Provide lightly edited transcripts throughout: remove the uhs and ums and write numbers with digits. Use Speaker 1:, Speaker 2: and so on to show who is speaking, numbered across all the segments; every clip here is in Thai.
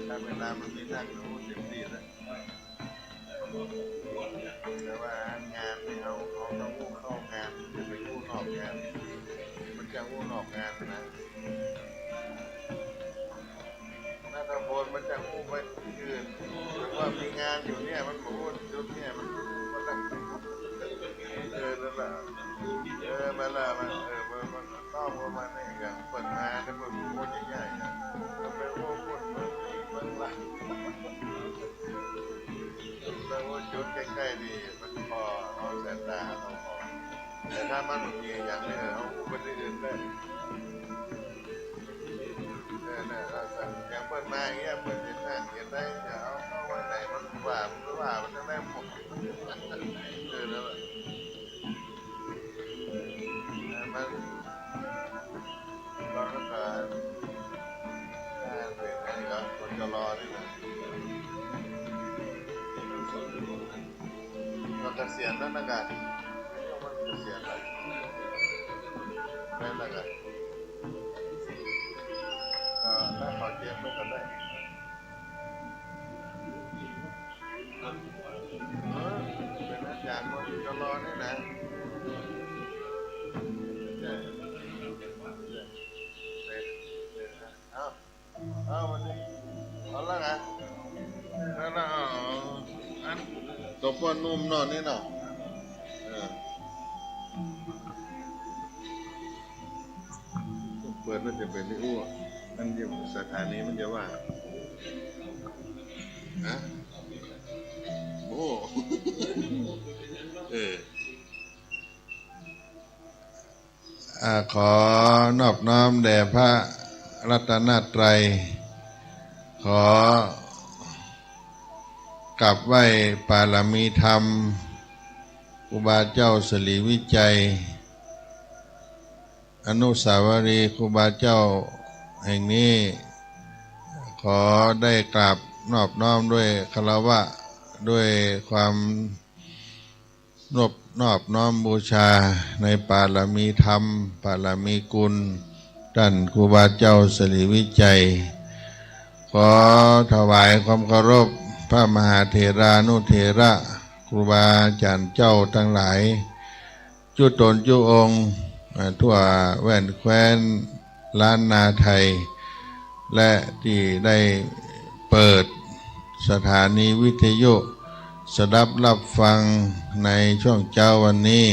Speaker 1: ถ้าเวลามันมีนั่งรู้เต็มที่แล้วแต่ว่างานเนี่ยเอาต้องกู้เข้างานจะไปกู้นอกงานมันจะกู้นอกงานนะถ้าตะโพนมันจะกู้ไปที่อื่นหรือว่ามีงานอยู่เนี่ยมันกู้จุดเนี่ยมันต้องนั่นแหละมาละมันต้องประมาณนี้อย่างเปิดมาแล้วมันกู้ใหญ่ๆมันเป็นกู้มันละแล้วจุดใกล้ๆนี่มันพอเอาแสนตาเอาพอแต่ถ้ามันมีอย่างนี้เอาไปที่อื่นได้เนี่ยเราอย่างเปิดมาอย่างเงี้ยเปิดเห็นได้จะเอาเข้าไว้ไหนมันว่ามันจะได้หมดแล้วมันตอนนั้นก็เป็นไงก็คนจะรอนี่นะก็เกษียณแล้วนะกันมันเกษียณแล้วไม่ละกันถ้าขอเจียมไม่ก็ได้เป็นอาจารย์คนจะรอนี่นะเอาวันนี้เอาละไงแล้วอันตัวป้อนนุ่มนอนนี่เนาะเปิดมันจะเป็นที่อ้วกมันอยู่สถานีมันจะว่าฮะโอ้ขอนอบน้อมแด่พระรัตนตรัยขอกราบไหว้ปารมีธรรมครูบาเจ้าสลีวิจัยอนุสาวรีย์ครูบาเจ้าแห่งนี้ขอได้กราบนอบน้อมด้วยคารวะด้วยความนอบน้อมบูชาในปารมีธรรมปารมีกุลท่านครูบาเจ้าสลีวิจัยขอถวายความเคารพพระมหาเถรานุเถระครูบาอาจารย์เจ้าทั้งหลายจุตนจุองค์ทั่วแว่นแคว้นล้านนาไทยและที่ได้เปิดสถานีวิทยุสดับรับฟังในช่วงเจ้าวันนี้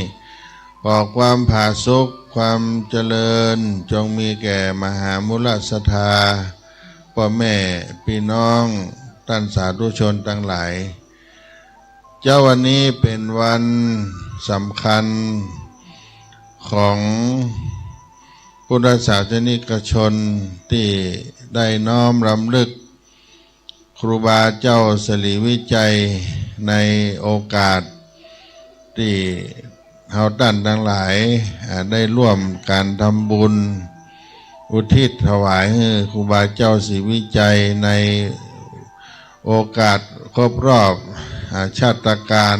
Speaker 1: ขอความผาสุกความเจริญจงมีแก่มหามุลศรัทธาพ่อแม่พี่น้องท่านสาธุชนทั้งหลายเจ้าวันนี้เป็นวันสำคัญของพุทธศาสนิกชนที่ได้น้อมรำลึกครูบาเจ้าสลีวิจัยในโอกาสที่เฮาท่านทั้งหลายได้ร่วมการทำบุญอุทิศถวายให้ครูบาเจ้าศรีวิจัยในโอกาสครบรอบชาตการ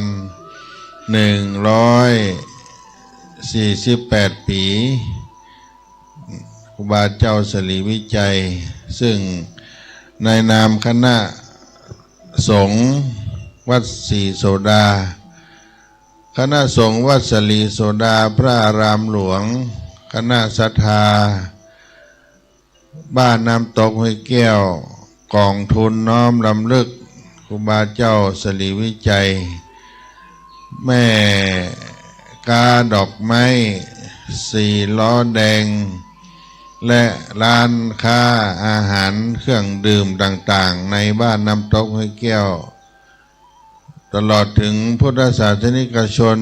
Speaker 1: 148 ปีครูบาเจ้าสลีวิจัยซึ่งในนามคณะสงฆ์วัดศรีโสดาคณะสงฆ์วัดศรีโสดาพระอารามหลวงคณะศรัทธาบ้านน้ำตกห้วยแก้วกองทุนน้อมรำลึกครูบาเจ้าสลีวิจัยแม่กาดอกไม้4 ล้อแดงและร้านค้าอาหารเครื่องดื่มต่างๆในบ้านน้ำตกห้วยแก้วตลอดถึงพุทธศาสนิกชน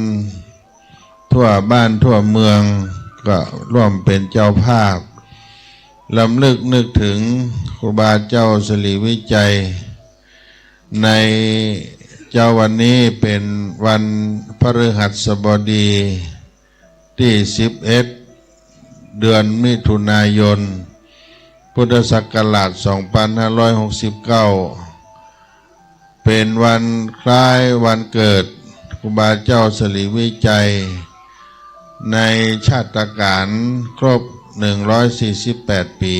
Speaker 1: ทั่วบ้านทั่วเมืองก็ร่วมเป็นเจ้าภาพลำลึกนึกถึงครูบาเจ้าสลีวิจัยในเจ้าวันนี้เป็นวันพฤหัสบดีที่11 เดือนมิถุนายนพุทธศักราช 2569เป็นวันคล้ายวันเกิดครูบาเจ้าสลีวิจัยในชาตกาลครบ148 ปี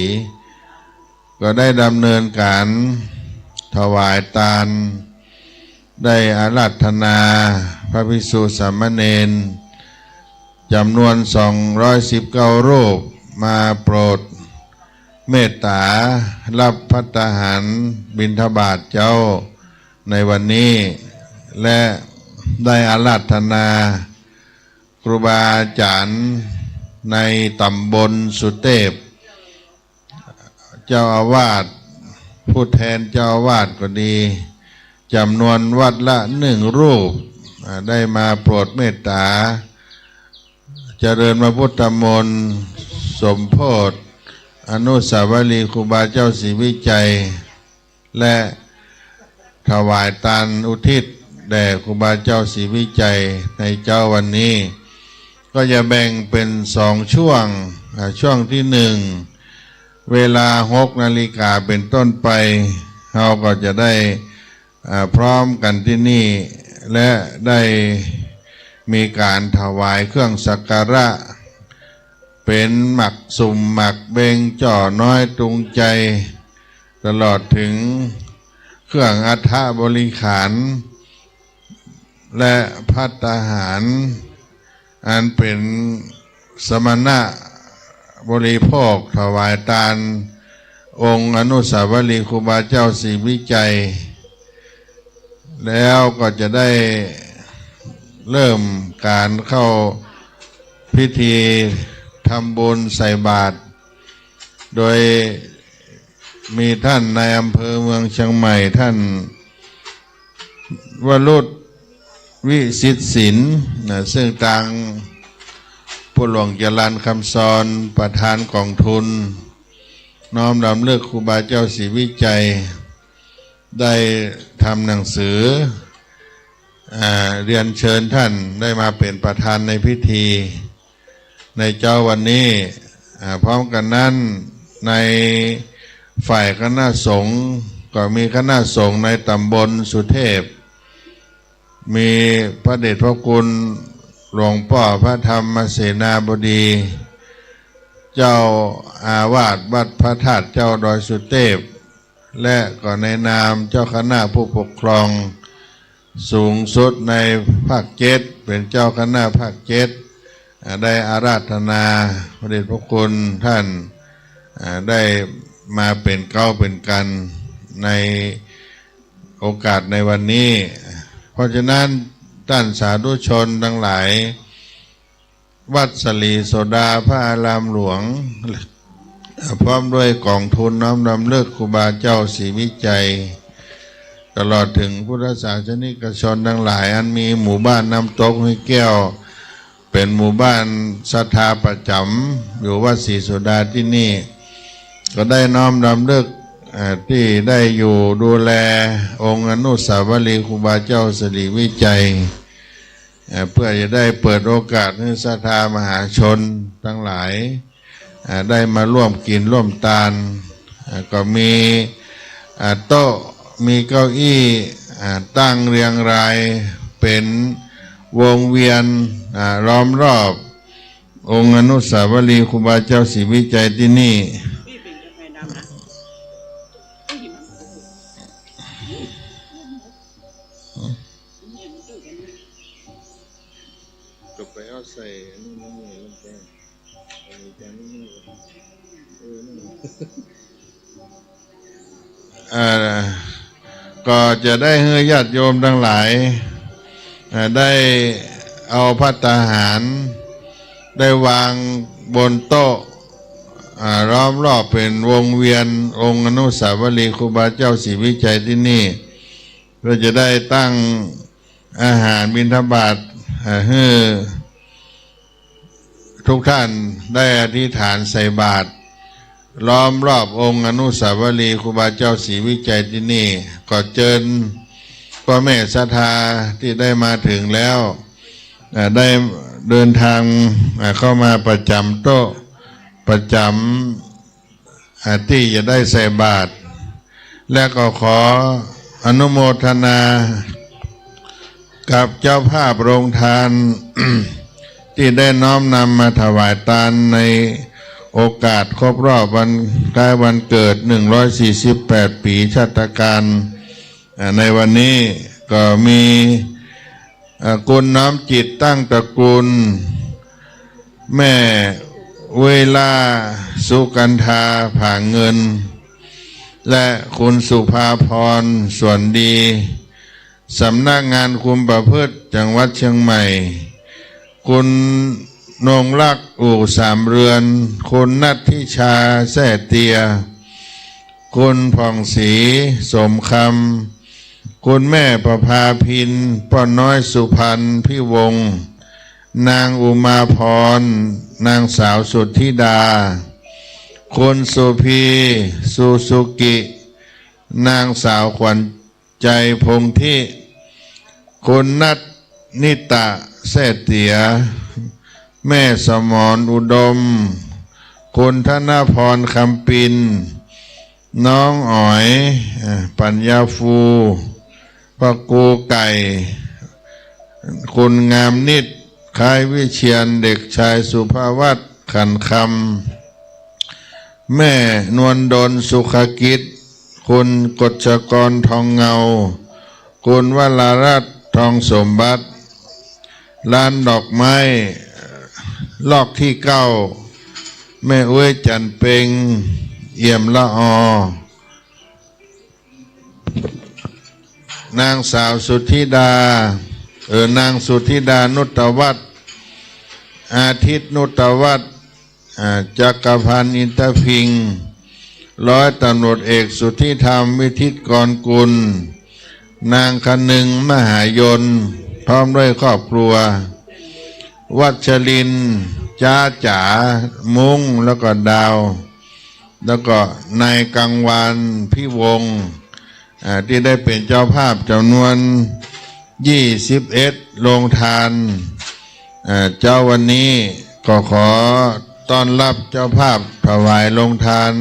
Speaker 1: ก็ได้ดำเนินการถวายทานได้อาราธนาพระภิกษุสามเณรจำนวน219รูปมาโปรดเมตตารับภัตตาหารบิณฑบาตเจ้าในวันนี้และได้อาราธนาครูบาอาจารย์ในตำบลสุเทพเจ้าอาวาสผู้แทนเจ้าอาวาสก็ดีจำนวนวัดละ1รูปได้มาโปรดเมตตาเจริญพระพุทธมนต์สมโภชอนุสาวรีย์ครูบาเจ้าศรีวิจัยและถวายทานอุทิศแด่ครูบาเจ้าศรีวิจัยในเจ้าวันนี้ก็จะแบ่งเป็น2ช่วงที่1เวลา6 นาฬิกาเป็นต้นไปเราก็จะได้พร้อมกันที่นี่และได้มีการถวายเครื่องสักการะเป็นหมักสุ่มหมักเบงจ่อน้อยตรุงใจตลอดถึงเครื่องอัฐบริขารและภัตตาหารอันเป็นสมณะบริโภคถวายทานองค์อนุสาวรีย์ครูบาเจ้าศรีวิจัยแล้วก็จะได้เริ่มการเข้าพิธีทำบุญใส่บาตรโดยมีท่านนายอำเภอเมืองเชียงใหม่ท่านวรุษวิสิทธิศิลป์ซึ่งทางผู้หลวงจรัญคำสอนประธานกองทุนน้อมรำลึกครูบาเจ้าศรีวิจัยได้ทำหนังสือเรียนเชิญท่านได้มาเป็นประธานในพิธีในเจ้าวันนี้พร้อมกันนั้นในฝ่ายคณะสงฆ์ก็มีคณะสงฆ์ในตำบลสุเทพมีพระเดชพระคุณหลวงพ่อพระธรรมเสนาบดีเจ้าอาวาสวัดพระธาตุเจ้าดอยสุเทพและก็ในนามเจ้าคณะผู้ปกครองสูงสุดในภาค7เป็นเจ้าคณะภาค7ได้อาราธนาพระเดชพระคุณท่านได้มาเป็นเก้าเป็นกันในโอกาสในวันนี้เพราะฉะนั้นท่านสาธุชนทั้งหลายวัดสลีโสดาพระอารามหลวงพร้อมด้วยกองทุนน้อมรำลึกครูบาเจ้าศรีวิจัยตลอดถึงพุทธศาสนิกชนทั้งหลายอันมีหมู่บ้านน้ำตกห้วยแก้วเป็นหมู่บ้านศรัทธาประจำอยู่วัดศรีโสดาที่นี่ก็ได้น้อมรำลึกที่ได้อยู่ดูแลองค์อนุสาวรีย์ครูบาเจ้าศรีวิจัยเพื่อจะได้เปิดโอกาสให้ศรัทธามหาชนทั้งหลายได้มาร่วมกินร่วมทานก็มีโต๊ะมีเก้าอี้ตั้งเรียงรายเป็นวงเวียนล้อมรอบองค์อนุสาวรีย์ครูบาเจ้าศรีวิจัยที่นี่ก็ไปเอาใส่ก็จะได้ให้ญาติโยมทั้งหลายได้เอาภัตตาหารได้วางบนโต๊ะล้อมรอบเป็นวงเวียนองค์อนุสาวรีย์ครูบาเจ้าศรีวิจัยที่นี่เพื่อจะได้ตั้งอาหารบิณฑบาตให้ทุกท่านได้อธิษฐานใส่บาตรล้อมรอบองค์อนุสาวรีย์ครูบาเจ้าศรีวิจัยที่นี่ก็เชิญพ่อแม่ศรัทธาที่ได้มาถึงแล้วได้เดินทางเข้ามาประจำโต๊ะประจำที่จะได้ใส่บาตรและก็ขออนุโมทนากับเจ้าภาพโรงทาน ที่ได้น้อมนำมาถวายทานใน โอกาสครบรอบวันคล้ายวันเกิด148 ปีชาตการในวันนี้ก็มีกุลน้อมจิตตั้งตระกูลแม่เวลาสุกันธาผาเงินและคุณสุภาพรส่วนดีสำนักงานคุมประพฤติจังหวัดเชียงใหม่คุณนงลักษ์อู่สามเรือนคุณนัทธิชาแซ่เตียคุณผ่องศรีสมคำคุณแม่ประภาพินป้าน้อยสุพรรณพิวงศ์นางอุมาพรนางสาวสุทธิดาคุณสุพีสุสุกินางสาวขวัญใจพงษ์ที่คุณนัทนิตะแซ่เตียแม่สมรอุดมคุณธนพรคำปินน้องอ๋อยปัญญาฟูพระกูไก่คุณงามนิดคล้ายวิเชียนเด็กชายสุภาวัตขันคำแม่นวลดลสุขกิจคุณกฎชกรทองเงาคุณวรารัตน์ทองสมบัติลานดอกไม้ลอกที่เก้าแม่อ้วยจันเป็งเอี่ยมละอนางสาวสุทธิดานางสุทธิดานุตวัฒน์อาทิตย์นุตวัฒน์จักรพันธ์อินทพิงค์ร้อยตำรวจเอกสุทธิธรรมวิทิตกรกุลนางคนึงมหายนพร้อมด้วยครอบครัววัชรินทร์จ้าจ๋ามุ้งแล้วก็ดาวแล้วก็นายกังวานพิวงศ์ที่ได้เป็นเจ้าภาพจำนวน21โรงทานเจ้าวันนี้ก็ขอต้อนรับเจ้าภาพถวายโรงทาน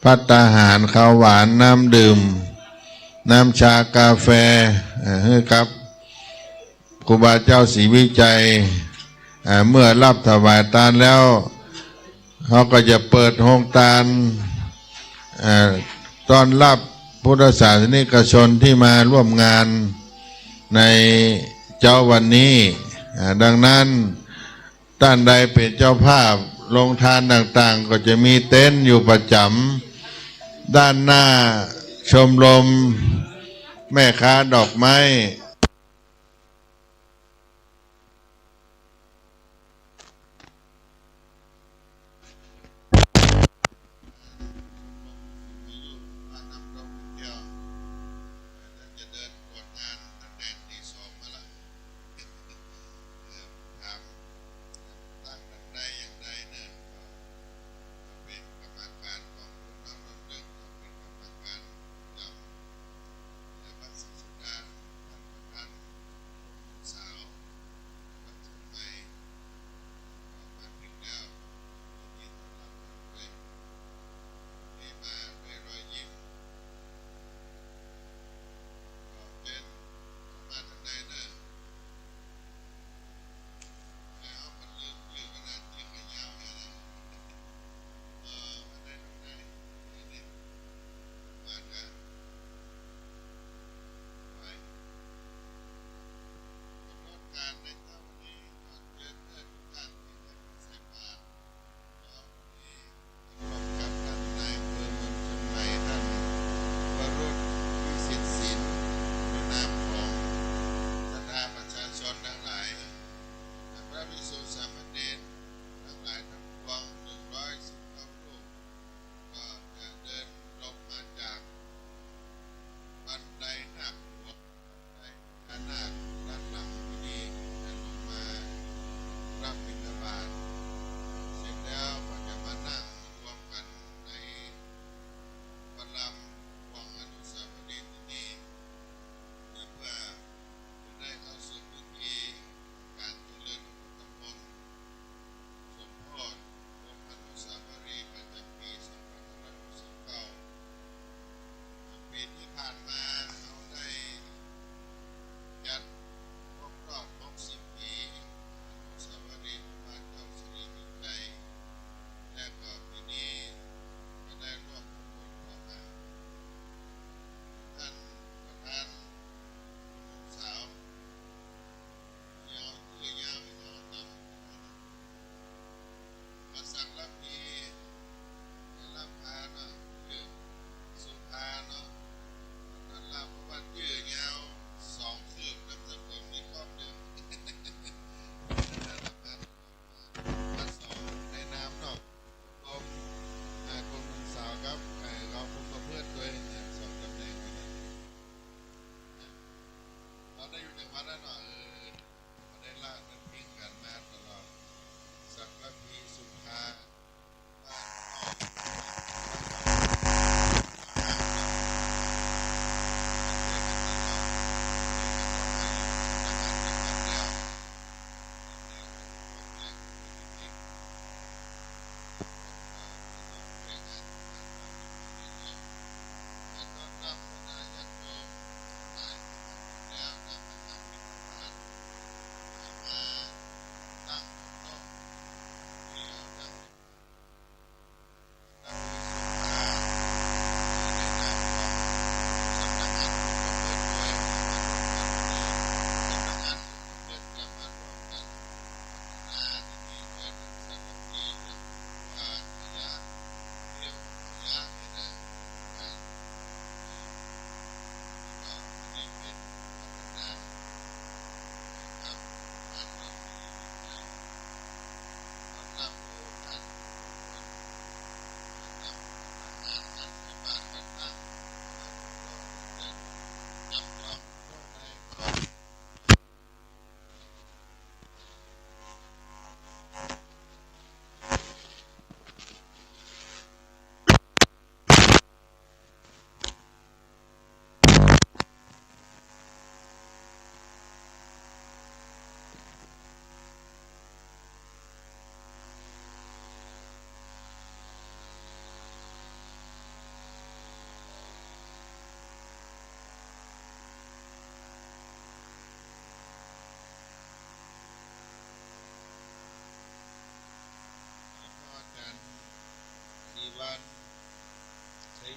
Speaker 1: ภัตตาหารข้าวหวานน้ำดื่มน้ำชากาแฟให้กับครูบาเจ้าศรีวิจัยเมื่อรับถวายทานแล้วเขาก็จะเปิดโรงทานต้อนรับพุทธศาสนิกชนที่มาร่วมงานในเจ้าวันนี้ดังนั้นท่านใดเป็นเจ้าภาพโรงทานต่างๆก็จะมีเต็นท์อยู่ประจำด้านหน้าชมรมแม่ค้าดอกไม้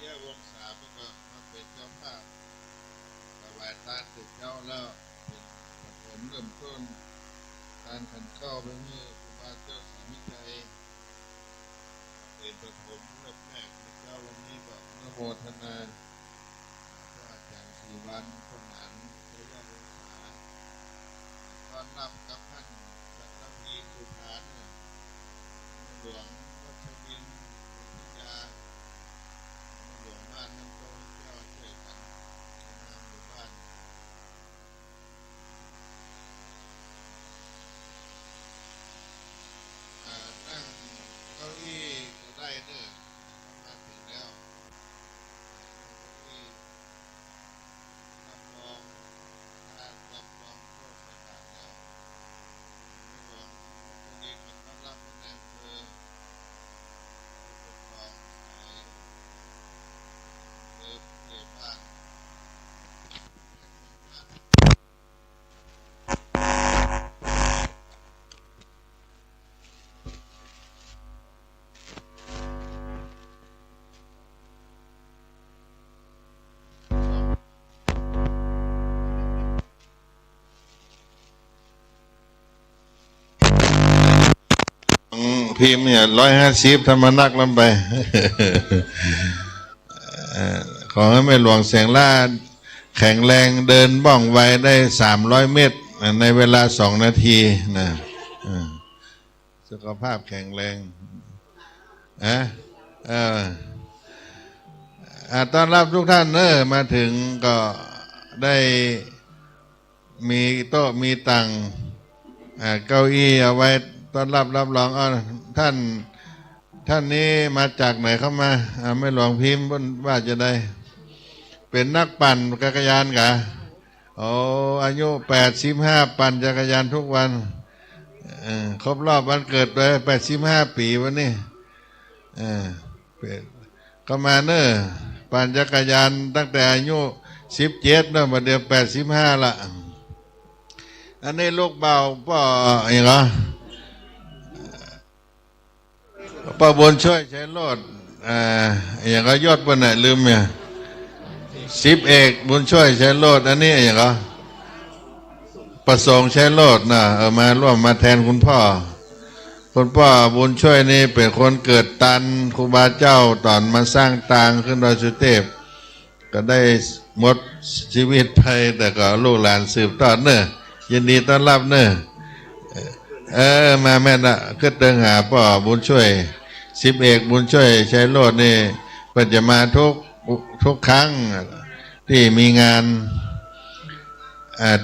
Speaker 1: ยะวงศาเมื่อก่อนมาเป็นเจ้าภาพถวายทานเสร็จเจ้าแล้วเป็นปฐมเริ่มต้นการขันเข้าไปเมื่อครูบาเจ้าศรีวิชัยเป็นปฐมเริ่มแรกในเจ้าวันนี้ก็นโมทนาพระอาจารย์ศรีวันขนานเทยวงศาต้อนรับกับท่านรัตนีสุภาเนี่ยหลวงวัชรินทร์วิทยาหลวงบ้านน้ำโตเจ้าช่วยกันในนามหมู่บ้านนั่งเก้าอี้ก็ได้เนอะมาถึงแล้วเก้าอี้รับรองทานรับรองโทษประกาศแล้วหลวงวัชรินทร์มันต้อนรับในอำเภอผู้ปกครองสายผู้ใหญ่บ้าน พิมพ์เนี่ย150ธรรมนักลำไป ขอให้แม่หลวงแสงล่าแข็งแรงเดินบ้องไวได้300 เมตรในเวลา2 นาทีนะสุขภาพแข็งแรงต้อนรับทุกท่านมาถึงก็ได้มีโต๊ะมีตังเก้าอี้เอาไว้ต้อนรับรับรองท่านนี้มาจากไหนเข้ามาไม่หลวงพิมพ์ว่าจะได้เป็นนักปั่นจักรยานกะอายุ85ปั่นจักรยานทุกวันครบรอบวันเกิดไป85 ปีวันนี้ก็มาปั่นจักรยานตั้งแต่อายุ17มาเดี๋ยว85ละอันนี้ลูกเบาป่ออย่างเหรอป้าบนช่วยใช้โลดอย่างก็ยอดบนไหนลืมเนี่ย10 เอกบุญช่วยใช้โลดอันนี้อย่างก็ประสงค์ใช้โลดนะมาร่วมมาแทนคุณพ่อบุญช่วยนี่เป็นคนเกิดตันครูบาเจ้าตอนมาสร้างตางขึ้นดอยสุเทพก็ได้หมดชีวิตไปแต่ก็ลูกหลานสืบทอดยินดีต้อนรับมาแม่น่ะก็เดินหาพ่อบุญช่วย10 เอกบุญช่วยใช้โลดนี่เปิดจะมาทุกครั้งที่มีงาน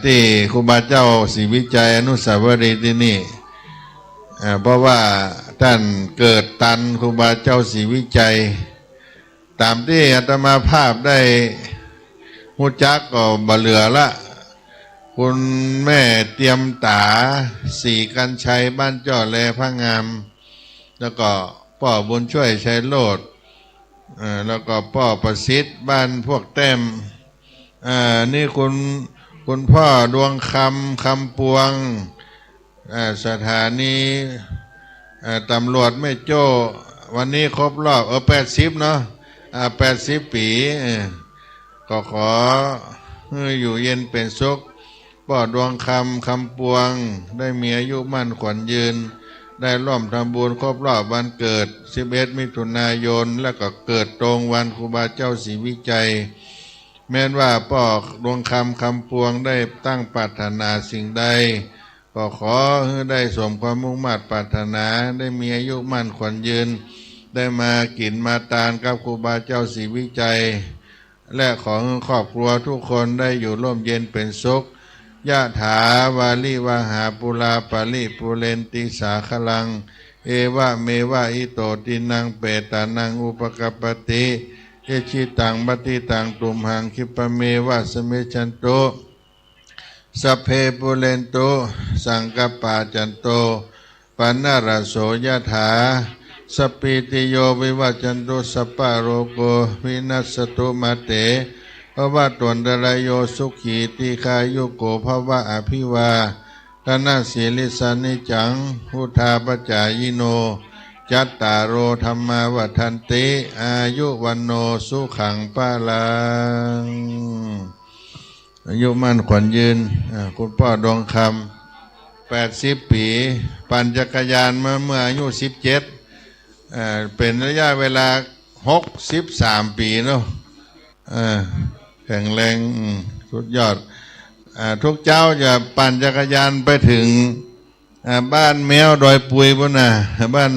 Speaker 1: ที่ครูบาเจ้าศรีวิจัยอนุสาวรีย์ที่นี่เพราะว่าท่านเกิดตันครูบาเจ้าศรีวิจัยตามที่อาตมาภาพได้หูจักก็บ่เหลือละคุณแม่เตรียมตาสีกันชัยบ้านจ่อแลพระงามแล้วก็พ่อบุญช่วยชัยโลดแล้วก็พ่อประสิทธิ์บ้านพวกแต้มนี่คุณพ่อดวงคำปวงสถานีตำรวจไม่โจ้วันนี้ครบรอบ80เนาะ80 ปีก็ขออยู่เย็นเป็นสุขพ่อดวงคำปวงได้มีอายุมั่นขวัญยืนได้ร่วมทำบุญครบรอบวันเกิด11 มิถุนายนและก็เกิดตรงวันครูบาเจ้าศรีวิจัยแม้นว่าพ่อดวงคำปวงได้ตั้งปรารถนาสิ่งใดก็ขอให้ได้สมความมุ่งมั่นปรารถนาได้มีอายุมั่นขวัญยืนได้มากินมาทานกับครูบาเจ้าศรีวิจัยและขอให้ครอบครัวทุกคนได้อยู่ร่มเย็นเป็นสุขยะถาวาลิวหาปุราปาลิปุเรนติสาคลังเอวะเมวะอิโตตินังเปตานังอุปกัปปติเอชิตังบัติตังตุมหังคิปะเมวะสมิจันโตสัพเพปุเรนโตสังกปาจันโตปนารโสยะถาสปิติโยวิวัจจันตุสัพพะโรโกวินัสสตุมาเตภวะตวันตรายโยสุขีติคายุโกภวะอภิวาทนาสีลิสานิจังพุทธาปจายโน จัตตารโอธรรมาวัฏันติอายุวันโนสุขังปะลังอายุมั่นขวัญยืนคุณพ่อดวงคำ80 ปีปั่นจักรยานมาเมื่ออายุ17เป็นระยะเวลา63 ปีเนาะแข็งแรงสุดยอดทุกเจ้าจะปั่นจักรยานไปถึงบ้านแมวดอยปุยบนน่ะบ้าน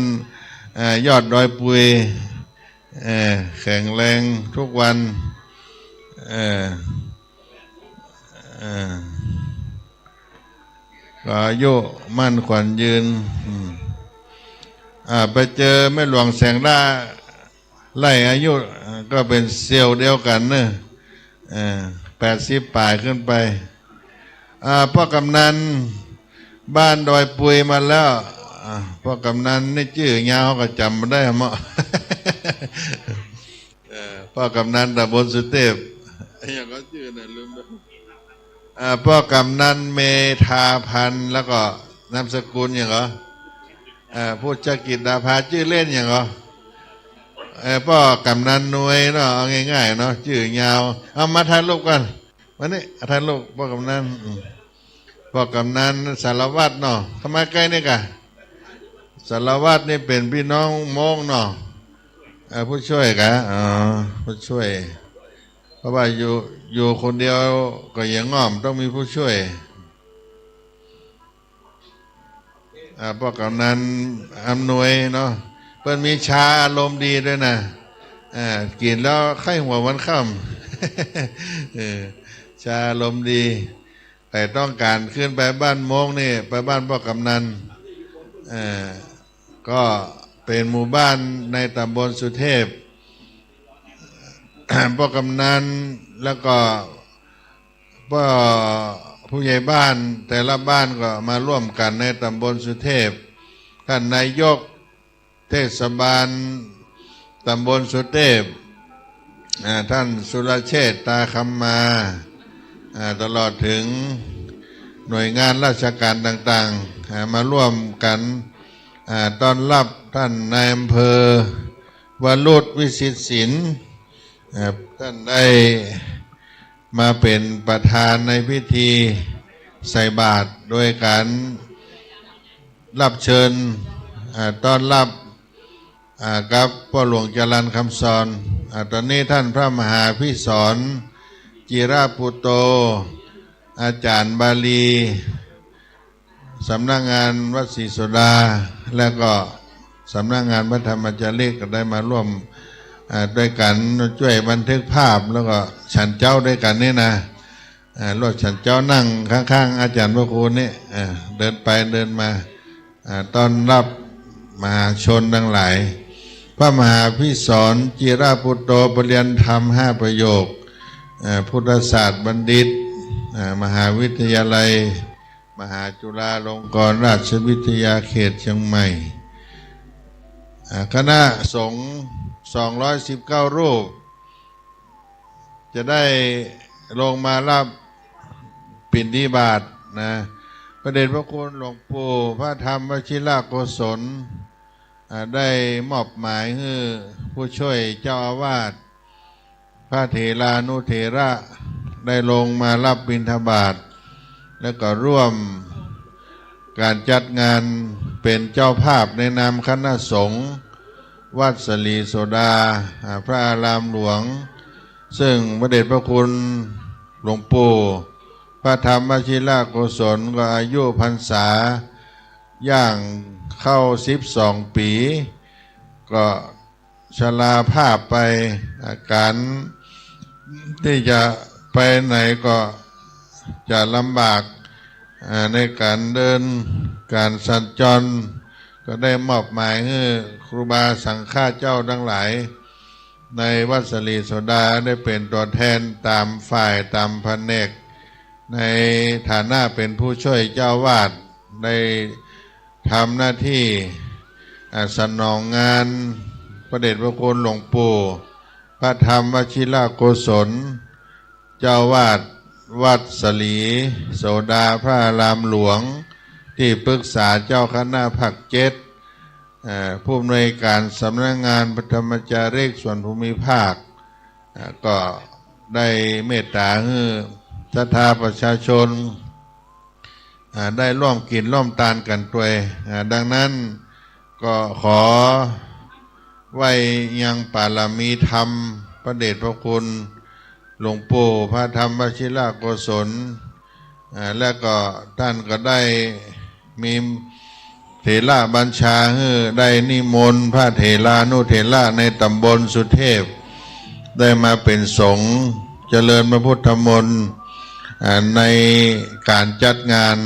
Speaker 1: ยอดดอยปุยแข็งแรงทุกวันก็อายุมั่นขวัญยืนไปเจอแม่หลวงแสงดาไล่อายุก็เป็นเซียวเดียวกันเนอะ80 ปลายขึ้นไปพ่อกำนันบ้านดอยปุยมาแล้วพ่อกำนันนี่ชื่อยาวก็จำไม่ได้มั้งพ่อกำนันตำบลสุเทพอย่างก็ชื่อนะลืมไปพ่อกำนันเมธาพันธ์แล้วก็นามสกุลอย่างเหรอพูดจักกิจดาภาชื่อเล่นอย่างเหรอพ่อกำนันนวยเนาะเอาง่ายๆเนาะชื่อยาวเอามาถ่ายรูปกันวันนี้ถ่ายรูปพ่อกำนันสารวัตรเนาะทำไมใกล้นี่กะสารวัตรนี่เป็นพี่น้องมงเนาะผู้ช่วยกะผู้ช่วยเพราะว่าอยู่คนเดียวก็ยังง่อมต้องมีผู้ช่วยพ่อกำนันอำนวยเนาะเพิ่นมีชาอารมณ์ดีด้วยนะกินแล้วไข้หัววันค่ำชาอารมณ์ดีแต่ต้องการขึ้นไปบ้านมงนี่ไปบ้านพ่อกำนันก็เป็นหมู่บ้านในตำบลสุเทพพ่อกำนันแล้วก็พ่อผู้ใหญ่บ้านแต่ละบ้านก็มาร่วมกันในตำบลสุเทพท่านนายกเทศบาลตำบลสุเทพท่านสุรเชษฐ์ตาคำมาตลอดถึงหน่วยงานราชการต่างๆมาร่วมกันต้อนรับท่านนายอำเภอวรุษวิสิตศิลป์ท่านได้มาเป็นประธานในพิธีใส่บาตรโดยการรับเชิญต้อนรับกับพ่อหลวงจรัญคำสอนตอนนี้ท่านพระมหาพิสรจิราปุโตอาจารย์บาลีสำนักงานวัดศรีโสดาและก็สำนักงานพระธรรมจารีก็ได้มาร่วมด้วยกันช่วยบันทึกภาพแล้วก็ฉันเจ้าด้วยกันนี่นะรถฉันเจ้านั่งข้างๆอาจารย์พระครูนี่เดินไปเดินมาต้อนรับมหาชนทั้งหลายพระมหาพิสรจิราปุตโตปรริยนธรรม5 ประโยคพุทธศาสตร์บัณฑิตมหาวิทยาลัยมหาจุฬาลงกรณราชวิทยาเขตเชียงใหม่คณะสงฆ์219 รูปจะได้ลงมารับปิณฑิบาตนะพระเดชพระคุณหลวงปู่พระธรรมวชิรโกศลได้มอบหมายให้ผู้ช่วยเจ้าอาวาสพระเถรานุเถระได้ลงมารับบิณฑบาตแล้วก็ร่วมการจัดงานเป็นเจ้าภาพในนามคณะสงฆ์วัดศรีโสดาพระอารามหลวงซึ่งพระเดชพระคุณหลวงปู่พระธรรมวชิรโกศลก็อายุพรรษาย่างเข้า12 ปีก็ชราภาพไปอาการที่จะไปไหนก็จะลำบากในการเดินการสัญจรก็ได้มอบหมายให้ครูบาสังฆาเจ้าทั้งหลายในวัดศรีโสดาได้เป็นตัวแทนตามฝ่ายตามแผนกในฐานะเป็นผู้ช่วยเจ้าวาดได้ทำหน้าที่สนองงานพระเดชพระคุณหลวงปู่พระธรรมวชิรโกศลเจ้าวาดวัดศรีโสดาพระอารามหลวงที่ปรึกษาเจ้าคณะภาค7 ผู้อำนวยการสำนักงานพระธรรมจารีกส่วนภูมิภาคก็ได้เมตตาให้ศรัทธาประชาชนได้ร่วมกินร่วมทานกันด้วยดังนั้นก็ขอไว้ยังปาลมีธรรมพระเดชพระคุณหลวงปู่พระธรรมวชิรโกศลและก็ท่านก็ได้มีเถระบัญชาให้ได้นิมนต์พระเถรานุเถระในตำบลสุเทพได้มาเป็นสงฆ์เจริญพระพุทธมนต์ในการจัดงาน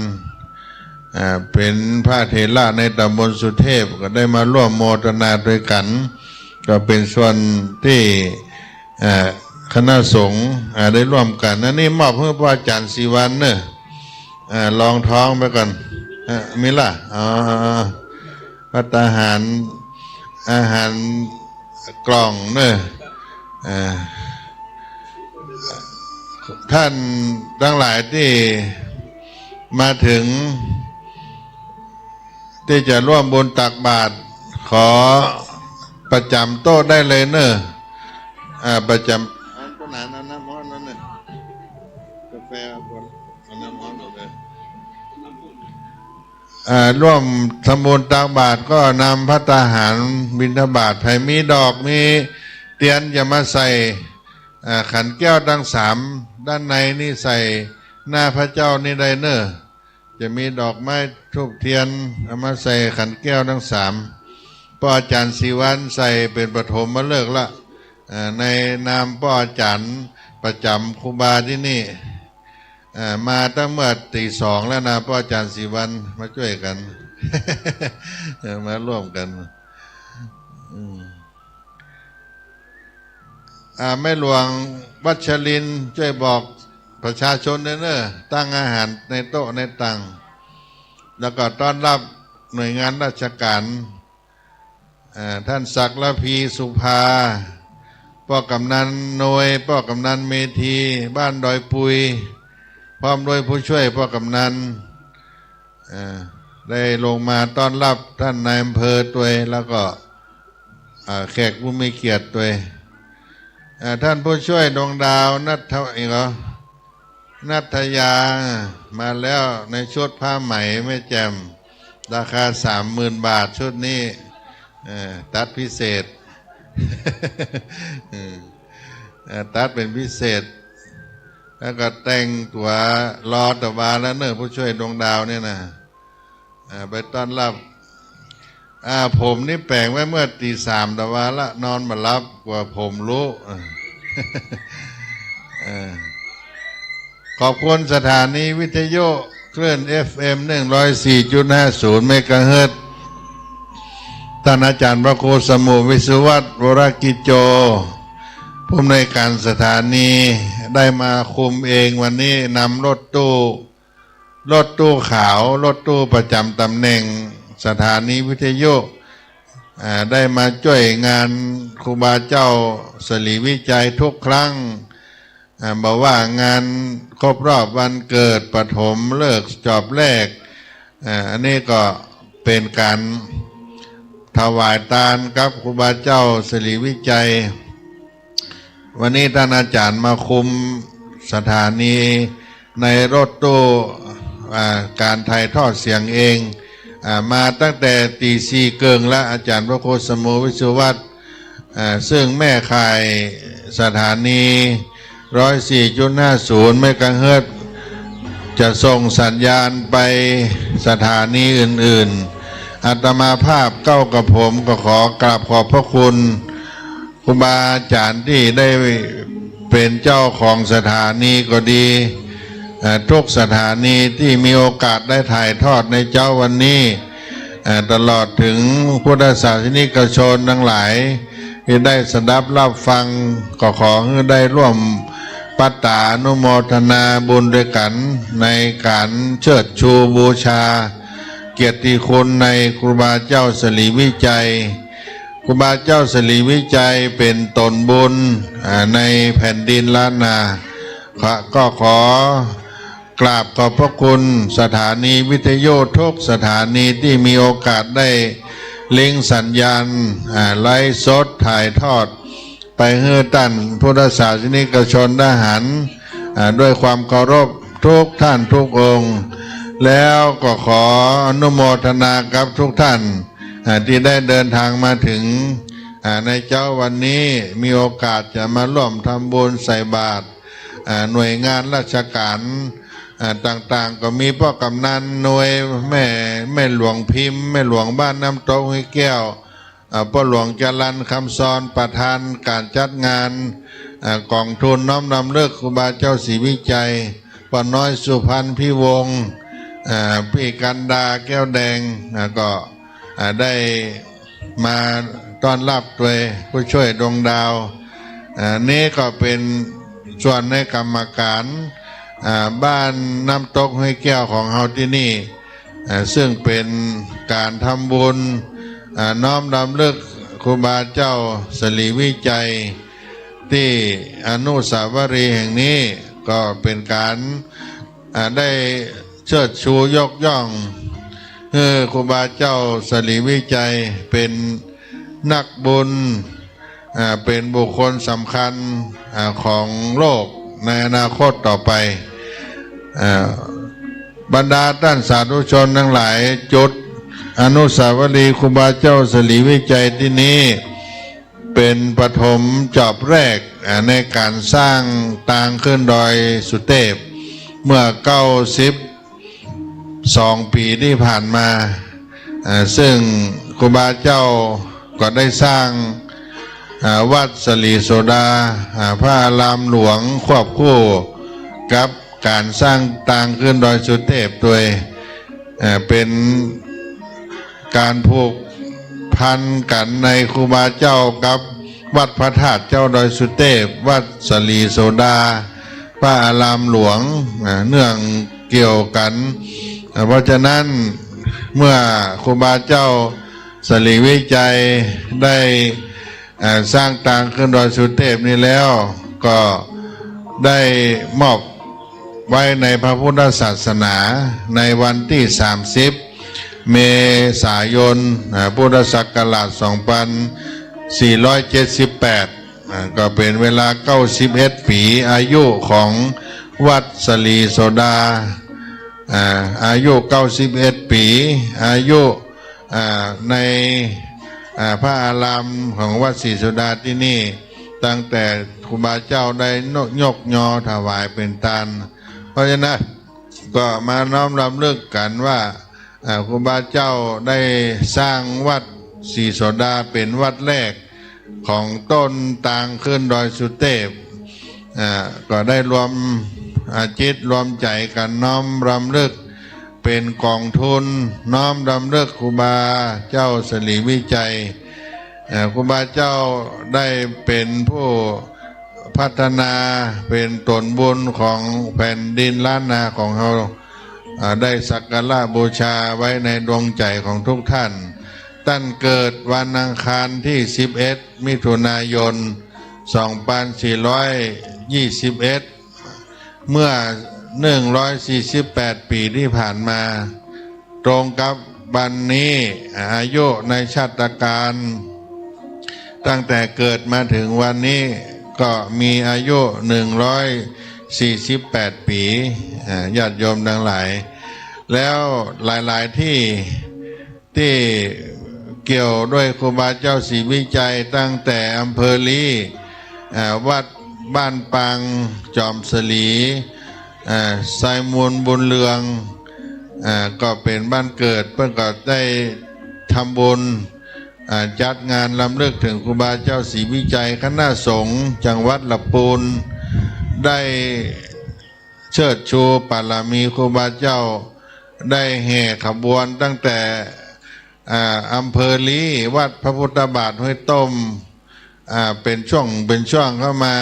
Speaker 1: เป็นพระเถระในตำบลสุเทพก็ได้มาร่วมโมทนาด้วยกันก็เป็นส่วนที่คณะสงฆ์ได้ร่วมกันนั่นนี่มอบให้พระอาจารย์ศิวันเนอะลองท้องไปก่อนมิล่ะพัฒหารอาหารกล่องเนอะท่านทั้งหลายที่มาถึงที่จะร่วมบุญตักบาตรขอประจำโต๊ะได้เลยเนอะประจำตัวไหนน้ำร้อนนั่นเนี่ยกาแฟน้ำร้อนหมดเลยร่วมทำบุญตักบาตรก็นำภัตตาหารบิณฑบาตใครมีดอกมีเทียนอย่ามาใส่ขันแก้วทั้งสามด้านในนี่ใส่หน้าพระเจ้านี่ได้เนอะจะมีดอกไม้ทูบเทียนเอามาใส่ขันแก้วทั้งสามพ่ออาจารย์ศิวันใส่เป็นปฐมมาเลิกละในนามพ่ออาจารย์ประจำครูบาที่นี่มาตั้งเมื่อตีสองแล้วนะพ่ออาจารย์ศิวันมาช่วยกัน มาร่วมกันแม่หลวงวัชรินทร์ช่วยบอกประชาชนเนอะตั้งอาหารในโต๊ะในตังแล้วก็ต้อนรับหน่วยงานราชการท่านศักดิ์ละพีสุภาพ่อกำนันโนยพ่อกำนันเมธีบ้านดอยปุยพร้อมโดยผู้ช่วยพ่อกำนันได้ลงมาต้อนรับท่านนายอำเภอตัวแล้วก็แขกผู้มีเกียรติตัวท่านผู้ช่วยดวงดาวนัทยามาแล้วในชุดผ้าไหมแม่แจ่มราคา 30,000 บาทชุดนี้ตัดพิเศษ ตัดเป็นพิเศษแล้วก็แต่งตัวรอตะวาแล้วเนอะผู้ช่วยดวงดาวเนี่ยนะไปต้อนรับผมนี่แปลงไว้เมื่อตี 3ตะวาละนอนมารับกว่าผมรู้ ขอบคุณสถานีวิทยุคลื่น FM 104.50 เมกะเฮิรตซ์ท่านอาจารย์พระครูสมุวิสุวัตรวรกิจโจผู้อำนวยการสถานีได้มาคุมเองวันนี้นำรถตู้ขาวรถตู้ประจำตำแหน่งสถานีวิทยุได้มาช่วยงานครูบาเจ้าสลีวิจัยทุกครั้งบอกว่างานครบรอบวันเกิดปฐมฤกษ์จอบแรกอันนี้ก็เป็นการถวายทานกับครูบาเจ้าสลีวิจัยวันนี้ท่านอาจารย์มาคุมสถานีในรถตู้การถ่ายทอดเสียงเองมาตั้งแต่ตี4 เกิงและอาจารย์พระโคสมุวิสุวัตรซึ่งแม่ข่ายสถานี104.50 เมกะเฮิรตซ์จะส่งสัญญาณไปสถานีอื่นๆอาตมาภาพเก้ากับผมก็ขอกราบขอบพระคุณครูบาอาจารย์ที่ได้เป็นเจ้าของสถานีก็ดีทุกสถานีที่มีโอกาสได้ถ่ายทอดในเจ้าวันนี้ตลอดถึงพุทธศาสนิกชนทั้งหลายที่ได้สดับรับฟังก็ขอให้ได้ร่วมปัตตานุโมทนาบุญด้วยกันในการเชิดชูบูชาเกียรติคุณในครูบาเจ้าสลีวิจัยครูบาเจ้าสลีวิจัยเป็นตนบุญในแผ่นดินล้านนาก็ขอกราบขอบพระคุณสถานีวิทยุทุกสถานีที่มีโอกาสได้ ลิงก์สัญญาณไลฟ์สดถ่ายทอดไปให้ท่านพุทธศาสนิกชนทหารด้วยความเคารพทุกท่านทุกองค์แล้วก็ขออนุโมทนากับทุกท่านที่ได้เดินทางมาถึงในเจ้าวันนี้มีโอกาสจะมาร่วมทำบุญใส่บาตรหน่วยงานราชการต่างๆก็มีพ่อกำนันหน่วยแม่หลวงพิมพ์แม่หลวงบ้านน้ำตกห้วยแก้วพ่อหลวงจรัญคำซอนประธานการจัดงานกองทุนน้อมรำลึกครูบาเจ้าศรีวิจัยป้าน้อยสุพรรณพี่วงพี่กันดาแก้วแดงก็ได้มาต้อนรับด้วยผู้ช่วยดวงดาวนี้ก็เป็นส่วนในกรรมการบ้านน้ำตกห้วยแก้วของเฮาที่นี่ซึ่งเป็นการทำบุญน้อมรำลึกครูบาเจ้าศรีวิจัยที่อนุสาวรีย์แห่งนี้ก็เป็นการได้เชิดชูยกย่องครูบาเจ้าศรีวิจัยเป็นนักบุญเป็นบุคคลสำคัญของโลกในอนาคตต่อไปบรรดาท่านสาธุชนทั้งหลายจุดอนุสาวรีย์ครูบาเจ้าศรีวิจัยที่นี้เป็นปฐมจอบแรกในการสร้างทางขึ้นดอยสุเทพเมื่อ92 ปีที่ผ่านมาซึ่งครูบาเจ้าก็ได้สร้างวัดสลีโสดาพระอารามหลวงควบคู่กับการสร้างทางขึ้นดอยสุเทพโดยเป็นการผูกพันกันในครูบาเจ้ากับวัดพระธาตุเจ้าดอยสุเทพวัดสลีโสดาพระอารามหลวงเนื่องเกี่ยวกันเพราะฉะนั้นเมื่อครูบาเจ้าศรีวิจัยได้สร้างทางขึ้นดอยสุเทพนี้แล้วก็ได้มอบไว้ในพระพุทธศาสนาในวันที่30 เมษายนพุทธศักราช 2478ก็เป็นเวลา91 ปีอายุของวัดสลีโสดาอายุ91 ปีอายุในพระอารามของวัดศรีโสดาที่นี่ตั้งแต่ครูบาเจ้าได้ยกยอถวายเป็นทานเพราะฉะนั้นก็มาน้อมรำลึกกันว่าครูบาเจ้าได้สร้างวัดศรีโสดาเป็นวัดแรกของต้นตางขึ้นดอยสุเทพก็ได้รวมจิตรวมใจกันน้อมรำลึกเป็นกองทุนน้อมรำลึกครูบาเจ้าศรีวิจัยครูบาเจ้าได้เป็นผู้พัฒนาเป็นตนบุญของแผ่นดินล้านนาของเราได้สักการะบูชาไว้ในดวงใจของทุกท่านตั้งเกิดวันอังคารที่11 มิถุนายน 2421เมื่อ148 ปีที่ผ่านมาตรงกับวันนี้อายุในชาติการตั้งแต่เกิดมาถึงวันนี้ก็มีอายุ148 ปีญาติโยมทั้งหลายแล้วหลายๆที่เกี่ยวด้วยครูบาเจ้าศรีวิจัยตั้งแต่อำเภอลีวัดบ้านปังจอมสลีไซมูลบุญเรืองก็เป็นบ้านเกิดเพื่อก็ได้ทำบุญจัดงานรำลึกถึงครูบาเจ้าศรีวิจัยคณะสงฆ์จังหวัดลำพูนได้เชิดชูปารมีครูบาเจ้าได้แห่ขบวนตั้งแต่อำเภอลีวัดพระพุทธบาทห้วยต้มเป็นช่วงเข้ามา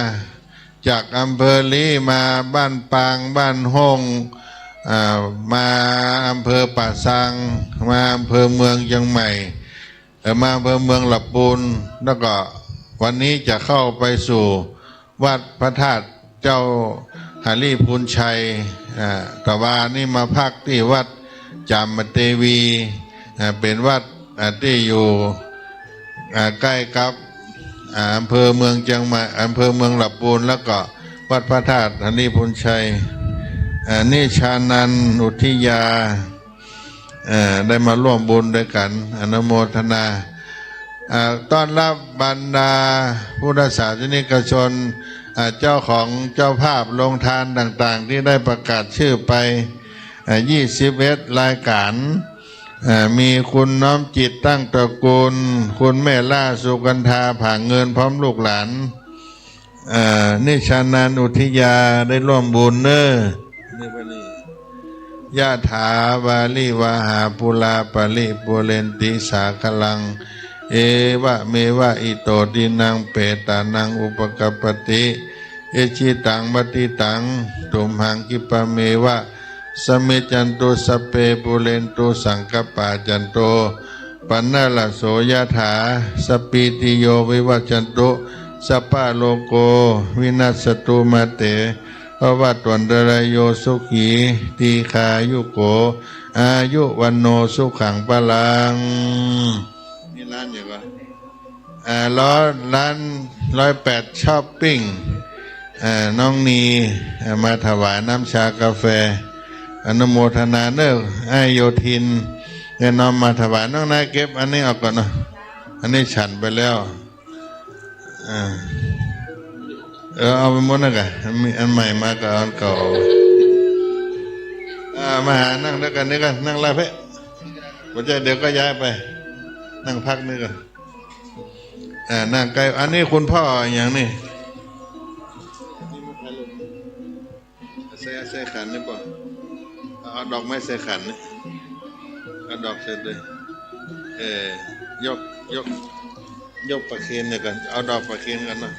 Speaker 1: จากอำเภอลีมาบ้านปางบ้านห้องมาอำเภอป่าซังมาอำเภอเมืองเชียงใหม่มาอำเภอเมืองลำพูนแล้วก็วันนี้จะเข้าไปสู่วัดพระธาตุเจ้าหารีพูนชัยแต่ว่านี่มาพักที่วัดจามเทวีเป็นวัด ที่อยู่ใกล้กับอำเภอเมืองเชียงใหม่อำเภอเมืองลำพูนแล้วก็วัดพระธาตุธนิพุนชัยนิชานันอุทิยาได้มาร่วมบุญด้วยกันอนุโมทนาต้อนรับบรรดาพุทธศาสนิกชนเจ้าของเจ้าภาพโรงทานต่างๆที่ได้ประกาศชื่อไป21รายการมีคุณน้อมจิตตั้งตระกูลคุณแม่ล่าสุกันธาผ่าเงินพร้อมลูกหลานนิชานันอุทิยาได้ร่วมบุญเนอยะถาวาลิวาหาปุลาปลิปุเรนติสาคลังเอวะเมวะอิโตตินังเปตานังอุปกัปปติเอชิตังมติตังตุมหังกิปะเมวะสมิจันตุสเปปุเรนตุสังกปาจันโตปันนาลโสยะถาสปีติโยวิวัจจันตุสัพพะโลโกวินัสสตุมาเตภวัตวันตรายโยสุขีตีขายุโกอายุวันโนสุขังปะลังนี่ร้านอยู่ก็ร้าน108ช้อปปิ้งน้องนีมาถวายน้ำชากาแฟอนุโมทนาเนอไอโยทินน้อมมาถวายน้องนายเก็บอันนี้ออกก่อนเนาะอันนี้ฉันไปแล้วเอาไปหมดนะกะมีอันใหม่มากับอันเก่ามาหานั่งด้วยกันนี่กันนั่งไล่เพ่ผมจะเดี๋ยวก็ย้ายไปนั่งพักนี่กันนั่งไกลอันนี้คุณพ่ออย่างนี้ใส่ขันนี่ป่ะเอาดอกไม้ใส่ขันนี่เอาดอกเสร็จเลยยกประเคนเนี่ยกันเอาดอกประเคนกันเนาะ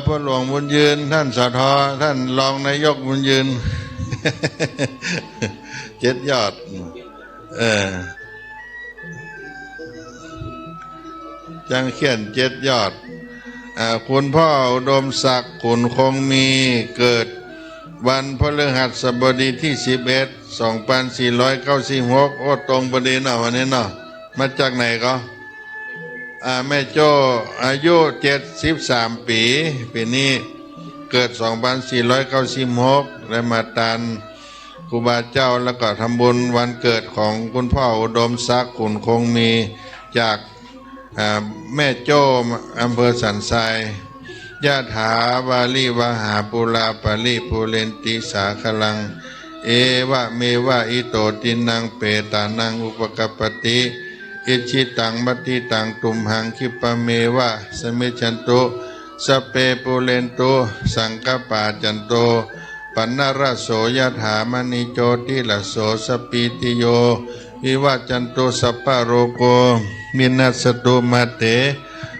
Speaker 1: พ่อหลวงบุญยืนท่านสทท่านรองนายกบุญยืน7 ยอดจังเขียน7 ยอดคุณพ่ออุดมศักดิ์ขุนคงมีเกิดวันพฤหัสบดีที่11/2496โอ้ตรงประเด็นเนาะวันนี้เนาะมาจากไหนก็แม่โจ้อายุ73 ปีปีนี้เกิด2496และมาตานครูบาเจ้าแล้วก็ทำบุญวันเกิดของคุณพ่ออุดมศักดิ์ขุนคงมีจากแม่โจ้อำเภอสันทรายยะถาวาลิวหาปุลาปลิปุเรนติสาคลังเอวะเมวะอิโตตินังเปตานังอุปกัปปติอิชิตังมติตังตุมหังคิปะเมวะสมิจันตุสเปปุเรนตุสังกปาจันโตปันนารโสยถามณิโจติลโสสปีติโยวิวัจจันตุสัพพะโรโกมินัสสตุมาเต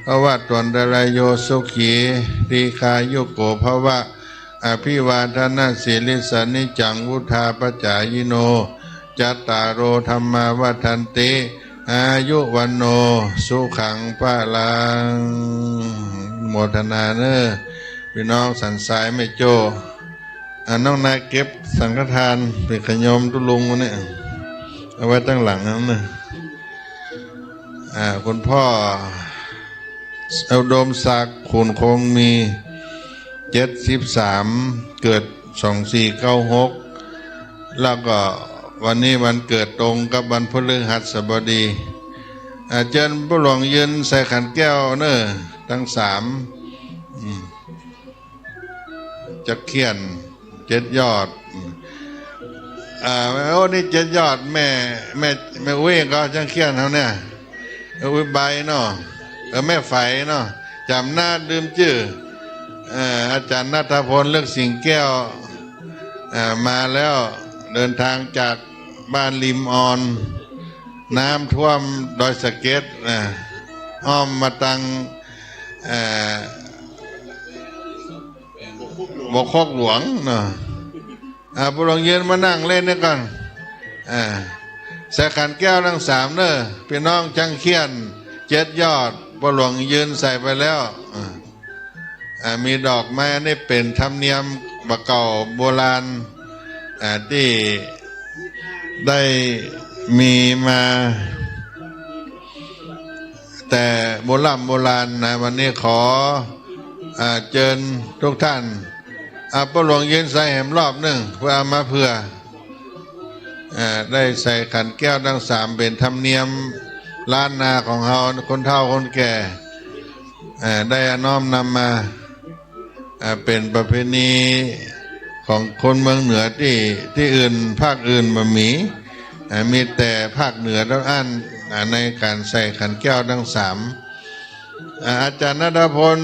Speaker 1: ภวะตวันตรายโยสุขีตีคายุโกภวะอภิวาทนาสิลิสานิจังวุธาปจายโนจัตตารโอธรรมาวัฏันติอายุวันโนสุขังปะลังโมทนาเนอพี่น้องสันสายไม่โจน้องนายเก็บสังฆทานเป็นขยมตุลุงวันนี้เอาไว้ตั้งหลังนั้นนะคุณพ่ออุดมศักดิ์ขุนคงมี73เกิด2496แล้วก็วันนี้วันเกิดตรงกับวันพฤหัสบดีเจิญพระหลวงยืนใส่ขันแก้วเนอทั้ง3จะเขียน7 ยอดโอ้นี่7 ยอดแม่เว้งก็จังเขียนเท่าเนี่ยอุ้ยใบเนาะแม่ไฝเนาะจำหน้าลืมชื่ออาจารย์ณัฐพลเลือกสิ่งแก้วมาแล้วเดินทางจากบ้านริมออนน้ำท่วมดอยสะเก็ดอ้อมมาตังบกคกหลวงเนาะ ผู้หลวงยืนมานั่งเล่นนี่ก่อนใส่ขันแก้วทั้งสามเนอะพี่น้องจังเขียน7 ยอดผู้หลวงยืนใส่ไปแล้วมีดอกไม้อันนี้เป็นธรรมเนียมบะเก่าโบราณที่ได้มีมาแต่โบราณนะวันนี้ขอเชิญทุกท่านพระหลวงยืนใส่แหมรอบหนึ่งเพื่อมาเพื่อได้ใส่ขันแก้วทั้งสามเป็นธรรมเนียมล้านนาของเราคนเฒ่าคนแก่ได้น้อมนำมาเป็นประเพณีของคนเมืองเหนือที่อื่นภาคอื่นบ่มีแต่ภาคเหนือแล้วอันในการใส่ขันแก้วทั้งสามอาจารย์ณัฐพล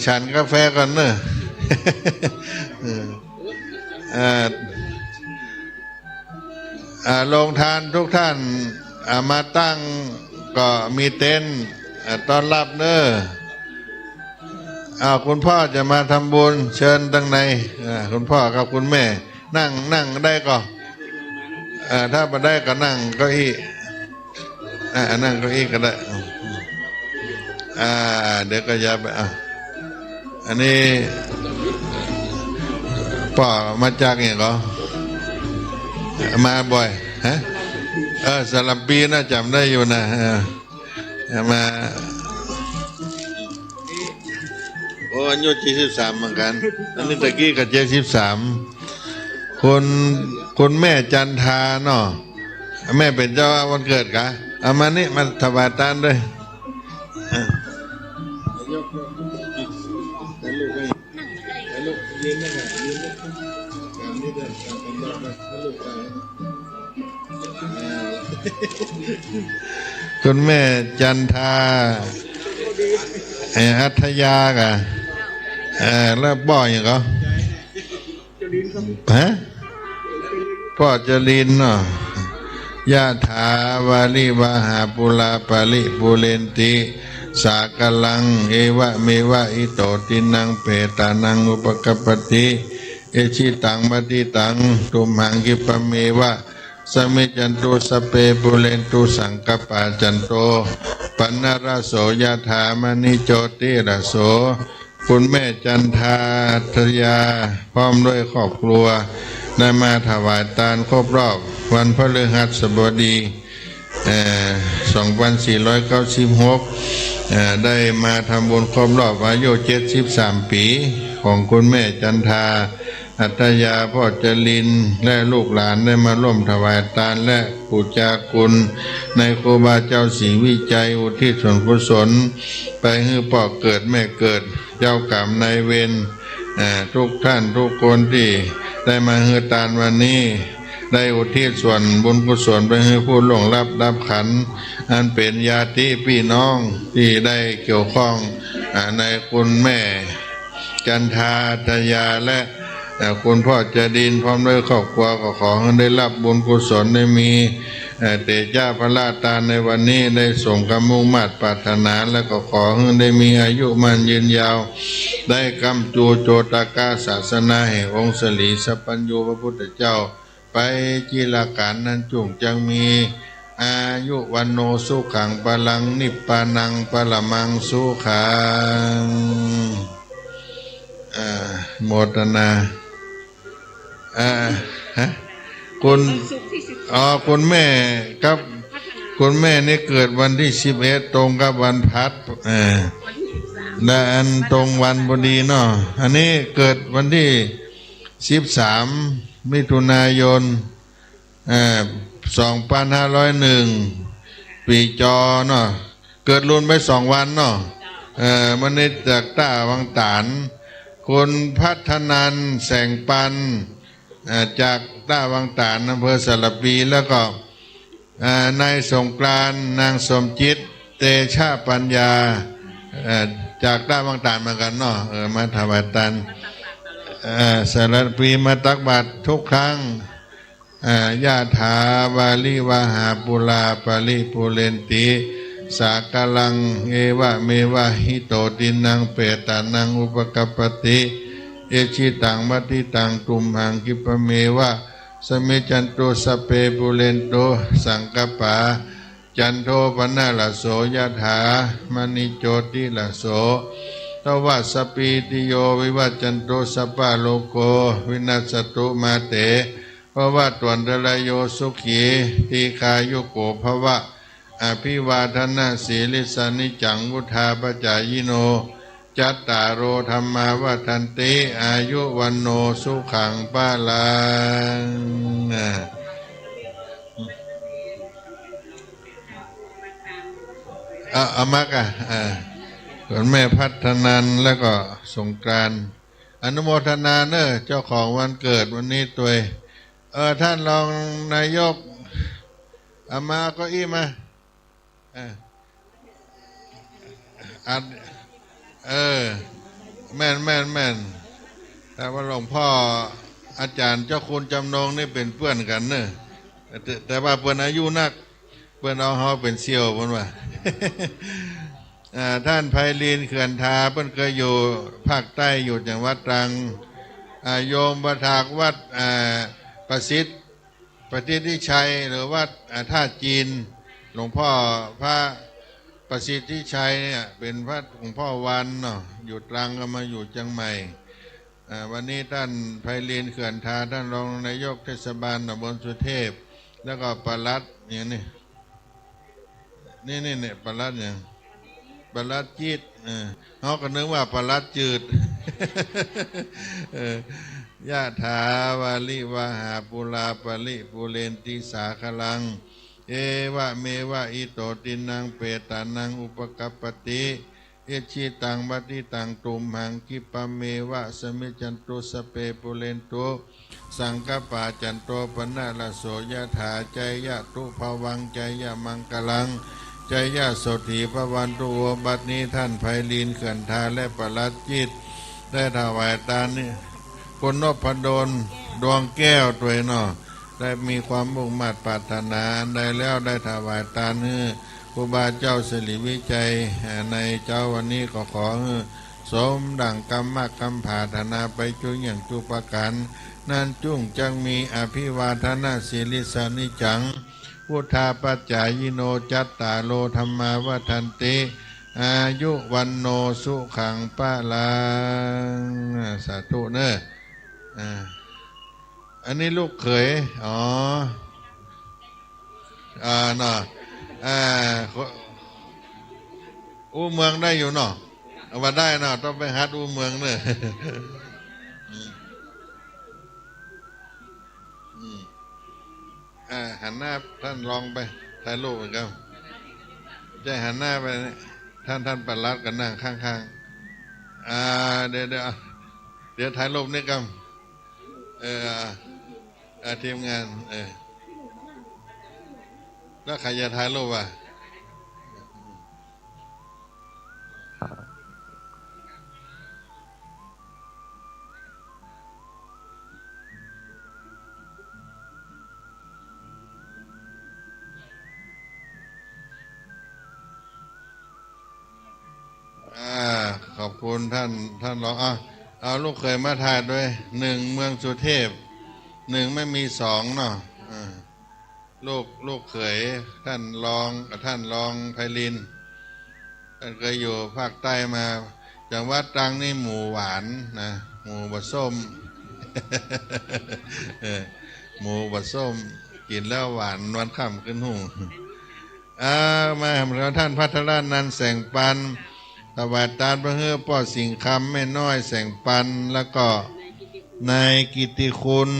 Speaker 1: ฉันกาแฟก่อนเนอะโรงทานทุกท่านมาตั้งก็มีเต็นท์ต้อนรับเนอะคุณพ่อจะมาทำบุญเชิญตั้งในคุณพ่อกับคุณแม่นั่งได้ก็ถ้ามาได้ก็นั่งเก้าอี้นั่งเก้าอี้ก็ได้เดี๋ยวก็ย้ายไปอันนี้พ่อมาจากเนี่ยก็มาบ่อยฮะสลับปีน่าจำได้อยู่นะมาอายุ73เหมือนกันอันนี้ตะกี้กับ73คุณแม่จันทาเนาะแม่เป็นเจ้าวันเกิดกะเอามานี่มาถวายทานด้วยคุณแม่จันทาอัธยากะแล้วบ่อยอย่างก็ฮะพ่อจรินเนาะยะถาวาลิวะหาปุลาปาลิปุเรนติสากลังเอวะเมวะอิโตตินังเปตานังอุปกัปปติเอชิตังมติตังตุมหังกิปะเมวะสมิจันตุสเปปุเรนตุสังกปาจันโตปันนรโสยะถามณิโจติระโสคุณแม่จันทาทยาพร้อมด้วยครอบครัวได้มาถวายทานครบรอบวันพฤหัสบดี2496ได้มาทำบุญครบรอบอายุ73 ปีของคุณแม่จันทาอัตยาพ่อจรินและลูกหลานได้มาร่วมถวายทานและปูชาคุณในครูบาเจ้าศรีวิจัยอุทิศส่วนกุศลไปให้พ่อเกิดแม่เกิดเจ้ากรรมนายเวรทุกท่านทุกคนที่ได้มาให้ทานวันนี้ได้อุทิศส่วนบุญกุศลไปให้ผู้ล่วงลับดับขันอันเป็นญาติพี่น้องที่ได้เกี่ยวข้องในคุณแม่จันทาทยาและคุณพ่อจดินพร้อมด้วยครอบครัวก็ขอให้ได้รับบุญกุศลได้มีเตจ้าพระราชทานในวันนี้ได้ส่งกำมุ่งมาตรปรารถนาและก็ขอให้ได้มีอายุมันยืนยาวได้กำจูโจตกาศาสนาแห่งองค์สลีสัพพัญญูพระพุทธเจ้าไปจีลาการนั้นจุงจังมีอายุวันโนสุขังปะลังนิพพานังปะละมังสุขังโมทนาคุณแม่ครับคุณแม่นี่เกิดวันที่11ตรงกับวันพัดและอันตรงวันพอดีเนาะอันนี้เกิดวันที่13 มิถุนายน2501ปีจอเนาะเกิดรุ่นไป2 วันเนาะมันนี้จากต้าวังตานคุณพัฒนันแสงปันจากต้าวังตานอำเภอสระปีแล้วก็นายสงกรานต์นางสมจิตเตชะปัญญาจากต้าวังตานเหมือนกันเนาะมาถวายทานสระปีมาตักบาตรทุกครั้งยะถาวาลิวะหาปุลาปาลิปุเรนติสากลังเอวะเมวะหิโตตินังเปตานังอุปกัปปติ เอชิตังมัติตังตุมหังกิปะเมวะสมิจันโตสเปปุเรนโตสังกปาจันโทปนะละโสยถามณิโจติละโสทวัสสปีติโยวิวัจจันโตสัพพะโลกโกวินัสสตุมาเตภวะตวันตรายโยสุขีทีคายุโกภวะอภิวาทนาสีลิสานิจังวุธาปจายโนจัตตารโอธรรมาวัฏันติอายุวันโนสุขังปะลังอามักส่วนแม่พัฒนันแล้วก็สงกรานต์อนุโมทนาเนอะเจ้าของวันเกิดวันนี้ตัวท่านรองนายกอามาก็อี้มาอัดแม่นแต่ว่าหลวงพ่ออาจารย์เจ้าคุณจำนงนี่เป็นเพื่อนกันเนอะแต่ว่าเพื่อนอายุนักเพื่อนเอาเขาเป็นเซี่ยวเพื่อนว่าท่านไพลีนเขื่อนทาเพื่อนเคยอยู่ภาคใต้อยู่จังหวัดตรังโยมประถากวัดประสิทธิชัยหรือวัดท่าจีนหลวงพ่อพระประสิทธิชัยเนี่ยเป็นพระหลวงพ่อวันเนาะอยู่ตรังก็มาอยู่จังใหม่วันนี้ท่านไพลีนเขื่อนทาท่านรองนายกเทศบาลตำบลสุเทพแล้วก็ปลัดเนี่ยนี่ปลัดเนี่ยปลัดจีดเขาก็นึกว่าปลัดจืดยะถาวาลิวะหาปุราปลิปุเรนติสาคลังเอวะเมวะอิโตตินังเปตานังอุปกัปปติเอชิตังบัติตังตุมหังกิปะเมวะสมิจันตุสเปปุเรนตุสังกปาจันโตปนะละโสยถาใจยะตุภวังใจยะมังกลังใจยะโสถีพระวันตุบัดนี้ท่านไพลีนเขื่อนทาและปลัดจิตได้ถวายทานนี่คุณนพดลดวงแก้วตัวเนาะได้มีความมุ่งมั่นปรารถนาได้แล้วได้ถวายทานให้ครูบาเจ้าสิริวิจัยในเจ้าวันนี้ก็ขอสมดังกรรมกรรมผาธนาไปจุอย่างจุปการนั่นจุ่งจังมีอภิวาทนาศิริสานิจังพุทธาปัจจายโนจัตตาโลธรรมาวัฏันติอายุวันโนสุขังปะลังสาธุเนอะอันนี้ลูกเขยเนาะอู้เมืองได้อยู่เนาะว่าได้เนาะต้องไปฮัดอู้เมืองเนอะหันหน้าท่านลองไปถ่ายรูปเหมือนกันจะหันหน้าไปท่านปลัดกันนั่งข้างๆเดี๋ยวถ่ายรูปนี่กันทีมงานแล้วใครจะถ่ายรูปขอบคุณท่านรองเอาลูกเคยมาถ่ายด้วย1เมืองสุเทพ1ไม่มี2เนาะลูกเขยท่านรองไพลินท่านเคยอยู่ภาคใต้มาจังหวัดตรังนี่หมูหวานนะหมูบะส้ม หมูบะส้มกินแล้วหวานนวลค่ำขึ้นหูมาแล้วท่านพัทรนันท์แสงปันถวายทานพระเฮือพ่อสิงคำแม่น้อยแสงปันแล้วก็นายกิติคุณ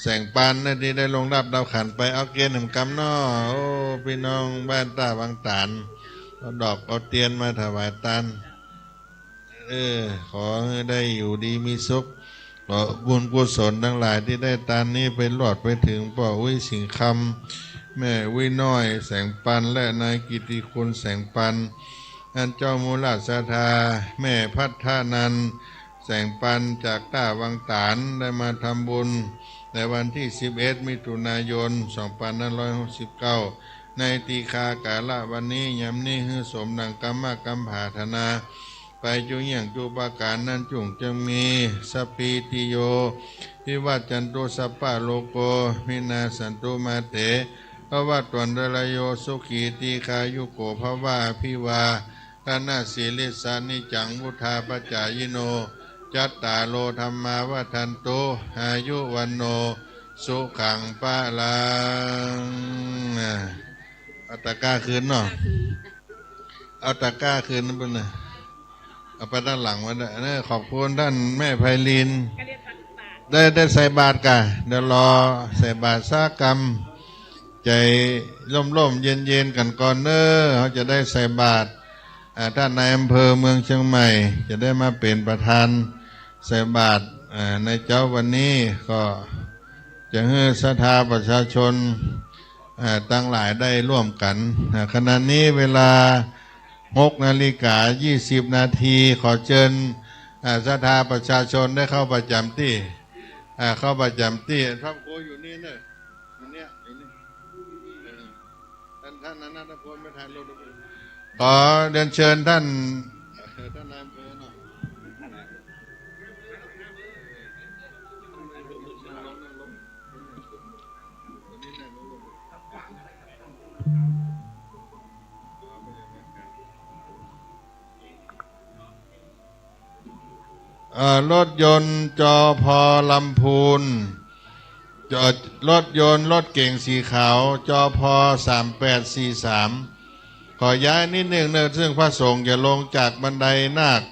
Speaker 1: แสงปันนะที่ได้ลงรับดาวขันไปเอาเกณฑ์หนึ่งกำนอโอ้พี่น้องบ้านตาบางตานเอาดอกเอาเตียนมาถวายทานขอให้ได้อยู่ดีมีสุขขอบุญกุศลทั้งหลายที่ได้ทานนี้ไปหลอดไปถึงพ่อวิสิงคำแม่วิน้อยแสงปันและนายกิติคุณแสงปันอันเจ้ามูลศรัทธาแม่พัฒนันแสงปันจากต้าวังตานได้มาทำบุญในวันที่11มิถุนายน2569ในตีคากาละวันนี้ยำนี้ฮือสมดังกรรมผาธนาข ไปจุเหี่ยงจุปาการนั้นจุงจะมีสปีติโยวิวัจจันตุสัพพะโลโกมินาสันตุมาเตภวัตวันเดลโยสุขีติคายุโกภวะพิวาคณะศีลิสานิจังวุธาปจายโนจัตตาโลธรรมาวัฏันตุอายุวันโนสุขังปะลังเอาตะกร้าคืนเนาะเอาตะกร้าคืนนั่นเป็นไงเอาไปด้านหลังมาได้เนี่ยขอบคุณท่านแม่ไพลินได้ใส่บาตรกันเดี๋ยวรอใส่บาตรซากรรมใจร่มเย็นกันก่อนเนอะเขาจะได้ใส่บาตรท่านนายอำเภอเมืองเชียงใหม่จะได้มาเป็นประธานใส่บาตรในเจ้าวันนี้ก็จะให้ศรัทธาประชาชนตั้งหลายได้ร่วมกันขณะนี้เวลา6:20 นาทีขอเชิญศรัทธาประชาชนได้เข้าประจำที่เข้าประจำที่พระครูอยู่นี่เนอะอยู่เนี่ยอยู่นี่ท่านนันทพลไม่ถ่ายรูปขอเรียนเชิญท่านนายอำเภอหน่อยรถยนต์จอพอลำพูนรถยนต์รถเก่งสีขาวจอพอ3843ขอย้ายนิดหนึ่งเนื่องซึ่งพระสงฆ์จะลงจากบันไดนาค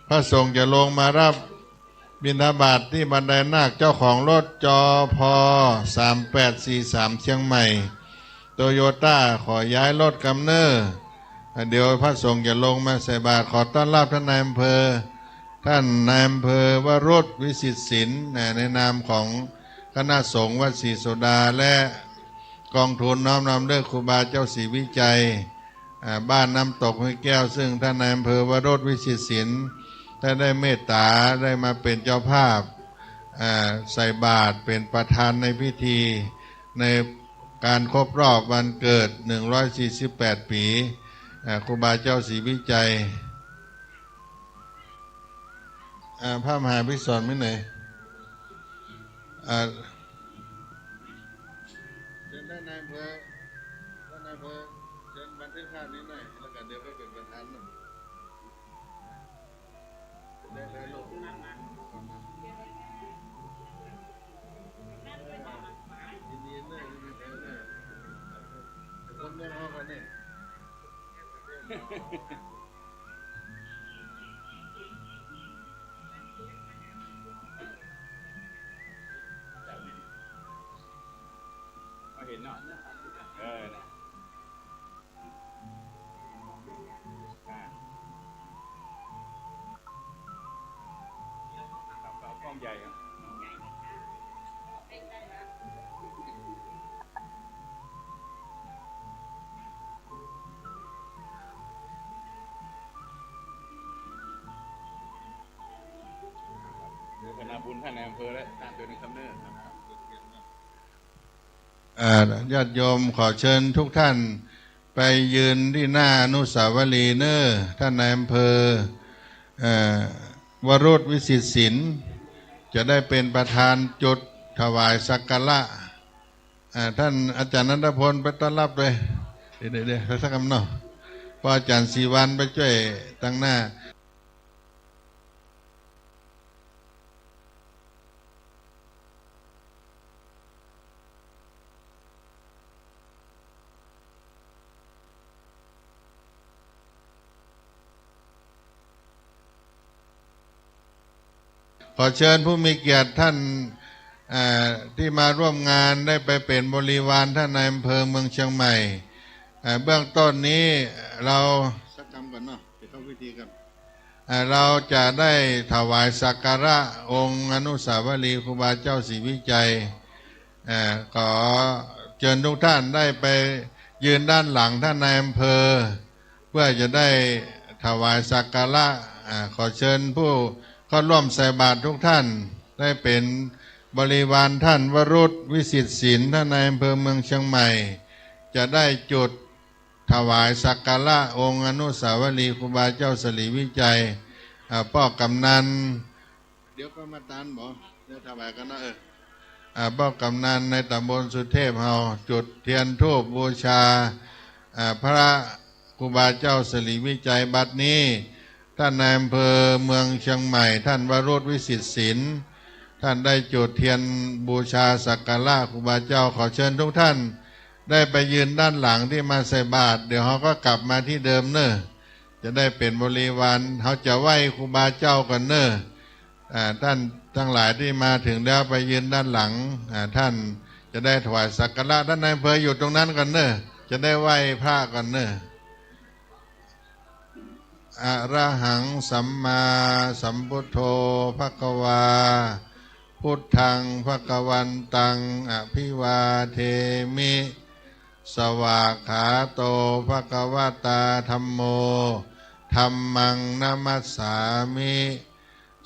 Speaker 1: พระสงฆ์จะลงมารับบิณฑบาตที่บันไดนาคเจ้าของรถจอพอ3843เชียงใหม่โตโยต้าขอย้ายรถกำเนิดเดี๋ยวพระสงฆ์จะลงมาใส่บาตรขอต้อนรับท่านนายอำเภอท่านนายอำเภอวโรจน์วิสิตศิลป์ในนามของคณะสงฆ์วัดศรีโสดาและกองทุนน้อมนำเลิกครูบาเจ้าศรีวิจัยบ้านน้ำตกห้วยแก้วซึ่งท่านนายอำเภอวโรจน์วิสิตศิลป์ได้เมตตาได้มาเป็นเจ้าภาพใส่บาตรเป็นประธานในพิธีในการครบรอบวันเกิด148 ปีครูบาเจ้าศรีวิจัยพระมหาภิกษุไม่ไหนเชิญท่านนายอำเภอเชิญบันทึกภาพนี้หน่อยแล้วกันเดี๋ยวไปเป็นประธานหนึ่งได้เลยลูกยินดีเลยคนเลี้ยงเขากันเนี่ย
Speaker 2: เห็นเนาะกล้องใหญ่ครับเดี๋ยวคณะบุญท่านในอำเภอและท่านตัวนึงคำเนิด
Speaker 1: ญาติโยมขอเชิญทุกท่านไปยืนที่หน้าอนุสาวรีย์เนอท่านนายอำเภอวโรจน์วิสิตศิลป์จะได้เป็นประธานจุดถวายสักการะท่านอาจารย์นันทพลไปต้อนรับเลยเดี๋ยวสักคำเนาะพออาจารย์ศรีวันไปช่วยตั้งหน้าขอเชิญผู้มีเกียรติท่านที่มาร่วมงานได้ไปเป็นบริวารท่านนายอำเภอเมืองเชียงใหม่เบื้องต้นนี้เราสักคำก่อนเนาะไปเข้าพิธีกันเราจะได้ถวายสักการะองค์อนุสาวรีย์ครูบาเจ้าศรีวิจัยขอเชิญทุกท่านได้ไปยืนด้านหลังท่านนายอำเภอเพื่อจะได้ถวายสักการะขอเชิญผู้เข้าร่วมใส่บาตรทุกท่านได้เป็นบริวารท่านวโรจน์วิสิตศิลป์ท่านนายอำเภอเมืองเชียงใหม่จะได้จุดถ ถวายสักการะองค์อนุสาวรีย์ครูบาเจ้าศรีวิจัยป้อกำนันเดี๋ยวก็มาตานบอกเดี๋ยวถวายกันนะป้อกำนันในตำบลสุเทพเฮาจุดเทียนธูปบูชาพระครูบาเจ้าศรีวิจัยบัดนี้ท่านนายอำเภอเมืองเชียงใหม่ท่านวโรจน์วิสิทธิ์ศิลป์ท่านได้จุดเทียนบูชาสักการะครูบาเจ้าขอเชิญทุกท่านได้ไปยืนด้านหลังที่มาใส่บาตรเดี๋ยวเขาก็กลับมาที่เดิมเนอะจะได้เป็นบริวารเขาจะไหว้ครูบาเจ้ากันเนอะท่านทั้งหลายที่มาถึงแล้วไปยืนด้านหลังท่านจะได้ถวายสักการะด้านในอำเภออยู่ตรงนั้นกันเนอะจะได้ไหว้พระกันเนอะอะระหังสัมมาสัมพุทโธภควาพุทธังภควันตังอภิวาเทมิสวากขาโตภควตาธัมโมธัมมังนัมมัสสามิ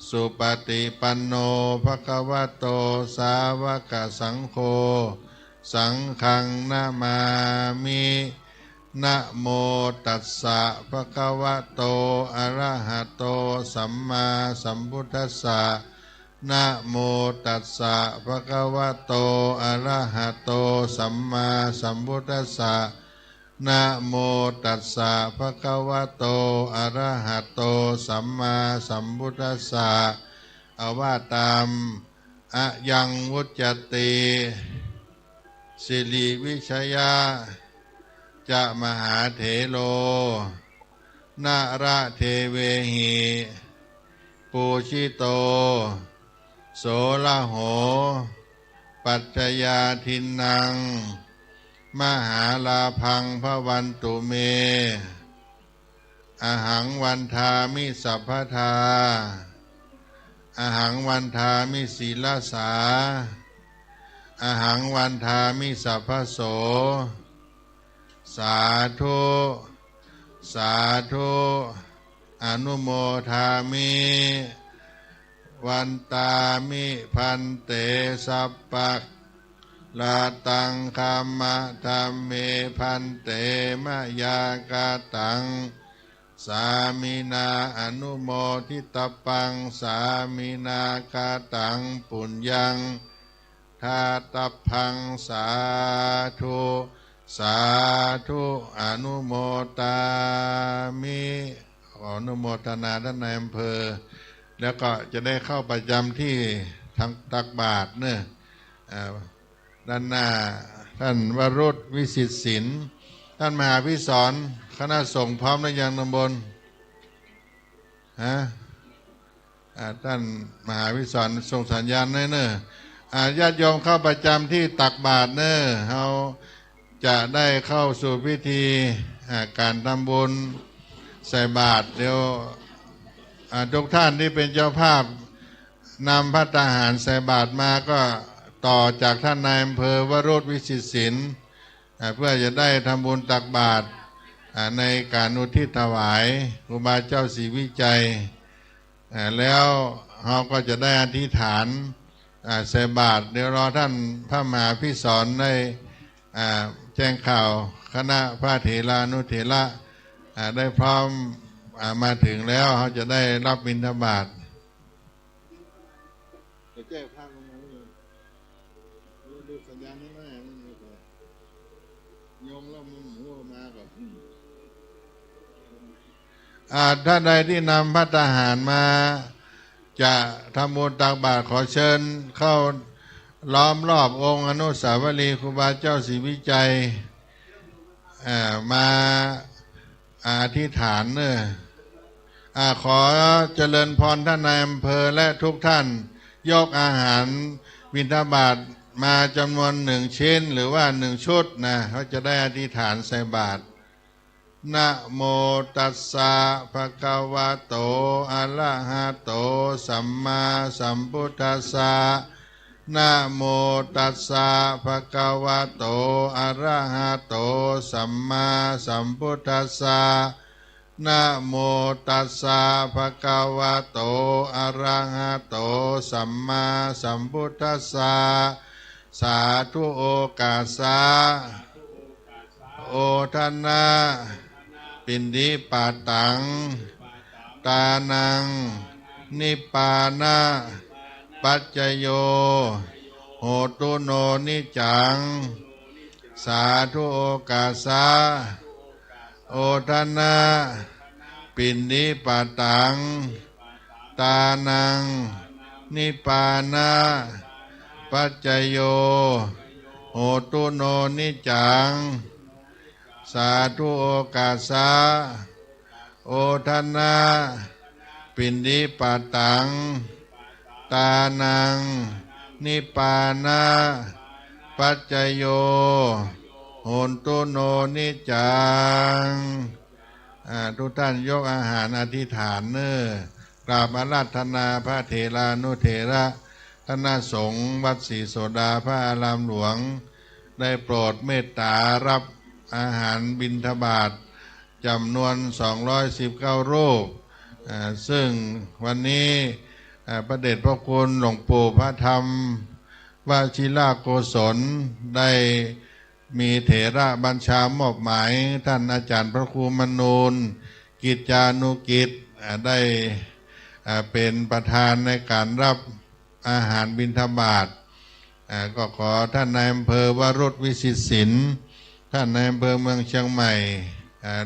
Speaker 1: สุปฏิปันโนภควโตสาวกสังโฆสังฆังนามามินะโมตัสสะภะคะวะโตอะระหะโตสัมมาสัมพุทธัสสะนะโมตัสสะภะคะวะโตอะระหะโตสัมมาสัมพุทธัสสะนะโมตัสสะภะคะวะโตอะระหะโตสัมมาสัมพุทธัสสะเอาว่าตามอะยังวุจจติสิริวิชยาจะมหาเถโลนาระเทเวหิปูชิโตโสละโหปัจจยาทินนังมหาลาพังพระวันตุเมอหังวันทามิสัพพทาอหังวันทามิศีลสาอหังวันทามิสัพพโสสาธุสาธุอนุโมทามิวันตามิพันเตสัพพะลาตังคัมมะธัมเมพันเตมะยากาตังสามินาอนุโมทิตปังสามินากาตังปุญญังทาตพังสาธุสาธุอนุโมตามิขออนุโมทนาท่านนายอำเภอแล้วก็จะได้เข้าประจำที่ทางตักบาตรเนี่ยด้านหน้าท่านวโรจน์วิสิทธิ์ศิลป์ท่านมหาภิสรคณะสงฆ์พร้อมหรือยังตำบลท่านมหาภิสรส่งสัญญาณเนอะญาติโยมเข้าประจำที่ตักบาตรเนอะเขาจะได้เข้าสู่พิธีการทำบุญใส่บาตรเดี๋ยวทุกท่านที่เป็นเจ้าภาพนำภัตตาหารใส่บาตรมาก็ต่อจากท่านนายอำเภอวโรจน์วิสิทธิ์ศิลป์เพื่อจะได้ทำบุญตักบาตรในการอุทิศถวายครูบาเจ้าศรีวิจัยแล้วเราก็จะได้อธิษฐานใส่บาตรเดี๋ยวรอท่านพระมหาภิสรได้แจ้งข่าวคณะพระเถรานุเถระได้พร้อมมาถึงแล้วเขาจะได้รับบิณฑบาตจะแก้ภาพลงมาเลยดูสัญญาณให้แม่โยงแล้วมึงหัวมากับท่านใดที่นำภัตตาหารมาจะทำบุญตักบาตรขอเชิญเข้าล้อมรอบองค์อนุสาวรีย์ครูบาเจ้าศรีวิจัยมาอธิษฐานเนอะขอเจริญพรท่านนายอำเภอและทุกท่านยกอาหารบิณฑบาตมาจำนวน1 ชิ้นหรือว่า1 ชุดนะเขาจะได้อธิษฐานใส่บาตรนะโมตัสสะภะคะวะโตอะระหะโตสัมมาสัมพุทธัสสะนะโมตัสสะภะคะวะโตอะระหะโตสัมมาสัมพุทธัสสะนะโมตัสสะภะคะวะโตอะระหะโตสัมมาสัมพุทธัสสะสาธุโอกาสสะโอ โอทนะปินดิปาตังตานังนิปปานะปัจจโยโหตุโนนิจังสาธุโอกาสาโอทนะปินดิปาตังตานังนิปปานะปัจจโยโหตุโนนิจังสาธุโอกาสาโอทนะปินดิปาตังตานังนิปปานะปัจจโยโหตุโนนิจังทุกท่านยกอาหารอธิษฐานเนอกราบอาราธนาพระเถรานุเถระคณะสงฆ์วัดศรีโสดาพระอารามหลวงได้โปรดเมตตารับอาหารบิณฑบาตจำนวน219รูปซึ่งวันนี้พระเดชพระคุณหลวงปู่พระธรรมวชิราโกศลได้มีเถระบัญชามอบหมายท่านอาจารย์พระครูมนูนกิจจานุกิจได้เป็นประธานในการรับอาหารบิณฑบาตก็ขอท่านนายอำเภอวรุษวิสิทธิศิลป์ท่านนายอำเภอเมืองเชียงใหม่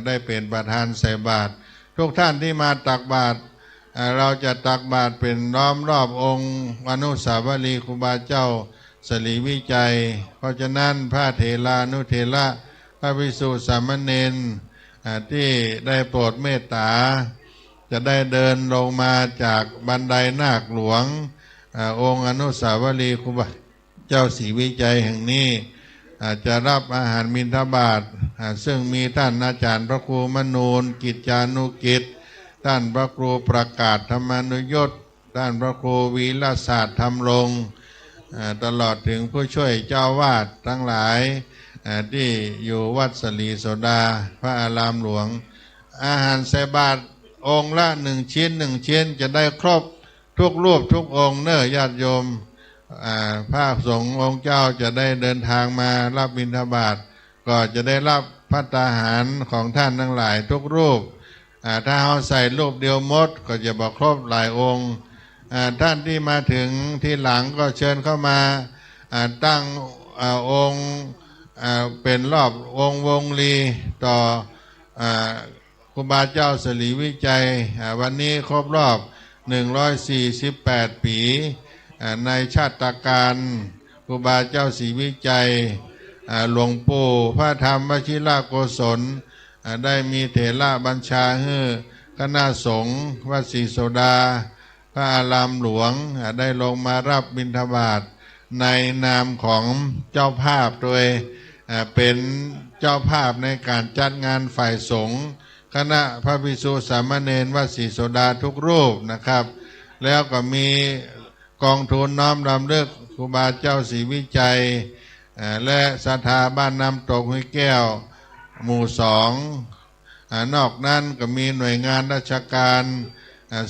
Speaker 1: ได้เป็นประธานใส่บาตรทุกท่านที่มาตักบาตรเราจะตักบาตรเป็นล้อมรอบองค์อนุสาวรีย์ครูบาเจ้าสลีวิจัยเพราะฉะนั้นพระเถรานุเถระพระภิกษุสามเณรที่ได้โปรดเมตตาจะได้เดินลงมาจากบันไดนาคหลวงองค์อนุสาวรีย์ครูบาเจ้าศรีวิจัยแห่งนี้จะรับอาหารบิณฑบาตซึ่งมีท่านอาจารย์พระครูมนูนกิจจานุกิจท่านพระครูประกาศธรรมานุยศท่านพระครูวีรศาสตร์ธรรมรงค์ตลอดถึงผู้ช่วยเจ้าวาดทั้งหลายที่อยู่วัดสลีโสดาพระอารามหลวงอาหารใส่บาตรองค์ละ1 ชิ้น1 ชิ้นจะได้ครบทุกรูปทุกองค์เน้อญาติโยมพระสงฆ์องค์เจ้าจะได้เดินทางมารับบิณฑบาตก็จะได้รับภัตตาหารของท่านทั้งหลายทุกรูปถ้าเอาใส่รูปเดียวหมดก็จะบอกครบหลายองค์ท่านที่มาถึงที่หลังก็เชิญเข้ามาตั้งองค์เป็นรอบองค์วงลีต่อครูบาเจ้าสลีวิจัยวันนี้ครบรอบ148 ปีในชาติการครูบาเจ้าศรีวิจัยหลวงปู่พระธรรมวชิราโกศลได้มีเถระบัญชาให้คณะสงฆ์วัดศรีโสดาพระอารามหลวงได้ลงมารับบิณฑบาตในนามของเจ้าภาพโดยเป็นเจ้าภาพในการจัดงานฝ่ายสงฆ์คณะพระภิกษุสามเณรวัดศรีโสดาทุกรูปนะครับแล้วก็มีกองทุนน้อมรำลึกครูบาเจ้าศรีวิจัยและสถาบ้านน้ำตกห้วยแก้วหมู่2นอกนั้นก็มีหน่วยงานราชการ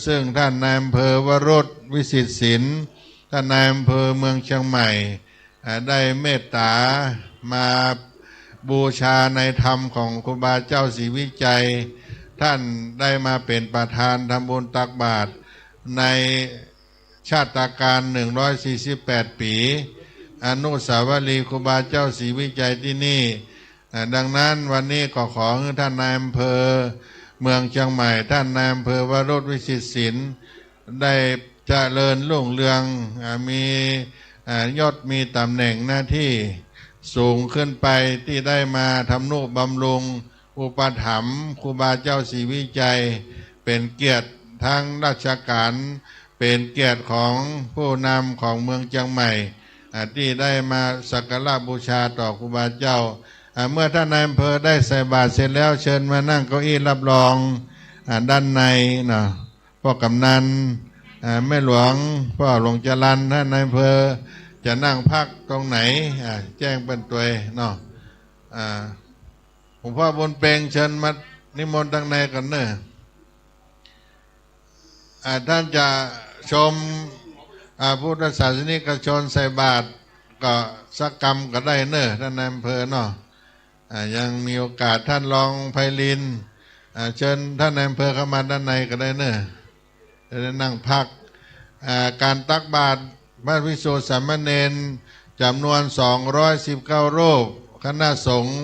Speaker 1: ซึ่งท่านนายอำเภอวรุษวิสิทธิศิลป์ท่านนายอำเภอเมืองเชียงใหม่ได้เมตตามาบูชาในธรรมของครูบาเจ้าศรีวิจัยท่านได้มาเป็นประธานทำบุญตักบาตรในชาติการ148 ปีอนุสาวรีย์ครูบาเจ้าศรีวิจัยที่นี่ดังนั้นวันนี้ก็ขอให้ท่านนายอำเภอเมืองเชียงใหม่ท่านนายอำเภอวรุษวิสิทธิศิลป์ได้เจริญรุ่งเรืองมียศมีตำแหน่งหน้าที่สูงขึ้นไปที่ได้มาทำนุบำรุงอุปถัมภ์ครูบาเจ้าศรีวิจัยเป็นเกียรติทางราชการเป็นเกียรติของผู้นำของเมืองเชียงใหม่ที่ได้มาสักการะบูชาต่อครูบาเจ้าเมื่อท่านนายอำเภอได้ใส่บาตรเสร็จแล้วเชิญมานั่งเก้าอี้รับรองด้านในนะพ่อกำนันแม่หลวงพ่อหลวงจรัญท่านนายอำเภอจะนั่งพักตรงไหนแจ้งเป็นตัวเนาะหลวงพ่อบุญเปงเชิญมานิมนต์ทางในกันเนอะท่านจะชมพุทธศาสนิกชนใส่บาตรก็สักกรรมก็ได้เนอะท่านนายอำเภอเนาะ ยังมีโอกาสท่านรองไพลินเชิญท่านนายอำเภอเข้ามาด้านในก็ได้เนอะจะได้นั่งพักการตักบาตรพระภิกษุสามเณรจำนวน219รูปคณะสงฆ์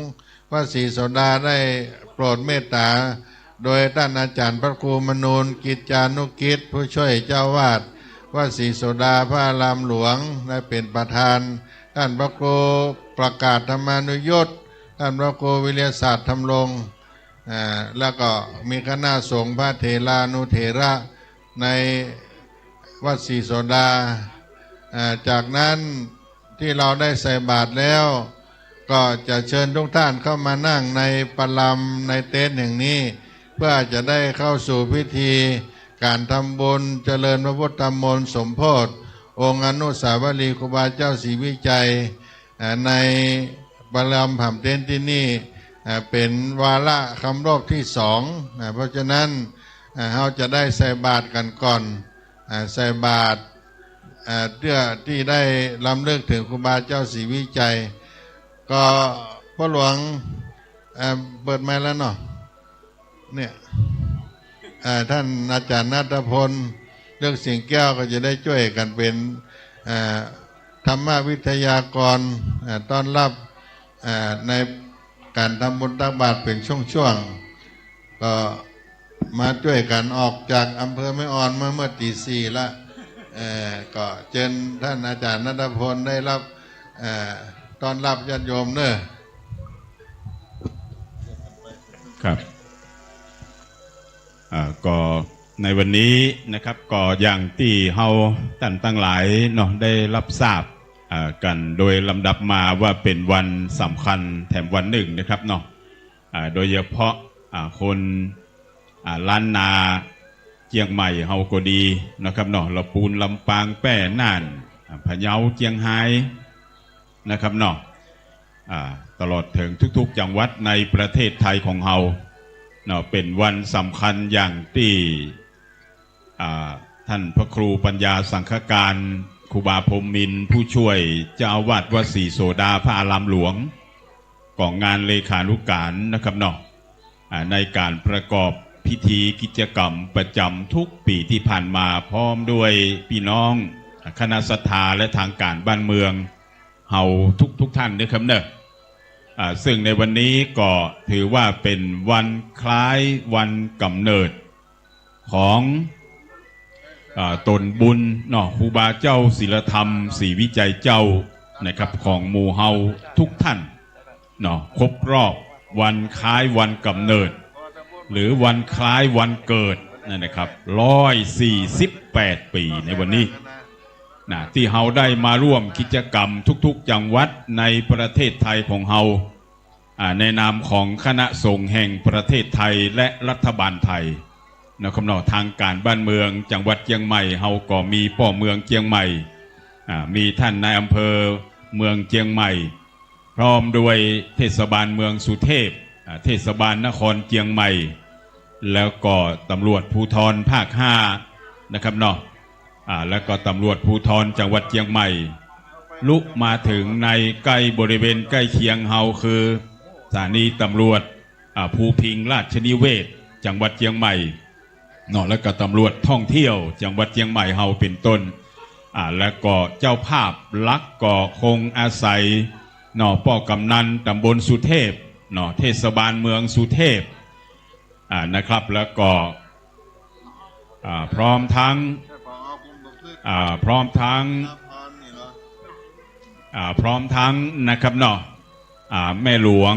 Speaker 1: วัดศรีโสดาได้โปรดเมตตาโดยท่านอาจารย์พระครูมนูนกิจจานุกิจผู้ช่วยเจ้าวาดวัดศรีโสดาพระอารามหลวงได้เป็นประธานท่านพระครูประกาศธรรมานุยุตท่านพระครูวิริยศาสตร์ธรรมรงค์แล้วก็มีคณะสงฆ์พระเถรานุเถระในวัดศรีโสดาจากนั้นที่เราได้ใส่บาตรแล้วก็จะเชิญทุกท่านเข้ามานั่งในปลัมในเต็นท์แห่งนี้เพื่อจะได้เข้าสู่พิธีการทำบุญเจริญพระพุทธมนต์สมโภชองค์อนุสาวรีย์ครูบาเจ้าศรีวิจัยในปลัมผ่ำเต็นท์ที่นี่เป็นวาระคำรอบที่2เพราะฉะนั้นเราจะได้ใส่บาตรกันก่อนใส่บาตรเพื่อที่ได้รำลึกถึงครูบาเจ้าศรีวิจัยก็พ่อหลวงเปิดไม้แล้วเนาะเนี่ยท่านอาจารย์ณัฐพลเลือกสิ่งแก้วก็จะได้ช่วยกันเป็นธรรมวิทยากรต้อนรับในการทำบุญตักบาตรเป็นช่วงๆก็มาช่วยกันออกจากอำเภอแม่ออนเมื่อตี 4ละก็เชิญท่านอาจารย์ณัฐพลได้รับต้อนรับญาติโยมเนอะ
Speaker 3: ครับก็ในวันนี้นะครับก็อย่างที่เฮาท่านตั้งหลายเนาะได้รับทราบกันโดยลำดับมาว่าเป็นวันสำคัญแถมวันหนึ่งนะครับเนาะโดยเฉพาะคนล้านนาเจียงใหม่เฮาก็ดีนะครับเนาะลำพูนลำปางแป้น่านพะเยาเจียงไฮ้นะครับเนาะตลอดถึงทุกๆจังหวัดในประเทศไทยของเฮาเนาะเป็นวันสำคัญอย่างที่ท่านพระครูปัญญาสังฆการครูบาพรหมมินทร์ผู้ช่วยเจ้าอาวาสวัดศรีโสดาพระอารามหลวงของงานเลขานุการนะครับเนาะในการประกอบพิธีกิจกรรมประจำทุกปีที่ผ่านมาพร้อมด้วยพี่น้องคณะศรัทธาและทางการบ้านเมืองเฮาทุกท่านด้วยครับเนอะซึ่งในวันนี้ก็ถือว่าเป็นวันคล้ายวันกำเนิดของตนบุญเนาะครูบาเจ้าศิลธรรมศรีวิจัยเจ้านะครับของหมู่เฮาทุกท่านเนาะครบรอบวันคล้ายวันกำเนิดหรือวันคล้ายวันเกิดนั่นนะครับ148 ปีในวันนี้ที่เฮาได้มาร่วมกิจกรรมทุกๆจังหวัดในประเทศไทยของเฮาในนามของคณะสงฆ์แห่งประเทศไทยและรัฐบาลไทยนะครับเนาะทางการบ้านเมืองจังหวัดเชียงใหม่เฮาก็มีป้อเมืองเชียงใหม่มีท่านนายอำเภอเมืองเชียงใหม่พร้อมด้วยเทศบาลเมืองสุเทพเทศบาลนครเชียงใหม่แล้วก็ตำรวจภูธรภาค5นะครับเนาะแล้วก็ตำรวจภูธรจังหวัดเชียงใหม่ลุมาถึงในใกล้บริเวณใกล้เคียงเฮาคือสถานีตำรวจภูพิงราชนิเวศจังหวัดเชียงใหม่เนาะแล้วก็ตำรวจท่องเที่ยวจังหวัดเชียงใหม่เฮาเป็นต้นแล้วก็เจ้าภาพลักก็คงอาศัยเนาะป้อกำนันตำบลสุเทพเนาะเทศบาลเมืองสุเทพนะครับแล้วก็พร้อมทั้งนะครับเนาะแม่หลวง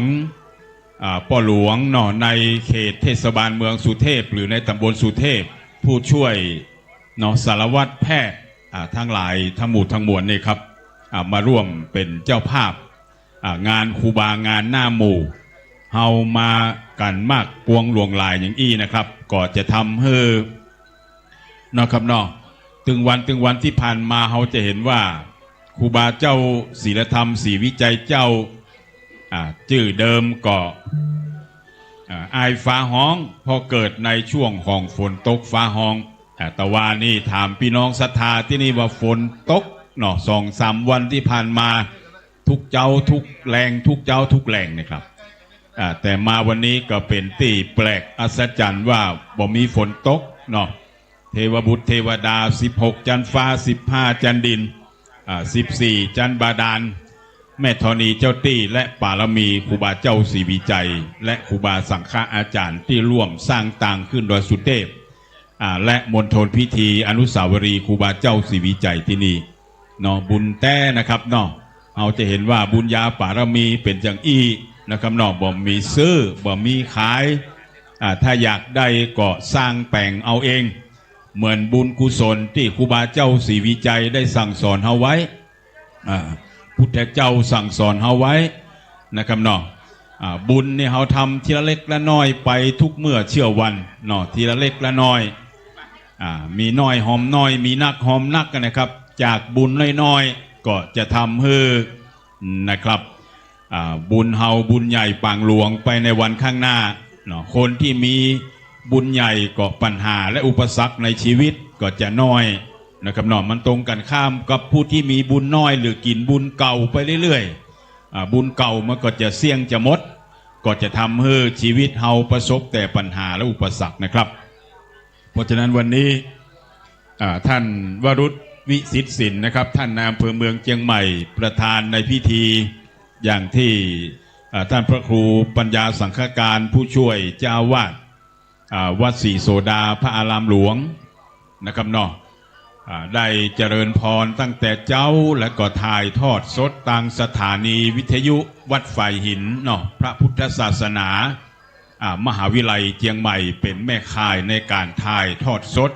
Speaker 3: พ่อหลวงเนาะในเขตเทศบาลเมืองสุเทพหรือในตำบลสุเทพผู้ช่วยเนาะสารวัตรแพทย์ทั้งหลายทั้งหมดทั้งมวลนี่ครับมาร่วมเป็นเจ้าภาพงานครูบางานหน้าหมู่เฮามากันมากปวงหลวงลายอย่างอี้นะครับก็จะทำให้เนาะครับเนาะถึงวันที่ผ่านมาเฮาจะเห็นว่าครูบาเจ้าศีลธรรมศรีวิจัยเจ้าชื่อเดิมก็อายฟ้าห้องพอเกิดในช่วงของฝนตกฟ้าห้องแต่ว่านี่ถามพี่น้องศรัทธาที่นี่ว่าฝนตกเนาะ2-3 วันที่ผ่านมาทุกเจ้าทุกแรงทุกเจ้าทุกแรงนะครับ แต่มาวันนี้ก็เป็นที่แปลกอัศจรรย์ว่าบ่มีฝนตกเนาะเทวบุตรเทวดา16จันทร์ฟ้า15จันทร์ดิน14จันทร์บาดาลแม่ธรณีเจ้าตี้และปารมีครูบาเจ้าศรีวิจัยและครูบาสังฆอาจารย์ที่ร่วมสร้างต่างขึ้นโดยสุเทพและมณฑลพิธีอนุสาวรีย์ครูบาเจ้าศรีวิจัยที่นี่เนาะบุญแต้นะครับเนาะเราจะเห็นว่าบุญญาปารมีเป็นอย่างอี้นะครับเนาะบ่มีซื้อบ่มีขายถ้าอยากได้ก็สร้างแปลงเอาเองเหมือนบุญกุศลที่ครูบาเจ้าศรีวิจัยได้สั่งสอนเอาไว้พุทธเจ้าสั่งสอนเอาไว้นะครับเนาะบุญเนี่ยเขาทำทีละเล็กละน้อยไปทุกเมื่อเชื่อวันเนาะทีละเล็กละน้อยมีน้อยหอมน้อยมีนักหอมนักกันนะครับจากบุญน้อยๆก็จะทำให้นะครับบุญเฮาบุญใหญ่ปางหลวงไปในวันข้างหน้าเนาะคนที่มีบุญใหญ่ก็ปัญหาและอุปสรรคในชีวิตก็จะน้อยนะครับเนาะมันตรงกันข้ามกับผู้ที่มีบุญน้อยหรือกินบุญเก่าไปเรื่อยๆบุญเก่ามันก็จะเสี่ยงจะหมดก็จะทำให้ชีวิตเฮาประสบแต่ปัญหาและอุปสรรคนะครับเพราะฉะนั้นวันนี้ท่านวรุษวิสิทธิ์สินนะครับท่านนายอำเภอเมืองเชียงใหม่ประธานในพิธีอย่างที่ท่านพระครูปัญญาสังฆการผู้ช่วยเจ้าวาดวัดศรีโสดาพระอารามหลวงนะครับเนาะได้เจริญพรตั้งแต่เจ้าและก็ถ่ายทอดสดทางสถานีวิทยุวัดไฟหินเนาะพระพุทธศาสนามหาวิทยาลัยเชียงใหม่เป็นแม่ข่ายในการถ่ายทอดสด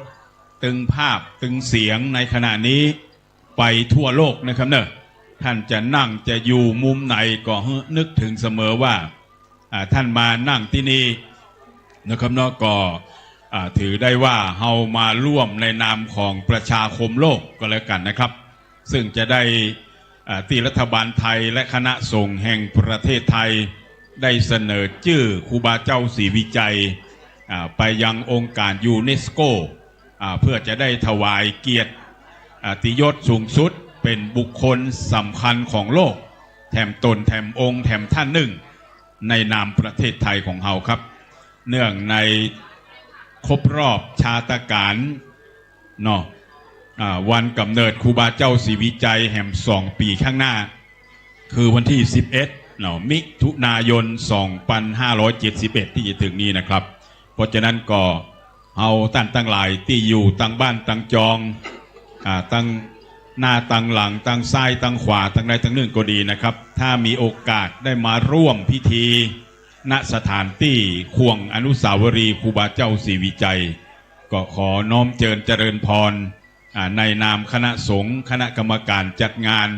Speaker 3: ตึงภาพตึงเสียงในขณะนี้ไปทั่วโลกนะครับเนอะท่านจะนั่งจะอยู่มุมไหนก็นึกถึงเสมอว่าท่านมานั่งที่นี่นะครับเนาะก็ถือได้ว่าเฮามาร่วมในนามของประชาคมโลกก็แล้วกันนะครับซึ่งจะได้ที่รัฐบาลไทยและคณะสงฆ์แห่งประเทศไทยได้เสนอชื่อครูบาเจ้าศรีวิจัยไปยังองค์การยูเนสโกเพื่อจะได้ถวายเกียรติติยศสูงสุดเป็นบุคคลสำคัญของโลกแถมตนแถมองค์แถมท่านหนึ่งในนามประเทศไทยของเฮาครับเนื่องในครบรอบชาตการเนาะวันกำเนิดครูบาเจ้าศรีวิจัยแห่ม2 ปีข้างหน้าคือวันที่11เนาะมิถุนายน2571ที่จะถึงนี้นะครับเพราะฉะนั้นก็เอาตั้งหลายที่อยู่ตั้งบ้านตั้งจองตั้งหน้าตั้งหลังตั้งซ้ายตั้งขวาตั้งใดตั้งหนึ่งก็ดีนะครับถ้ามีโอกาสได้มาร่วมพิธีณสถานที่ควงอนุสาวรีย์ครูบาเจ้าศรีวิจัยก็ขอน้อมเจริญพรในนามคณะสงฆ์คณะกรรมการจัดงาน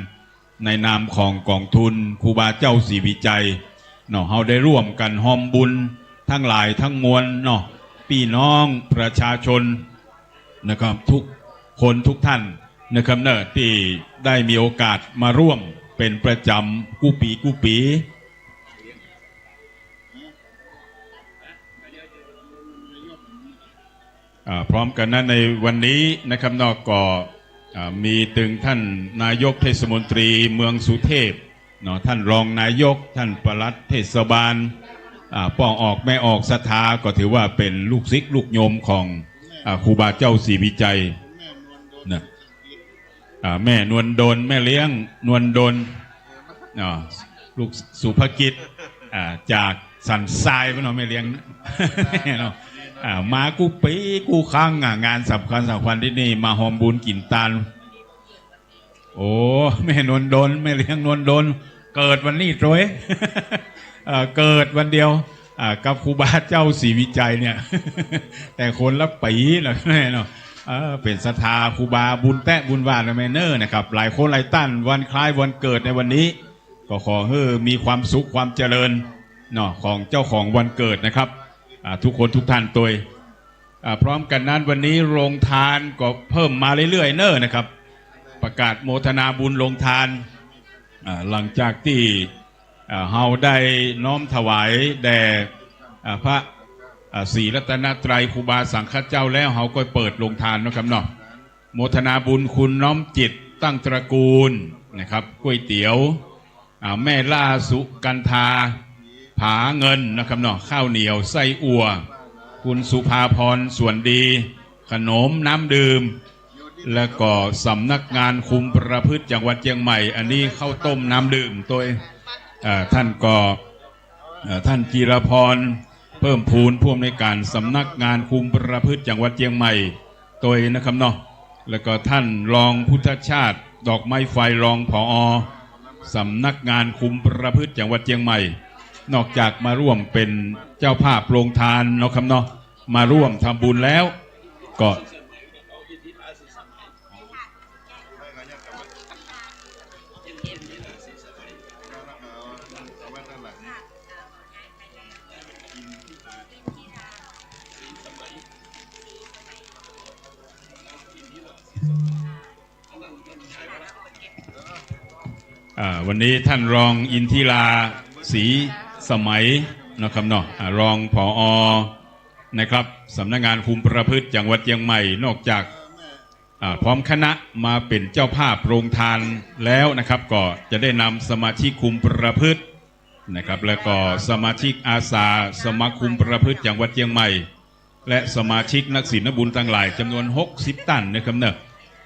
Speaker 3: ในนามของกองทุนครูบาเจ้าศรีวิจัยเนาะเฮาได้ร่วมกันหอมบุญทั้งหลายทั้งมวลเนาะพี่น้องประชาชนนะครับทุกคนทุกท่านนะครับเนอะที่ได้มีโอกาสมาร่วมเป็นประจำกู้ปีพร้อมกันนั้นในวันนี้นะครับนอกก็มีถึงท่านนายกเทศมนตรีเมืองสุเทพเนาะท่านรองนายกท่านปลัดเทศบาลป้องออกแม่ออกศรัทธาก็ถือว่าเป็นลูกศิษย์ลูกโยมของครูบาเจ้าศรีวิจัยนะแม่นวลดลแม่เลี้ยงนวลดลลูกสุภกิจจากสันทรายพี่น้องแม่เลี้ยงเนาะมากูปีกูครั้งงานสำคัญที่นี่มาหอมบุญกินตาลโอ้แม่นวลดลแม่เลี้ยงนวลดลเกิดวันนี้โดยเกิดวันเดียวกับครูบาเจ้าศรีวิจัยเนี่ยแต่คนละปีนะเนาะเป็นศรัทธาครูบาบุญแตะบุญวาดแมนเนอร์นะครับหลายคนหลายตั้นวันคล้ายวันเกิดในวันนี้ก็ขอให้มีความสุขความเจริญเนาะของเจ้าของวันเกิดนะครับทุกคนทุกท่านตัวพร้อมกันนั้นวันนี้โรงทานก็เพิ่มมาเรื่อยๆเนอร์นะครับประกาศโมทนาบุญโรงทานหลังจากที่เฮาได้น้อมถวายแด่พระศรีรัตนตรัยครูบาสังฆเจ้าแล้วเฮาก็เปิดโรงทานนะครับเนาะโมทนาบุญคุณน้อมจิตตั้งตระกูลนะครับก๋วยเตี๋ยวแม่ล่าสุกันธา ผาเงินนะครับเนาะข้าวเหนียวไส้อั่วคุณสุภาพรส่วนดีขนมน้ำดื่มแล้วก็สำนักงานคุมประพฤติจังหวัดเชียงใหม่อันนี้ข้าวต้มน้ำดื่มตัวท่านก็ท่านจิรพรเพิ่มพูนผู้อำนวยการสำนักงานคุมประพฤติจังหวัดเชียงใหม่ตัวนะครับเนาะแล้วก็ท่านรองพุทธชาติดอกไม้ไฟรองผอ.สำนักงานคุมประพฤติจังหวัดเชียงใหม่นอกจากมาร่วมเป็นเจ้าภาพโรงทานเนาะครับเนาะมาร่วมทำบุญแล้วก็วันนี้ท่านรองอินทิราศรีสมัยนะครับเนาะรองผอ.นะครับสำนักงานคุมประพฤติจังหวัดเชียงใหม่นอกจากพร้อมคณะมาเป็นเจ้าภาพโรงทานแล้วนะครับก็จะได้นำสมาชิกคุมประพฤตินะครับแล้วก็สมาชิกอาสาสมัครคุมประพฤติจังหวัดเชียงใหม่และสมาชิกนักศีลนักบุญทั้งหลายจำนวน60ตันนะครับเนาะ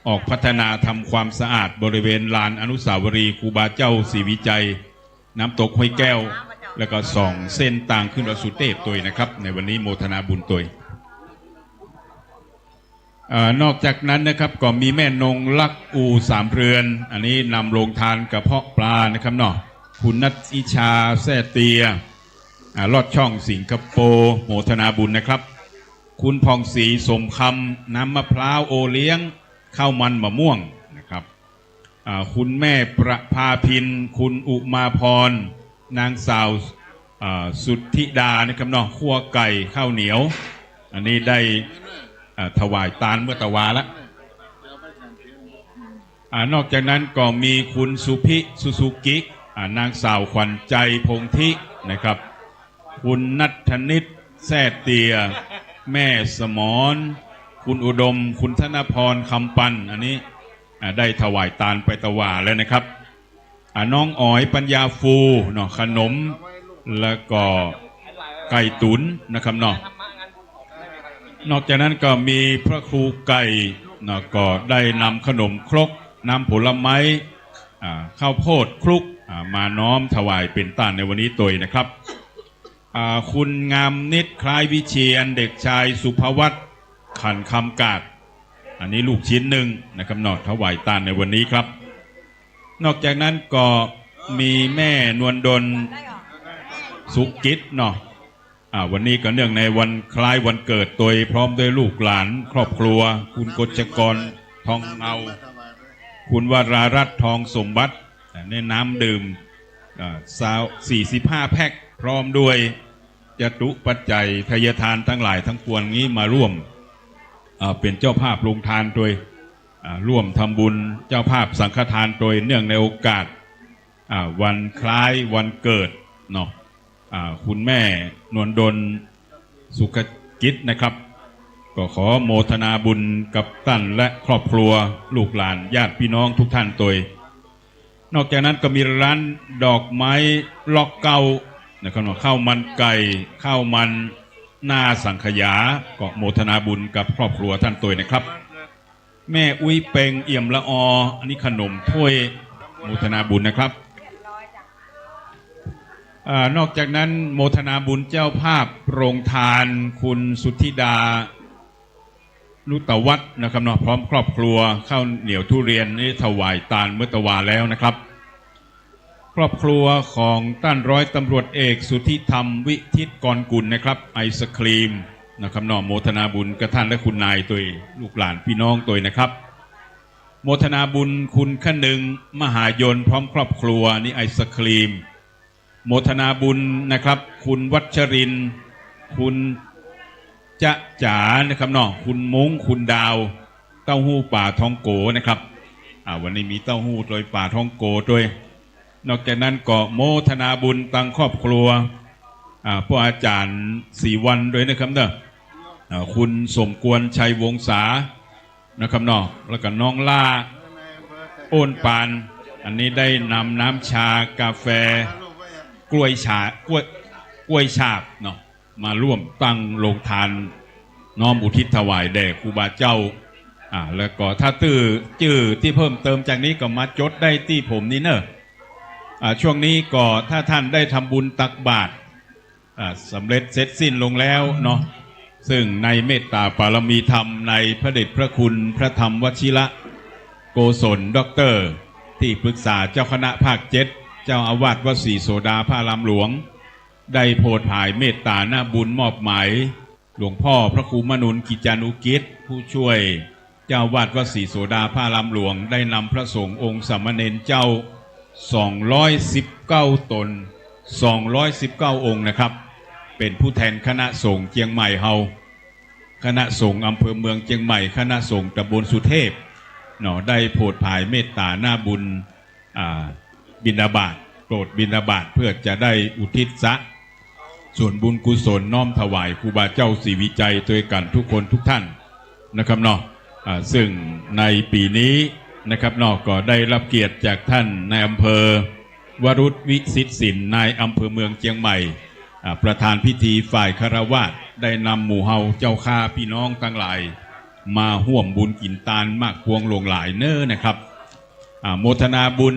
Speaker 3: ออกพัฒนาทำความสะอาดบริเวณลานอนุสาวรีย์ครูบาเจ้าศรีวิจัยน้ำตกห้วยแก้วแล้วก็ส่องเส้นต่างขึ้นวัดสุเทพตัวนะครับในวันนี้โมทนาบุญตัวนอกจากนั้นนะครับก็มีแม่นงลักอูสามเรือนอันนี้นำโรงทานกระเพาะปลานะครับเนาะคุณนัทอิชาแซ่เตียลอดช่องสิงคโปร์โมทนาบุญนะครับคุณพองศรีสมคำน้ำมะพร้าวโอเลี้ยงข้าวมันมะม่วงนะครับคุณแม่ประภาพินคุณอุมาพรนางสาวสุทธิดานะครับเนาะคั่วไก่ข้าวเหนียวอันนี้ได้ถวายตาลเมื่อตะวาแล้วนอกจากนั้นก็มีคุณสุพิสุสุกินางสาวขวัญใจพงธินะครับคุณนัทธนิตแซ่เตียแม่สมรคุณอุดมคุณธนพรคำปันอันนี้ได้ถวายตาลไปตะวาแล้วนะครับน้องอ๋อยปัญญาฟูเนาะขนมแล้วก็ไก่ตุ๋นนะครับเนาะนอกจากนั้นก็มีพระครูไก่เนาะก็ได้นำขนมครกนำผลไม้ข้าวโพดคลุกมาน้อมถวายเป็นต้านในวันนี้ตัวนะครับคุณงามนิดคล้ายวิเชียรเด็กชายสุภวัตขันคำกาดอันนี้ลูกชิ้นหนึ่งนะครับเนาะถวายต้านในวันนี้ครับนอกจากนั้นก็มีแม่นวลดลสุกิจเนาะวันนี้ก็เนื่องในวันคล้ายวันเกิดตัวพร้อมด้วยลูกหลานครอบครัวคุณกฤษกรทองเงาคุณวรารัตน์ทองสมบัติในน้ำดื่ม45 แพ็คพร้อมด้วยจตุปัจจัยทายทานทั้งหลายทั้งปวงนี้มาร่วมเป็นเจ้าภาพโรงทานโดยร่วมทำบุญเจ้าภาพสังฆทานโดยเนื่องในโอกาสวันคล้ายวันเกิดเนาะคุณแม่นวลดลสุขกิจนะครับก็ขอโมทนาบุญกับท่านและครอบครัวลูกหลานญาติพี่น้องทุกท่านโดยนอกจากนั้นก็มีร้านดอกไม้ล็อกเก้านะครับข้าวมันไก่ข้าวมันหน้าสังขยาก็โมทนาบุญกับครอบครัวท่านตัวนะครับแม่อุ้ยเปงเอี่ยมละออันนี้ขนมถ้วยโมทนาบุญนะครับนอกจากนั้นโมทนาบุญเจ้าภาพโรงทานคุณสุทธิดานุตวัฒน์นะครับเนาะพร้อมครอบครัวข้าวเหนียวทุเรียนนี่ถวายตาลเมื่อตะวาแล้วนะครับครอบครัวของท่านร้อยตำรวจเอกสุทธิธรรมวิทิตกรกุลนะครับไอศครีมนะครับเนาะโมทนาบุญกับท่านและคุณนายตัวลูกหลานพี่น้องตัวนะครับโมทนาบุญคุณขนึงมหายนพร้อมครอบครัวนี่ไอศครีมโมทนาบุญนะครับคุณวัชรินทร์คุณจะจ๋านะครับเนาะคุณมุ้งคุณดาวเต้าหู้ป่าทองโกนะครับวันนี้มีเต้าหู้โดยป่าทองโกด้วยนอกจากนั้นก็โมทนาบุญตั้งครอบครัวพระอาจารย์4 วันด้วยนะครับเนาะคุณสมควรชัยวงศานะครับเนาะแล้วก็น้องล่าโอนปานอันนี้ได้นำน้ำชากาแฟกล้วยฉาบ กล้วยฉาบเนาะมาร่วมตั้งโรงทานน้อมอุทิศถวายแด่ครูบาเจ้าแล้วก็ถ้าจื่อที่เพิ่มเติมจากนี้ก็มาจดได้ที่ผมนี่เนอะช่วงนี้ก็ถ้าท่านได้ทำบุญตักบาตรสำเร็จเสร็จสิ้นลงแล้วเนาะซึ่งในเมตตาปารมีธรรมในพระเดชพระคุณพระธรรมวชิระโกศลด็อกเตอร์ที่ปรึกษาเจ้าคณะภาค7เจ้าอาวาสวัดศรีโสดาพระรามหลวงได้โปรดภายเมตตาหน้าบุญมอบหมายหลวงพ่อพระครูมนุนกิจจานุกิจผู้ช่วยเจ้าอาวาสวัดศรีโสดาพระรามหลวงได้นำพระสงฆ์องค์สามเณรเจ้า219 ตน219 องค์นะครับเป็นผู้แทนคณะสงฆ์เชียงใหม่เฮาคณะสงฆ์อำเภอเมืองเชียงใหม่คณะสงฆ์ตำบลสุเทพเนาะได้โปรดภายเมตตาหน้าบุญบิณฑบาตโปรดบิณฑบาตเพื่อจะได้อุทิศส่วนบุญกุศลน้อมถวายครูบาเจ้าศรีวิจัยด้วยกันทุกคนทุกท่านนะครับเนาะซึ่งในปีนี้นะครับเนาะก็ได้รับเกียรติจากท่านนายอำเภอวรุษวิสิทธิ์สินนายอำเภอเมืองเชียงใหม่ประธานพิธีฝ่ายคฤหัสถ์ได้นำหมู่เฮาเจ้าข้าพี่น้องทั้งหลายมาห่วมบุญกินตาลมากพวงหลวงหลายเน้อนะครับโมทนาบุญ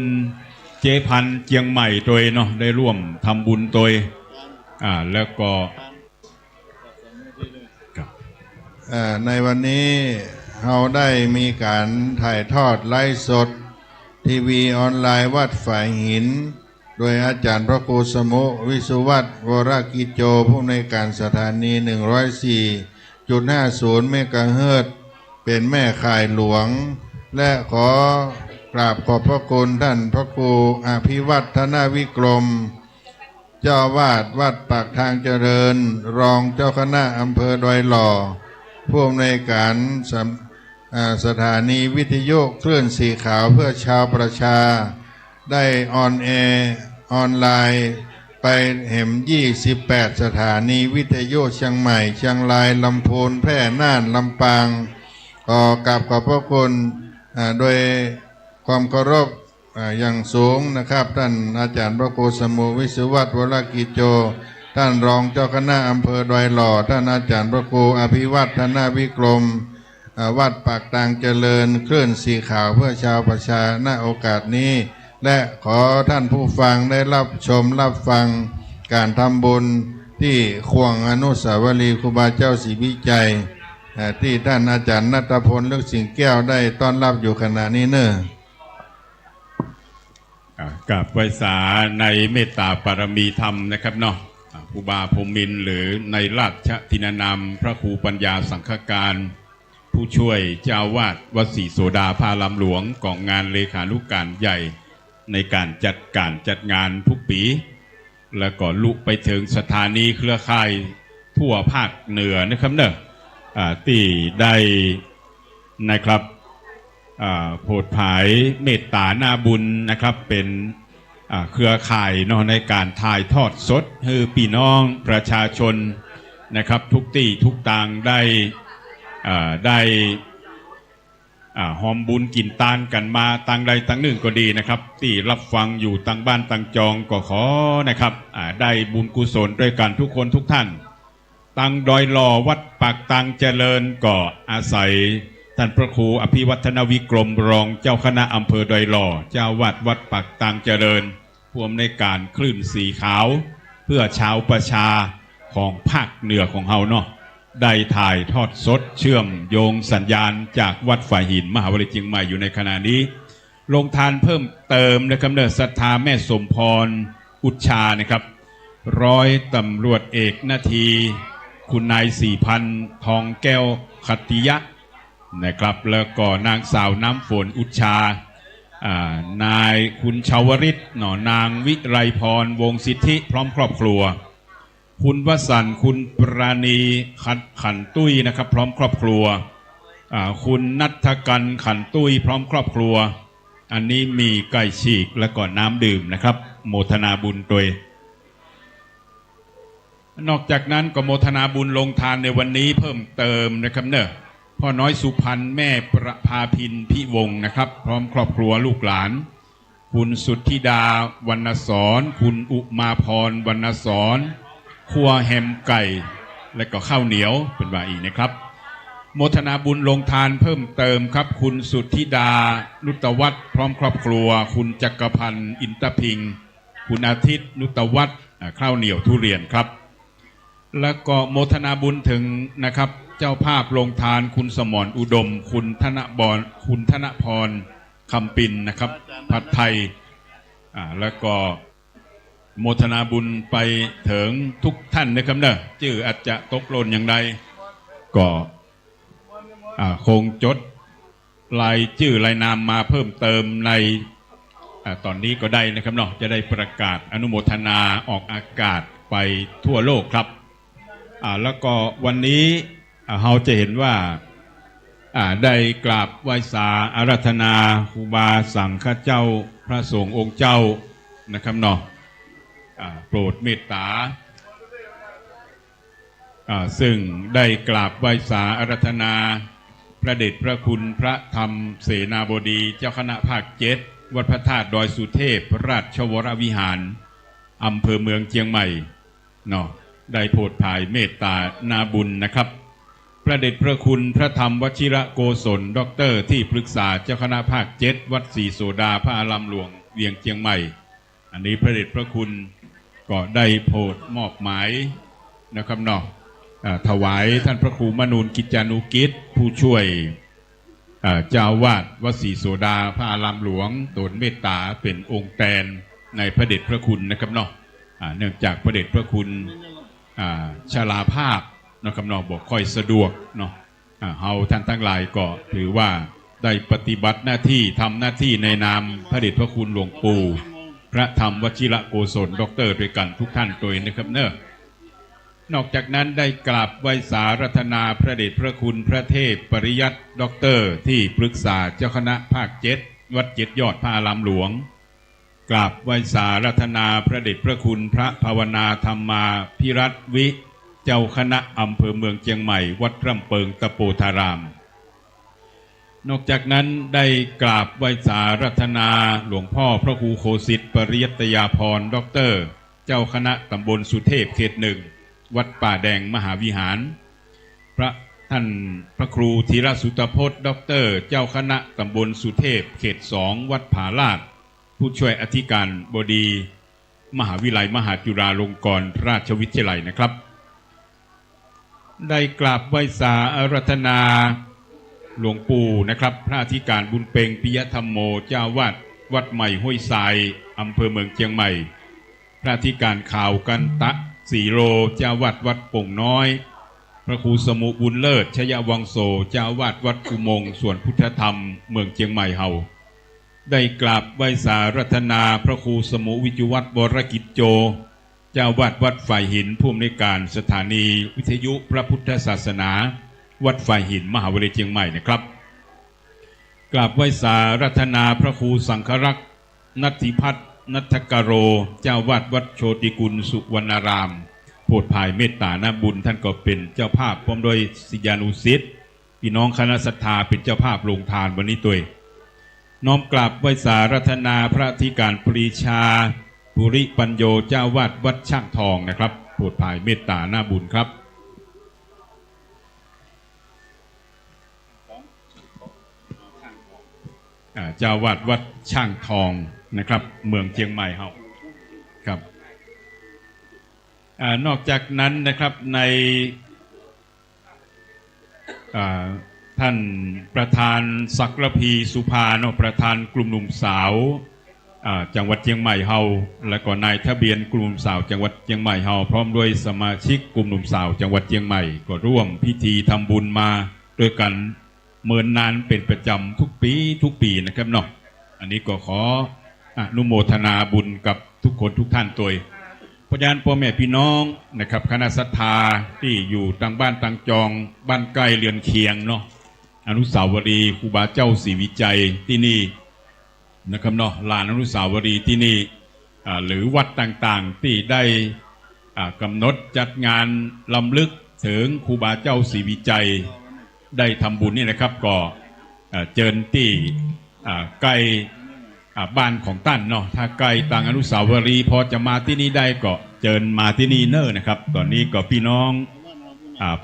Speaker 3: เจพันเชียงใหม่โดยเนาะได้ร่วมทำบุญโดยแล้วก็
Speaker 1: ในวันนี้เราได้มีการถ่ายทอดไลฟ์สดทีวีออนไลน์วัดฝ่ายหินโดยอาจารย์พระครูสมุวิสุวัตรวรกิจโจผู้ในวยการสถานี 104.50 เมกะเฮิรตซ์เป็นแม่ข่ายหลวงและขอกราบขอบพระคุณท่านพระครูอภิวัฒนาวิกรมเจ้าวาดวัดปากทางเจริญรองเจ้าคณะอำเภอดอยหล่อผู้อำนวยการสถานีวิทยุคลื่นสีขาวเพื่อชาวประชาได้ออนแอร์ออนไลน์ไปแห่ม28 สถานีวิทยุเชียงใหม่เชียงรายลำพูนแพร่น่านลำปางกราบขอบพระคุณโดยความเคารพอย่างสูงนะครับท่านอาจารย์พระครูสมุวิสุวัตรวรกิจโจท่านรองเจ้าคณะอำเภอดอยหล่อท่านอาจารย์พระครูอภิวัฒนาวิกรมวัดปากทางเจริญคลื่นสีขาวเพื่อชาวประชาณโอกาสนี้และขอท่านผู้ฟังได้รับชมรับฟังการทำบุญที่ควงอนุสาวรีย์ครูบาเจ้าศรีวิจัยที่ท่านอาจารย์ณัฐพล ลึกสิงแก้วได้ต้อนรับอยู่ขณะนี้เนอะ
Speaker 3: กับไวสาในเมตตาปารมีธรรมนะครับเนาะครูบาพรหมินทร์หรือในราชทินานามพระครูปัญญาสังฆการผู้ช่วยเจ้าวาดวัดศรีโสดาพารามหลวงกองงานเลขานุการใหญ่ในการจัดงานทุกปีแล้วก็ลุไปถึงสถานีเครือข่ายทั่วภาคเหนือนะครับเนอะที่ได้นะครับโปรดภายเมตตาหน้าบุญนะครับเป็นเครือข่ายเนาะในการถ่ายทอดสดให้พี่น้องประชาชนนะครับทุกที่ทุกต่างได้หอมบุญกินตานกันมาต่างใดต่างหนึ่งก็ดีนะครับที่รับฟังอยู่ต่างบ้านต่างจองก็ขอนะครับได้บุญกุศลด้วยกันทุกคนทุกท่านตังดอยหล่อวัดปากตังเจริญก็อาศัยท่านพระครูอภิวัฒนวิกรมรองเจ้าคณะอำเภอดอยหล่อเจ้าวาดวัดปากตังเจริญผู้อำนวยการคลื่นสีขาวเพื่อชาวประชาของภาคเหนือของเฮาเนาะได้ถ่ายทอดสดเชื่อมโยงสัญญาณจากวัดฝ่ายหินมหาวิทยาลัยเชียงใหม่อยู่ในขณะนี้ลงทานเพิ่มเติมนะครับเนศรัทธาแม่สมพรอุชชานะครับร้อยตำรวจเอกนาทีคุณนาย4,000ทองแก้วขัตติยะนะครับแล้วก็นางสาวน้ำฝนอุชชานายคุณชาวริตหนอนางวิไรพรวงสิทธิพร้อมครอบครัวคุณวสันต์คุณปราณีขันตุ้ยนะครับพร้อมครอบครัวคุณนัทกันขันตุ้ยพร้อมครอบครัวอันนี้มีไก่ฉีกและก็น้ำดื่มนะครับโมทนาบุญโดยนอกจากนั้นก็โมทนาบุญลงทานในวันนี้เพิ่มเติมนะครับเนอะพ่อน้อยสุพรรณแม่ประภาพินพิวงศ์นะครับพร้อมครอบครัวลูกหลานคุณสุทธิดาวรรณสอนคุณอุมาพรวรรณสอน ครัวแฮมไก่และก็ข้าวเหนียวเป็นว่าอีกนะครับโมทนาบุญลงทานเพิ่มเติมครับคุณสุทธิดานุตวัฒน์พร้อมครอบครัวคุณจักรพันธ์อินตพิงคุณอาทิตย์นุตวัฒน์ข้าวเหนียวทุเรียนครับแล้วก็โมทนาบุญถึงนะครับเจ้าภาพลงทานคุณสมรอุดมคุณธนพรคำปินนะครับผัดไทยแล้วก็โมทนาบุญไปถึงทุกท่านนะครับเนอะชื่ออาจจะตกหล่นอย่างใดก็คงจดรายชื่อรายนามมาเพิ่มเติมในตอนนี้ก็ได้นะครับเนาะจะได้ประกาศอนุโมทนาออกอากาศไปทั่วโลกครับแล้วก็วันนี้เราจะเห็นว่าได้กราบไหว้สาอาราธนาครูบาสังฆเจ้าพระสงฆ์องค์เจ้านะครับเนาะโปรดเมตตาซึ่งได้กราบไหว้สาอาราธนาพระเดชพระคุณพระธรรมเสนาบดีเจ้าคณะภาค7วัดพระธาตุดอยสุเทพราชวรวิหารอำเภอเมืองเชียงใหม่เนาะได้โปรดภายเมตตานาบุญนะครับพระเดชพระคุณพระธรรมวชิระโกศลด็อกเตอร์ที่ปรึกษาเจ้าคณะภาค7วัดศรีโสดาพระอารามหลวงเวียงเชียงใหม่อันนี้พระเดชพระคุณก็ได้โปรดมอบหมายนะครับเนาะถวายท่านพระครูมนูนกิจจานุกิจผู้ช่วยเจ้าวาดวัดศรีโสดาพระอารามหลวงโดนเมตตาเป็นองค์แทนในพระเดชพระคุณนะครับเนาะเนื่องจากพระเดชพระคุณชราภาพนะครับเนาะบอกค่อยสะดวกเนาะเฮาท่านทั้งหลายก็ถือว่าได้ปฏิบัติหน้าที่ทำหน้าที่ในนามพระเดชพระคุณหลวงปู่พระธรรมวชิระโกศลด็อกเตอร์ด้วยกันทุกท่านโดยนะครับเนอะนอกจากนั้นได้กราบไหว้สารัตนาพระเดชพระคุณพระเทพปริยัติด็อกเตอร์ที่ปรึกษาเจ้าคณะภาค7วัด7ยอดพระอารามหลวงกราบไหว้สารัตนาพระเดชพระคุณพระภาวนาธรรมาภิรัตน์วิเจ้าคณะอำเภอเมืองเชียงใหม่วัดร่ำเปิงตะโปธารามนอกจากนั้นได้กราบไหว้สารัตนาหลวงพ่อพระครูโคสิทธิ์ปริยัตยาภรณ์ด็อกเตอร์เจ้าคณะตำบลสุเทพเขต 1วัดป่าแดงมหาวิหารพระท่านพระครูธีรสุตพจน์ด็อกเตอร์เจ้าคณะตำบลสุเทพเขต 2วัดผาลาดผู้ช่วยอธิการบดีมหาวิทยาลัยมหาจุฬาลงกรณราชวิทยาลัยนะครับได้กราบไหว้สาอาราธนาหลวงปู่นะครับพระอธิการบุญเพ็งปิยธรรมโมเจ้าวาดวัดใหม่ห้วยทรายอำเภอเมืองเชียงใหม่พระอธิการข่าวกันตะสีโรเจ้าวาดวัดโป่งน้อยพระครูสมุบุญเลิศชยวังโสเจ้าวาดวัดอุโมงค์ส่วนพุทธธรรมเมืองเชียงใหม่เฮาได้กราบไหว้สารัตนาพระครูสมุวิจุวัฒน์วรกิจโจเจ้าวาดวัดฝ่ายหินผู้อำนวยการสถานีวิทยุพระพุทธศาสนาวัดฝ่ายหินมหาวิทยาลัยเชียงใหม่นะครับกราบไหว้สารัตนาพระครูสังฆรักษ์นัทธิพัฒน์นัทกโรเจ้าวาดวัดโชติกุลสุวรรณารามโปรดภายเมตตานาบุญท่านก็เป็นเจ้าภาพพร้อมโดยศิษยานุศิษย์พี่น้องคณะศรัทธาเป็นเจ้าภาพลงทานวันนี้ตัวน้อมกราบไหว้สารัตนาพระอธิการปรีชาปุริปัญโยเจ้าวาดวัดช่างทองนะครับโปรดภายเมตตาหน้าบุญครับเจ้าวาดวัดช่างทองนะครับเมืองเชียงใหม่เฮาครับนอกจากนั้นนะครับในท่านประธานศักดิ์พีสุภาโนประธานกลุ่มหนุ่มสาวจังหวัดเชียงใหม่เฮาและก็นายทะเบียนกลุ่มสาวจังหวัดเชียงใหม่เฮาพร้อมด้วยสมาชิกกลุ่มหนุ่มสาวจังหวัดเชียงใหม่ก็ร่วมพิธีทำบุญมาด้วยกันเมินนานเป็นประจำทุกปีนะครับเนาะอันนี้ก็ขออนุโมทนาบุญกับทุกคนทุกท่านตัวพยานพ่อแม่พี่น้องนะครับคณะศรัทธาที่อยู่ต่างบ้านต่างจองบ้านใกล้เรือนเคียงเนาะอนุสาวรีย์ครูบาเจ้าศรีวิจัยที่นี่นะครับเนาะลานอนุสาวรีย์ที่นี่หรือวัดต่างๆที่ได้กำหนดจัดงานลำลึกถึงครูบาเจ้าศรีวิจัยได้ทำบุญนี่นะครับก็เจิญที่ใกล้บ้านของท่านเนาะถ้าใกล้ต่างอนุสาวรีย์พอจะมาที่นี่ได้ก็ เจิญมาที่นี่เนอร์นะครับตอนนี้ก็พี่น้อง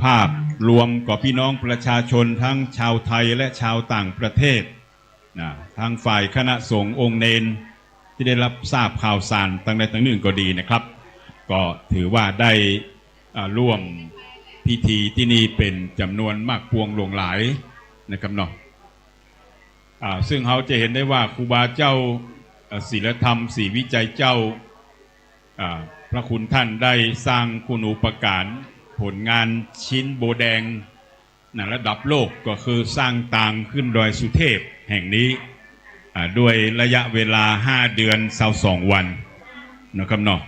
Speaker 3: ภาพรวมก็พี่น้องประชาชนทั้งชาวไทยและชาวต่างประเทศทางฝ่ายคณะสงฆ์องค์เนนที่ได้รับทราบข่าวสารต่างใดต่างหนึ่งก็ดีนะครับก็ถือว่าได้ร่วมพิธีที่นี่เป็นจำนวนมากพวงหลวงหลายนะครับเนาะซึ่งเราจะเห็นได้ว่าครูบาเจ้าศีลธรรมศรีวิจัยเจ้าพระคุณท่านได้สร้างคุณูปการผลงานชิ้นโบแดงในระดับโลกก็คือสร้างต่างขึ้นดอยสุเทพแห่งนี้ด้วยระยะเวลา5 เดือน22 วันนะครับเนาะ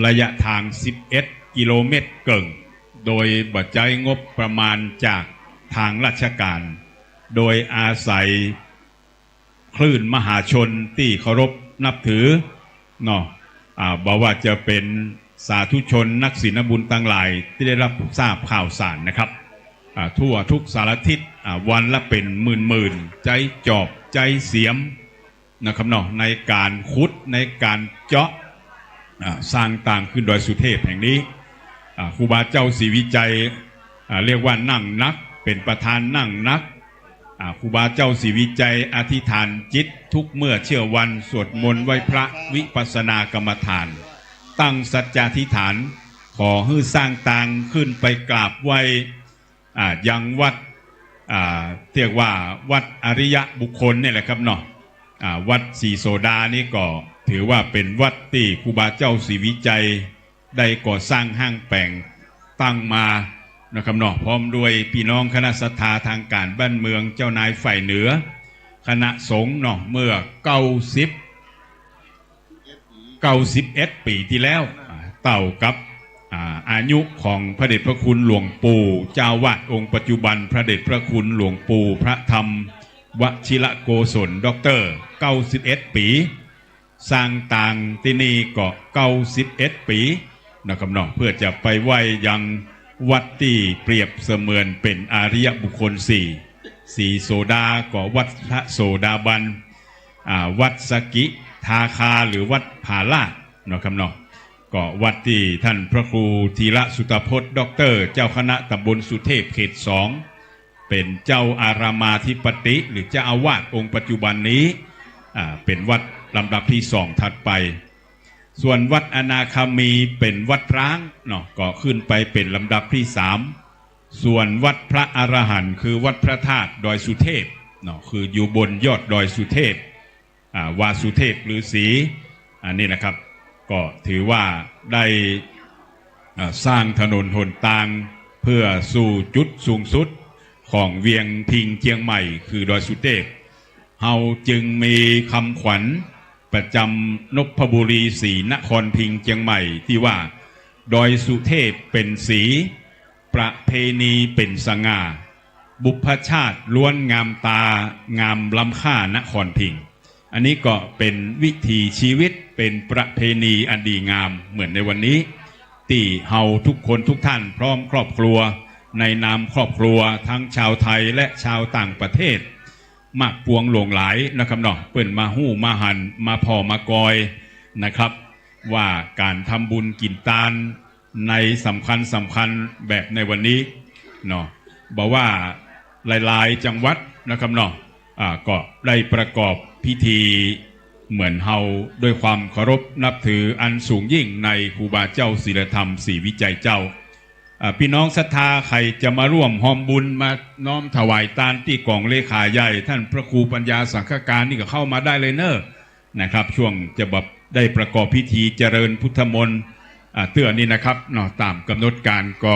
Speaker 3: ระยะทาง11 กิโลเมตรเกิงโดยบัดใจงบประมาณจากทางราชการโดยอาศัยคลื่นมหาชนที่เคารพนับถือเนาะบอกว่าจะเป็นสาธุชนนักศีลบุญต่างหลายที่ได้รับทราบข่าวสารนะครับทั่วทุกสารทิศวันละเป็นหมื่นใจจอบใจเสียมนะครับเนาะในการขุดในการเจาะสร้างต่างขึ้นดอยสุเทพแห่งนี้ครูบาเจ้าศรีวิจัยเรียกว่านั่งนักเป็นประธานนั่งนักครูบาเจ้าศรีวิจัยอธิษฐานจิตทุกเมื่อเชื่อวันสวดมนต์ไหว้พระวิปัสสนากรรมฐานตั้งสัจจาธิษฐานขอให้สร้างต่างขึ้นไปกราบไหว้ยังวัดเรียกว่าวัดอริยบุคคลนี่แหละครับเนาะวัดศรีโสดานี่ก็ถือว่าเป็นวัดที่ครูบาเจ้าศรีวิจัยได้ก่อสร้างห้างแปลงตั้งมานะครับเนาะพร้อมด้วยพี่น้องคณะศรัทธาทางการบ้านเมืองเจ้านายฝ่ายเหนือคณะสงฆ์เนาะเมื่อ91 ปีที่แล้วเต่ากับอายุของพระเดชพระคุณหลวงปู่เจ้าวาดองค์ปัจจุบันพระเดชพระคุณหลวงปู่พระธรรมวชิระโกศลด็อกเตอร์91 ปีสร้างต่างที่นี่ก็91 ปีนะครับเนาะเพื่อจะไปไหว้ยังวัดที่เปรียบเสมือนเป็นอริยบุคคลสีโสดาก็วัดพระโสดาบันวัดสกิทาคาหรือวัดผาลาดนะครับเนาะก็วัดที่ท่านพระครูธีระสุตพจน์ด็อกเตอร์เจ้าคณะตำบลสุเทพเขต 2เป็นเจ้าอารามาธิปติหรือเจ้าอาวาสองค์ปัจจุบันนี้เป็นวัดลำดับที่2ถัดไปส่วนวัดอนาคามีเป็นวัดร้างเนาะก็ขึ้นไปเป็นลำดับที่3ส่วนวัดพระอรหันต์คือวัดพระธาตุดอยสุเทพเนาะคืออยู่บนยอดดอยสุเทพวาสุเทพฤาษีนี่นะครับก็ถือว่าได้สร้างถนนหนทางเพื่อสู่จุดสูงสุดของเวียงพิงเชียงใหม่คือดอยสุเทพเฮาจึงมีคำขวัญประจำนพบุรีศรีนครพิงเชียงใหม่ที่ว่าดอยสุเทพเป็นสีประเพณีเป็นสง่าบุพชาติล้วนงามตางามล้ำค่านครพิงอันนี้ก็เป็นวิถีชีวิตเป็นประเพณีอันดีงามเหมือนในวันนี้ที่เฮาทุกคนทุกท่านพร้อมครอบครัวในนามครอบครัวทั้งชาวไทยและชาวต่างประเทศมากปวงหลงหลายนะครับเนาะเปิ่นมาหู้มาหันมาพอมากอยนะครับว่าการทำบุญกินทานในสำคัญแบบในวันนี้เนาะบอกว่าหลายๆจังหวัดนะครับเนาะก็ได้ประกอบพิธีเหมือนเฮาด้วยความเคารพนับถืออันสูงยิ่งในครูบาเจ้าศีลธรรมศรีวิจัยเจ้าพี่น้องศรัทธาใครจะมาร่วมหอมบุญมาน้อมถวายทานที่กองเลขาใหญ่ท่านพระครูปัญญาสังฆการนี่ก็เข้ามาได้เลยเนอะนะครับช่วงจะแบบได้ประกอบพิธีเจริญพุทธมนต์เตือนนี่นะครับเนาะตามกำหนดการก็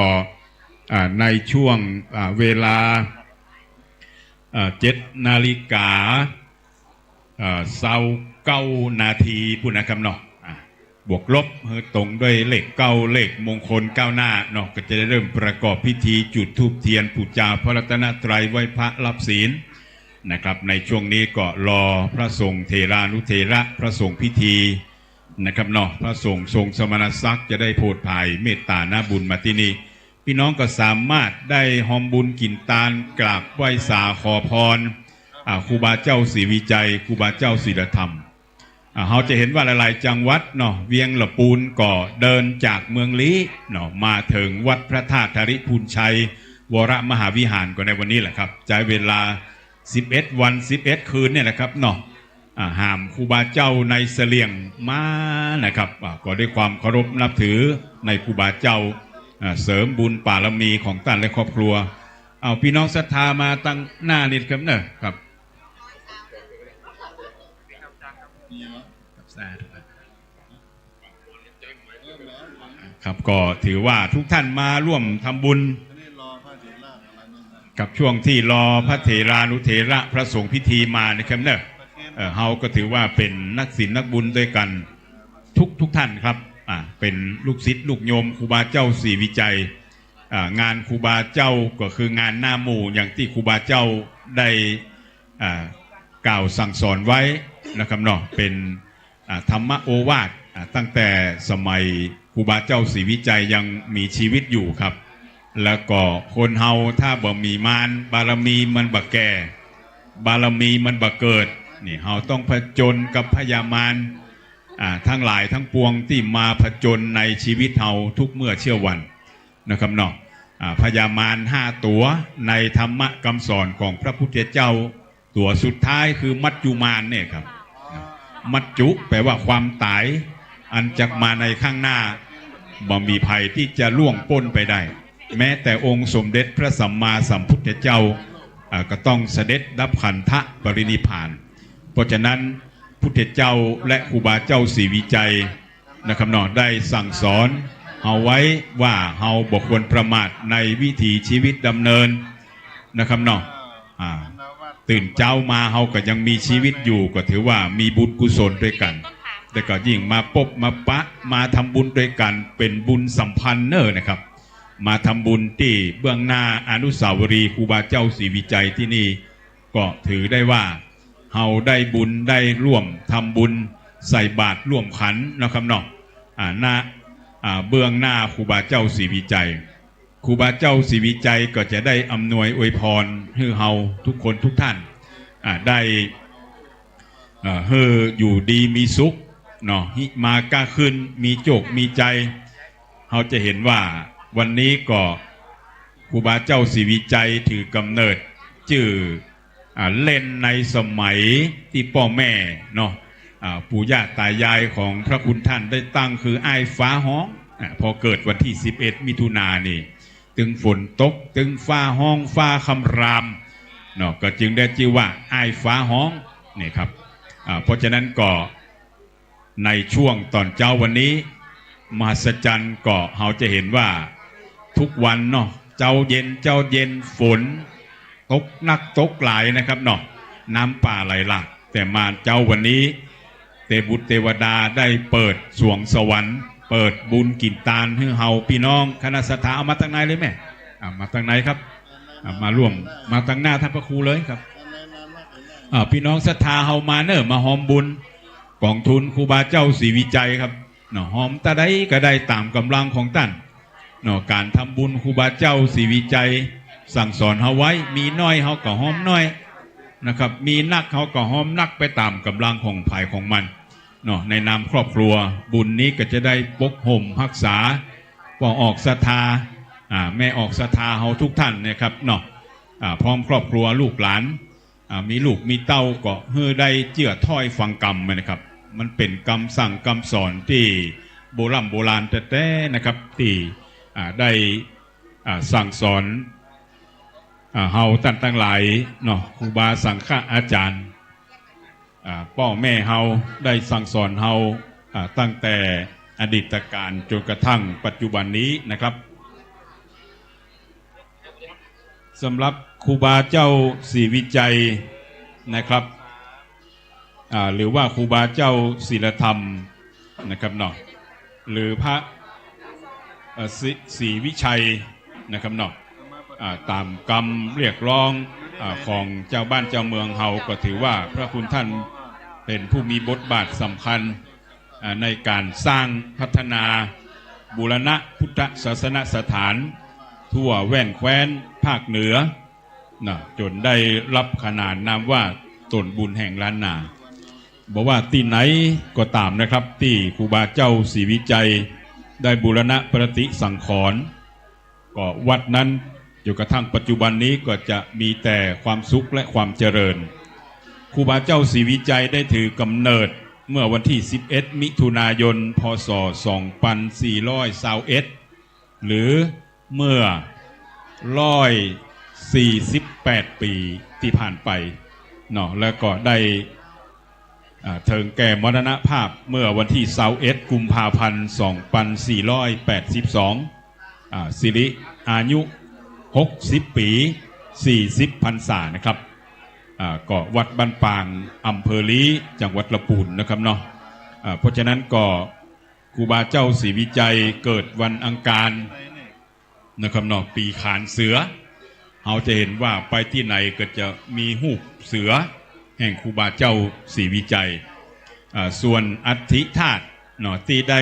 Speaker 3: ในช่วงเวลา7 นาฬิกา29 นาทีพูดนะครับเนาะบวกลบตรงด้วยเลข9เลขมงคลก้าวหน้าเนาะก็จะได้เริ่มประกอบพิธีจุดธูปเทียนปูชาพระรัตนตรัยไหว้พระรับศีลนะครับในช่วงนี้ก็รอพระสงฆ์เถรานุเถระพระสงฆ์พิธีนะครับเนาะพระสงฆ์ทรงสมณศักดิ์จะได้โพธิ์ภายเมตตาหน้าบุญมาที่นี่พี่น้องก็สามารถได้หอมบุญกินทานกราบไหว้สาขอพรครูบาเจ้าศรีวิจัยครูบาเจ้าศีลธรรม เราจะเห็นว่าหลายๆจังหวัดเนาะเวียงละปูนก็เดินจากเมืองลี้เนาะมาถึงวัดพระธาตุธริพูนชัยวรมหาวิหารก็ในวันนี้แหละครับใช้เวลา11 วัน11 คืนเนี่ยแหละครับเนาะหามครูบาเจ้าในเสลียงมานะครับก็ด้วยความเคารพนับถือในครูบาเจ้าเสริมบุญบารมีของท่านและครอบครัวเอาพี่น้องศรัทธามาตั้งหน้านิดครับเนอะครับครับก็ถือว่าทุกท่านมาร่วมทำบุญกับช่วงที่รอพระเถรานุเถระพระสงฆ์พิธีมานะครับเนอะเฮาก็ถือว่าเป็นนักศีลนักบุญด้วยกันทุกท่านครับเป็นลูกศิษย์ลูกโยมครูบาเจ้าศรีวิจัยงานครูบาเจ้าก็คืองานหน้าหมู่อย่างที่ครูบาเจ้าได้กล่าวสั่งสอนไว้นะครับเนาะเป็นธรรมโอวาทตั้งแต่สมัยครูบาเจ้าศรีวิจัยยังมีชีวิตอยู่ครับแล้วก็คนเฮาถ้าบ่มีมารบารมีมันบ่แก่บารมีมันบ่เกิดนี่เฮาต้องผจญกับพยามารทั้งหลายทั้งปวงที่มาผจญในชีวิตเฮาทุกเมื่อเชื่อวันนะครับเนาะพยามาร5ตัวในธรรมคำสอนของพระพุทธเจ้าตัวสุดท้ายคือมัจจุมารเนี่ยครับมัจจุแปลว่าความตายอันจะมาในข้างหน้าบ่มีภัยที่จะล่วงพ้นไปได้แม้แต่องค์สมเด็จพระสัมมาสัมพุทธเจ้าก็ต้องเสด็จดับขันธปรินิพพานเพราะฉะนั้นพุทธเจ้าและครูบาเจ้าศรีวิจัยนะครับเนาะได้สั่งสอนเอาไว้ว่าเฮาบ่ควรประมาทในวิถีชีวิตดำเนินนะครับเนาะตื่นเจ้ามาเฮาก็ยังมีชีวิตอยู่ก็ถือว่ามีบุญกุศลด้วยกันแต่ก็ยิ่งมาพบมาปะมาทำบุญด้วยกันเป็นบุญสัมพันธ์เนอนะครับมาทำบุญที่เบื้องหน้าอนุสาวรีย์ครูบาเจ้าศรีวิจัยที่นี่ก็ถือได้ว่าเฮาได้บุญได้ร่วมทำบุญใส่บาตรร่วมขันนะครับเนาะหน้าเบื้องหน้าครูบาเจ้าศรีวิจัยครูบาเจ้าศรีวิจัยก็จะได้อำนวยอวยพรให้เฮาทุกคนทุกท่านได้ให้อยู่ดีมีสุขเนาะมากล้าขึ้นมีโจกมีใจเฮาจะเห็นว่าวันนี้ก็ครูบาเจ้าศรีวิจัยถือกำเนิดชื่อเล่นในสมัยที่พ่อแม่เนาะปู่ย่าตายายของพระคุณท่านได้ตั้งคืออ้ายฟ้าห้องพอเกิดวันที่11 มิถุนายนนี่ตึงฝนตกตึงฟ้าห้องฟ้าคำรามเนาะก็จึงได้ชื่อว่าอ้ายฟ้าห้องนี่ครับเพราะฉะนั้นก็ในช่วงตอนเจ้าวันนี้มหัศจรรย์ก็เราจะเห็นว่าทุกวันเนาะเจ้าเย็นฝนตกนักตกหลายนะครับเนาะน้ำป่าไหลหลากแต่มาเจ้าวันนี้เทบุตรเทวดาได้เปิดสวงสวรรค์เปิดบุญกินตาลให้เฮาพี่น้องคณะสัทธาเอามาตั้งไหนเลยแม่มาตั้งไหนครับมาร่วมมาตั้งหน้าท่านพระครูเลยครับพี่น้องศรัทธาเฮามาเนอะมาหอมบุญกองทุนครูบาเจ้าศรีวิจัยครับเนาะหอมตาได้ก็ได้ตามกำลังของท่านเนาะการทำบุญครูบาเจ้าศรีวิจัยสั่งสอนเฮาไว้มีน้อยเฮาก็หอมน้อยนะครับมีนักเฮาก็หอมนักไปตามกำลังของภายของมันเนาะในนามครอบครัวบุญนี้ก็จะได้ปกห่มรักษาปออกศรัทธาแม่ออกศรัทธาเฮาทุกท่านนะครับเนาะพร้อมครอบครัวลูกหลานมีลูกมีเต้าก็เฮือได้เจื่อถ้อยฟังกรรมนะครับมันเป็นคำสั่งคำสอนที่โบราณแต่นะครับที่ได้สั่งสอนเฮาท่านทั้งหลายเนาะครูบาสังฆอาจารย์พ่อแม่เฮาได้สั่งสอนเฮาตั้งแต่อดีตการจนกระทั่งปัจจุบันนี้นะครับสำหรับครูบาเจ้าศรีวิจัยนะครับหรือว่าครูบาเจ้าศีลธรรมนะครับเนาะหรือพระศรีวิชัยนะครับเนาะตามกรรมเรียกร้องของเจ้าบ้านเจ้าเมืองเฮาก็ถือว่าพระคุณท่านเป็นผู้มีบทบาทสำคัญในการสร้างพัฒนาบูรณะพุทธศาสนสถานทั่วแว่นแคว้นภาคเหนือจนได้รับขนานนามว่าต้นบุญแห่งล้านนา บอกว่าที่ไหนก็ตามนะครับที่ครูบาเจ้าศรีวิจัยได้บูรณะประติสังขรณ์ก็วัดนั้นอยู่กระทั่งปัจจุบันนี้ก็จะมีแต่ความสุขและความเจริญครูบาเจ้าศรีวิจัยได้ถือกำเนิดเมื่อวันที่11มิถุนายนพศ2421หรือเมื่อ148ปีที่ผ่านไปเนาะแล้วก็ได้เถิงแก่มรณภาพเมื่อวันที่21กุมภาพันธ์2482สิริอายุ60ปี40พรรษานะครับก็วัดบ้านปางอำเภอลีจังหวัดลำพูนนะครับเนาะเพราะฉะนั้นก็ครูบาเจ้าศรีวิจัยเกิดวันอังคารนะครับเนาะปีขานเสือเราจะเห็นว่าไปที่ไหนก็จะมีหูปเสือแห่งครูบาเจ้าศรีวิจัยส่วนอัฐิธาตุเนาะที่ได้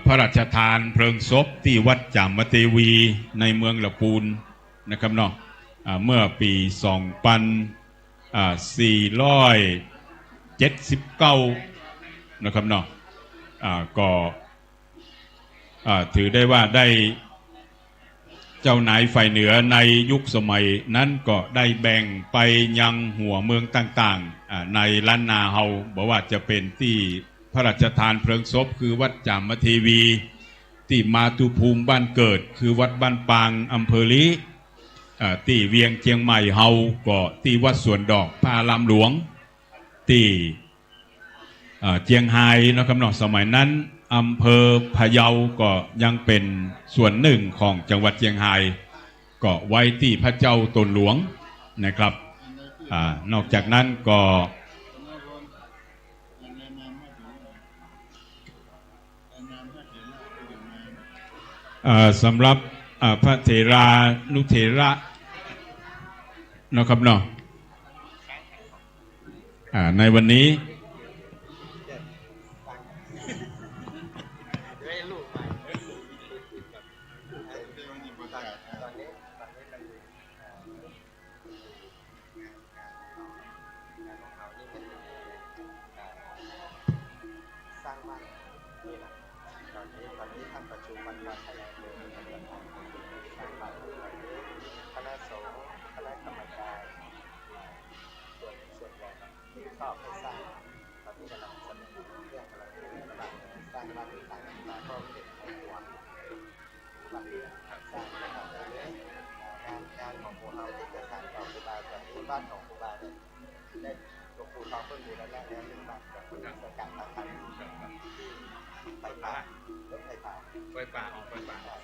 Speaker 3: พระราชทานเพลิงศพที่วัดจามเทวีในเมืองลำพูนนะครับเนาะเมื่อปี2479นะครับเนาะก็ถือได้ว่าได้เจ้านายฝ่ายเหนือในยุคสมัยนั้นก็ได้แบ่งไปยังหัวเมืองต่างๆในล้านนาเฮาบอกว่าจะเป็นที่พระราชทานเพลิงศพคือวัดจามเทวีที่มาตุภูมิบ้านเกิดคือวัดบ้านปางอำเภอลีที่เวียงเชียงใหม่เฮาก็ที่วัดสวนดอกพระอารามหลวงที่เจียงไฮ้นะครับเนาะสมัยนั้นอำเภอพะเยาก็ยังเป็นส่วนหนึ่งของจังหวัดเชียงไฮ้ก็ไว้ที่พระเจ้าตนหลวงนะครับนอกจากนั้นก็สำหรับพระเถรานุเถระนะครับเนาะในวันนี้
Speaker 4: บ้านของครูบาเนี่ยได้หลวงปู่ทองเพิ่งดูแลแล้วเป็นบ้านกับคนทางการทางการไฟป่ารถไฟป่า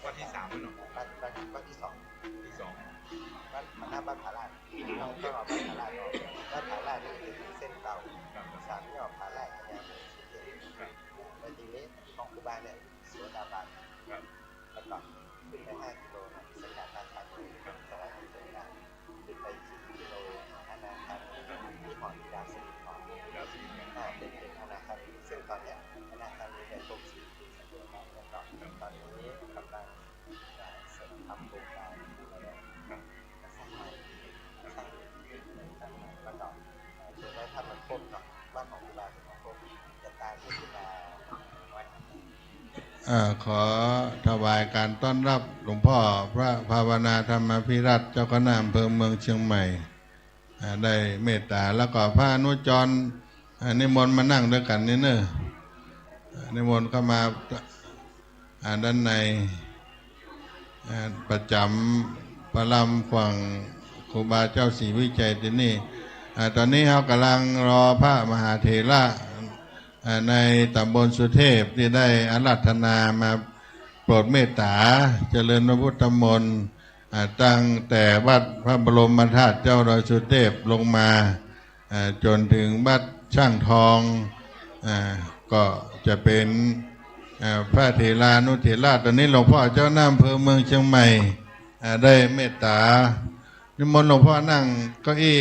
Speaker 4: วัดที่3มั้งเนาะวัดที่2วัดหน้าบ้านผาลาดเราก็ออกบ้านผาลาดออกบ้านผาลาดนี่เป็นเส้นเก่าสามที่ออกผาลาดเนี่ยในทีนี้ของครูบาเนี่ยเสือดาบันแล้วก็ขึ้นไป5 กิโลนะสัญญาณการทางสถานีสัญญาณขึ้นไป4 กิโลอนาคามีที่หอดาวสิริหอดเป็นอนาคามีซึ่งตอนนี้อนาคามีได้6 4 ปีสัญญาณแล้วก็ตอนนี้กำลังเสริมทำโครงการอะไรสร้างใหม่สร้างแล้วก็จนได้ทำมันครบเนาะบ้านของครูบาเป็นของครบจะตายขึ้นมา
Speaker 1: ขอถวายการต้อนรับหลวงพ่อพระภาวนาธรรมภิรัตน์เจ้าคณะอำเภอเมืองเชียงใหม่ได้เมตตาแล้วก็พระอนุจรนิมนต์มานั่งด้วยกันนี่เนอะนิมนต์เข้ามาด้านในประจำประลำฝั่งครูบาเจ้าศรีวิจัยที่นี่ตอนนี้เรากำลังรอพระมหาเถระในตำบลสุเทพที่ได้อาราธนามาโปรดเมตตาเจริญพระพุทธมนต์ตั้งแต่วัดพระบรมธาตุเจ้าดอยสุเทพลงมาจนถึงวัดช่างทองก็จะเป็นพระเถรานุเถระตอนนี้หลวงพ่อเจ้าหน้าอำเภอเมืองเชียงใหม่ได้เมตตานิมนต์หลวงพ่อนั่งเก้าอี้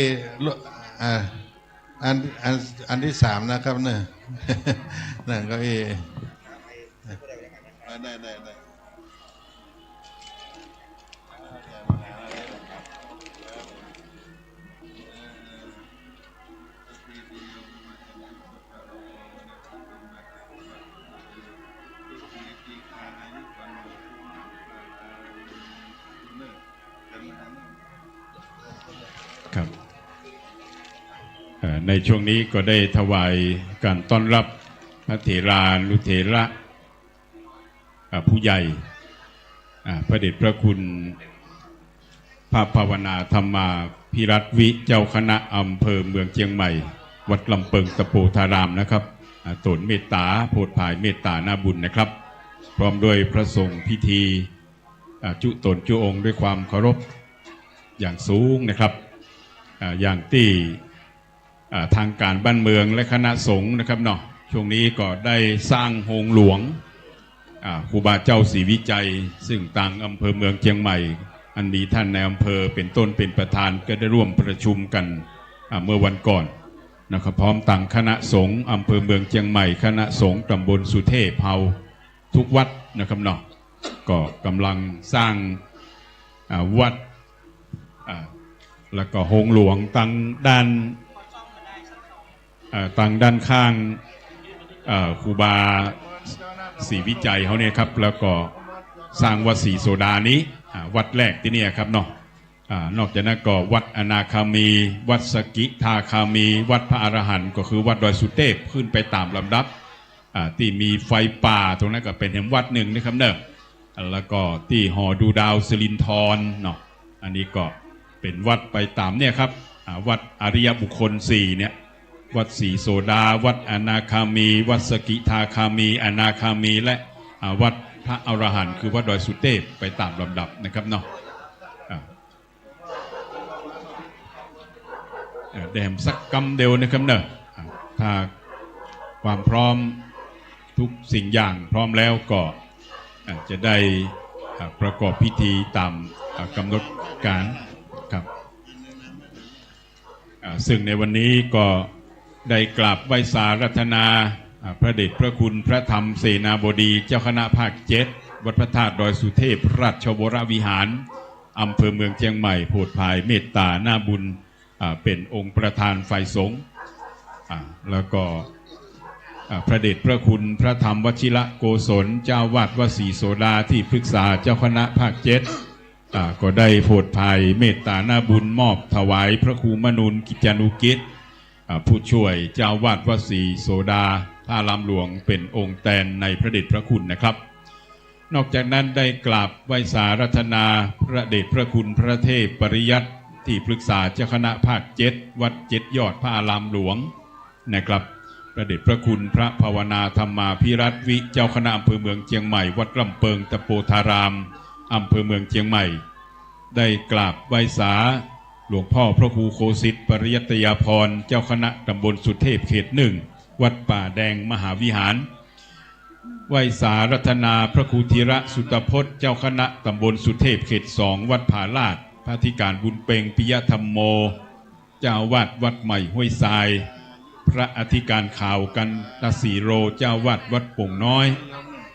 Speaker 1: อันที่3นะครับเนี่ยนั่งเก้าอี้ได้
Speaker 3: ในช่วงนี้ก็ได้ถวายการต้อนรับพระเถรานุเถระผู้ใหญ่พระเดชพระคุณพระภาวนาธรรมาภิรัตน์วิเจ้าคณะอำเภอเมืองเชียงใหม่วัดลำเปิงตะโปธารามนะครับตนเมตตาโพธิภายเมตตาหน้าบุญนะครับพร้อมด้วยพระสงฆ์พิธีจุตนจุองค์ด้วยความเคารพอย่างสูงนะครับอย่างที่ทางการบ้านเมืองและคณะสงฆ์นะครับเนาะช่วงนี้ก็ได้สร้างโรงหลวงครูบาเจ้าศรีวิจัยซึ่งต่างอำเภอเมืองเชียงใหม่อันมีท่านในอำเภอเป็นต้นเป็นประธานก็ได้ร่วมประชุมกันเมื่อวันก่อนนะครับพร้อมต่างคณะสงฆ์อำเภอเมืองเชียงใหม่คณะสงฆ์ตำบลสุเทพเฮาทุกวัดนะครับเนาะก็กำลังสร้างวัดแล้วก็โรงหลวงตั้งด้านข้างครูบาศรีวิจัยเขาเนี่ยครับแล้วก็สร้างวัดศรีโสดานี้วัดแรกที่นี่ครับเนาะนอกจากนั้นก็วัดอนาคามีวัดสกิทาคามีวัดพระอรหันต์ก็คือวัดดอยสุเทพขึ้นไปตามลำดับที่มีไฟป่าตรงนั้นก็เป็นวัดหนึ่งนะครับเนอะแล้วก็ที่หอดูดาวสิรินธรเนาะอันนี้ก็เป็นวัดไปตามเนี่ยครับวัดอริยบุคคล4เนี่ยวัดศรีโสดาวัดอนาคามีวัดสกิทาคามีอนาคามีและวัดพระอรหันต์คือวัดดอยสุเทพไปตามลำดับนะครับเนาะแดมสักกำเดียวนะครับเนอะถ้าความพร้อมทุกสิ่งอย่างพร้อมแล้วก็จะได้ประกอบพิธีตามกำหนดการครับซึ่งในวันนี้ก็ได้กราบไหว้สารัตนาพระเดชพระคุณพระธรรมเสนาบดีเจ้าคณะภาค7วัดพระธาตุดอยสุเทพราชวรวิหารอำเภอเมืองเชียงใหม่โพธิภายเมตตาหน้าบุญเป็นองค์ประธานฝ่ายสงฆ์แล้วก็พระเดชพระคุณพระธรรมวชิระโกศลเจ้าวาดวัดศรีโสดาที่ปรึกษาเจ้าคณะภาค7ก็ได้โพธิภายเมตตาหน้าบุญมอบถวายพระครูมนุนกิจจานุกิจผู้ช่วยเจ้าวาดวัดศรีโสดาพระอารามหลวงเป็นองค์แทนในพระเดชพระคุณนะครับนอกจากนั้นได้กราบไหว้สารัตนาพระเดชพระคุณพระเทพปริยัติที่ปรึกษาเจ้าคณะภาค7วัด7ยอดพระอารามหลวงนะครับพระเดชพระคุณพระภาวนาธรรมาภิรัตน์วิเจ้าคณะอำเภอเมืองเชียงใหม่วัดลำเปิงตะโปธารามอำเภอเมืองเชียงใหม่ได้กราบไหว้สาหลวงพ่อพระครูโคสิทธิ์ปริยัตยาภรณ์เจ้าคณะตำบลสุเทพเขต1วัดป่าแดงมหาวิหารไหว้สารัตนาพระครูธีระสุตพจน์เจ้าคณะตำบลสุเทพเขต2วัดผาลาดพระอธิการบุญเปงปิยธรรมโมเจ้าวาดวัดใหม่ห้วยทรายพระอธิการข่าวกันตสีโรเจ้าวาดวัดโป่งน้อย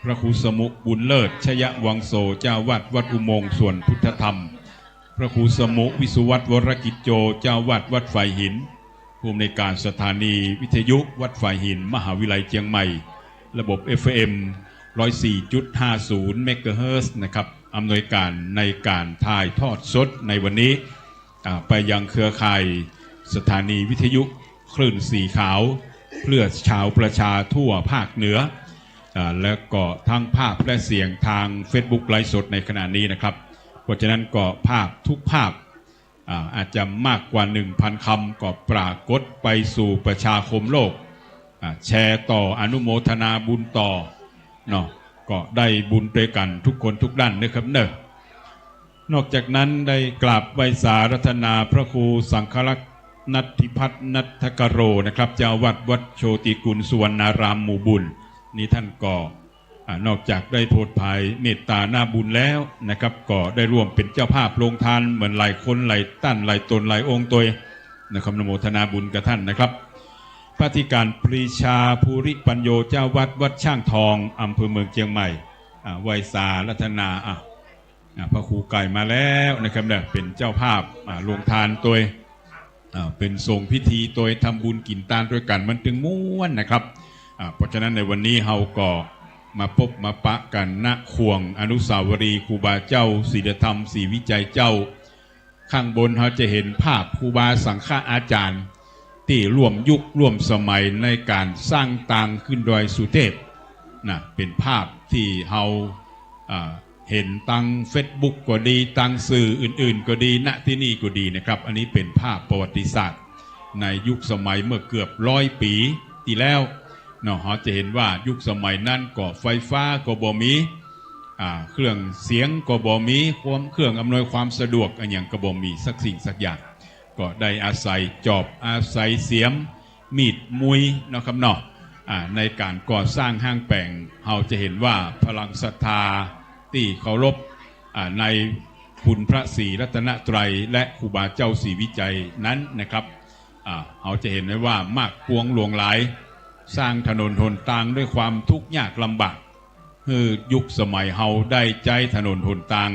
Speaker 3: พระครูสมุบุญเลิศชยวังโสเจ้าวาดวัดอุโมงค์ส่วนพุทธธรรมพระครูสมุวิสุวัตรวรกิจโจเจ้าวาดวัดฝ่ายหินผู้อำนวยการสถานีวิทยุวัดฝ่ายหินมหาวิทยาลัยเชียงใหม่ระบบ FM 104.50 เมกะเฮิรตซ์นะครับอำนวยการในการถ่ายทอดสดในวันนี้ไปยังเครือข่ายสถานีวิทยุคลื่นสีขาวเพื่อชาวประชาทั่วภาคเหนือแล้วก็ทั้งภาพและเสียงทาง Facebook ไลฟ์สดในขณะนี้นะครับเพราะฉะนั้นก็ภาพทุกภาพอาจจะมากกว่า 1,000 คำก็ปรากฏไปสู่ประชาคมโลกแชร์ต่ออนุโมทนาบุญต่อเนาะก็ได้บุญด้วยกันทุกคนทุกด้านนะครับเนอะนอกจากนั้นได้กราบไหว้สารัตนาพระครูสังฆลักษณ์นัทธิพัฒน์นัทกโรนะครับเจ้าวัดวัดโชติกุลสุวรรณารามหมู่บุญนี่ท่านก็นอกจากได้โพธิภายเมตตาหน้าบุญแล้วนะครับก็ได้ร่วมเป็นเจ้าภาพโรงทานเหมือนหลายคนหลายตั้นหลายตนหลายองค์ตัวนะครับอนุโมทนาบุญกับท่านนะครับพระอธิการปรีชาภูริปัญโยเจ้าวัดวัดช่างทองอำเภอเมืองเชียงใหม่ไหว้สารัตนาพระครูไก่มาแล้วนะครับเนี่ยเป็นเจ้าภาพโรงทานตัวเป็นทรงพิธีตัวทำบุญกินตานด้วยกันมันถึงม้วนนะครับเพราะฉะนั้นในวันนี้เฮาก็มาพบมาปะกันณควงอนุสาวรีย์ครูบาเจ้าศีลธรรมศรีวิจัยเจ้าข้างบนเขาจะเห็นภาพครูบาสังฆอาจารย์ ที่ร่วมยุคร่วมสมัยในการสร้างต่างขึ้นโดยสุเทพนะเป็นภาพที่เราเห็นตั้ง Facebook ก็ดีตั้งสื่ออื่นๆก็ดีณที่นี่ก็ดีนะครับอันนี้เป็นภาพประวัติศาสตร์ในยุคสมัยเมื่อเกือบ100 ปีที่แล้วเนาะเราจะเห็นว่ายุคสมัยนั้นก็ไฟฟ้าก็บ่มีเครื่องเสียงก็บ่มีเครื่องอำนวยความสะดวกอันอย่างก็บ่มีสักสิ่งสักอย่างก็ได้อาศัยจอบอาศัยเสียมมีดมุยนะครับเนาะในการก่อสร้างห้างแปลงเราจะเห็นว่าพลังศรัทธาที่เคารพในคุณพระศรีรัตนตรัยและครูบาเจ้าศรีวิจัยนั้นนะครับเราจะเห็นได้ว่ามากปวงหลวงหลายสร้างถนนหนทางด้วยความทุกข์ยากลำบากคือยุคสมัยเฮาได้ใจถนนหนทาง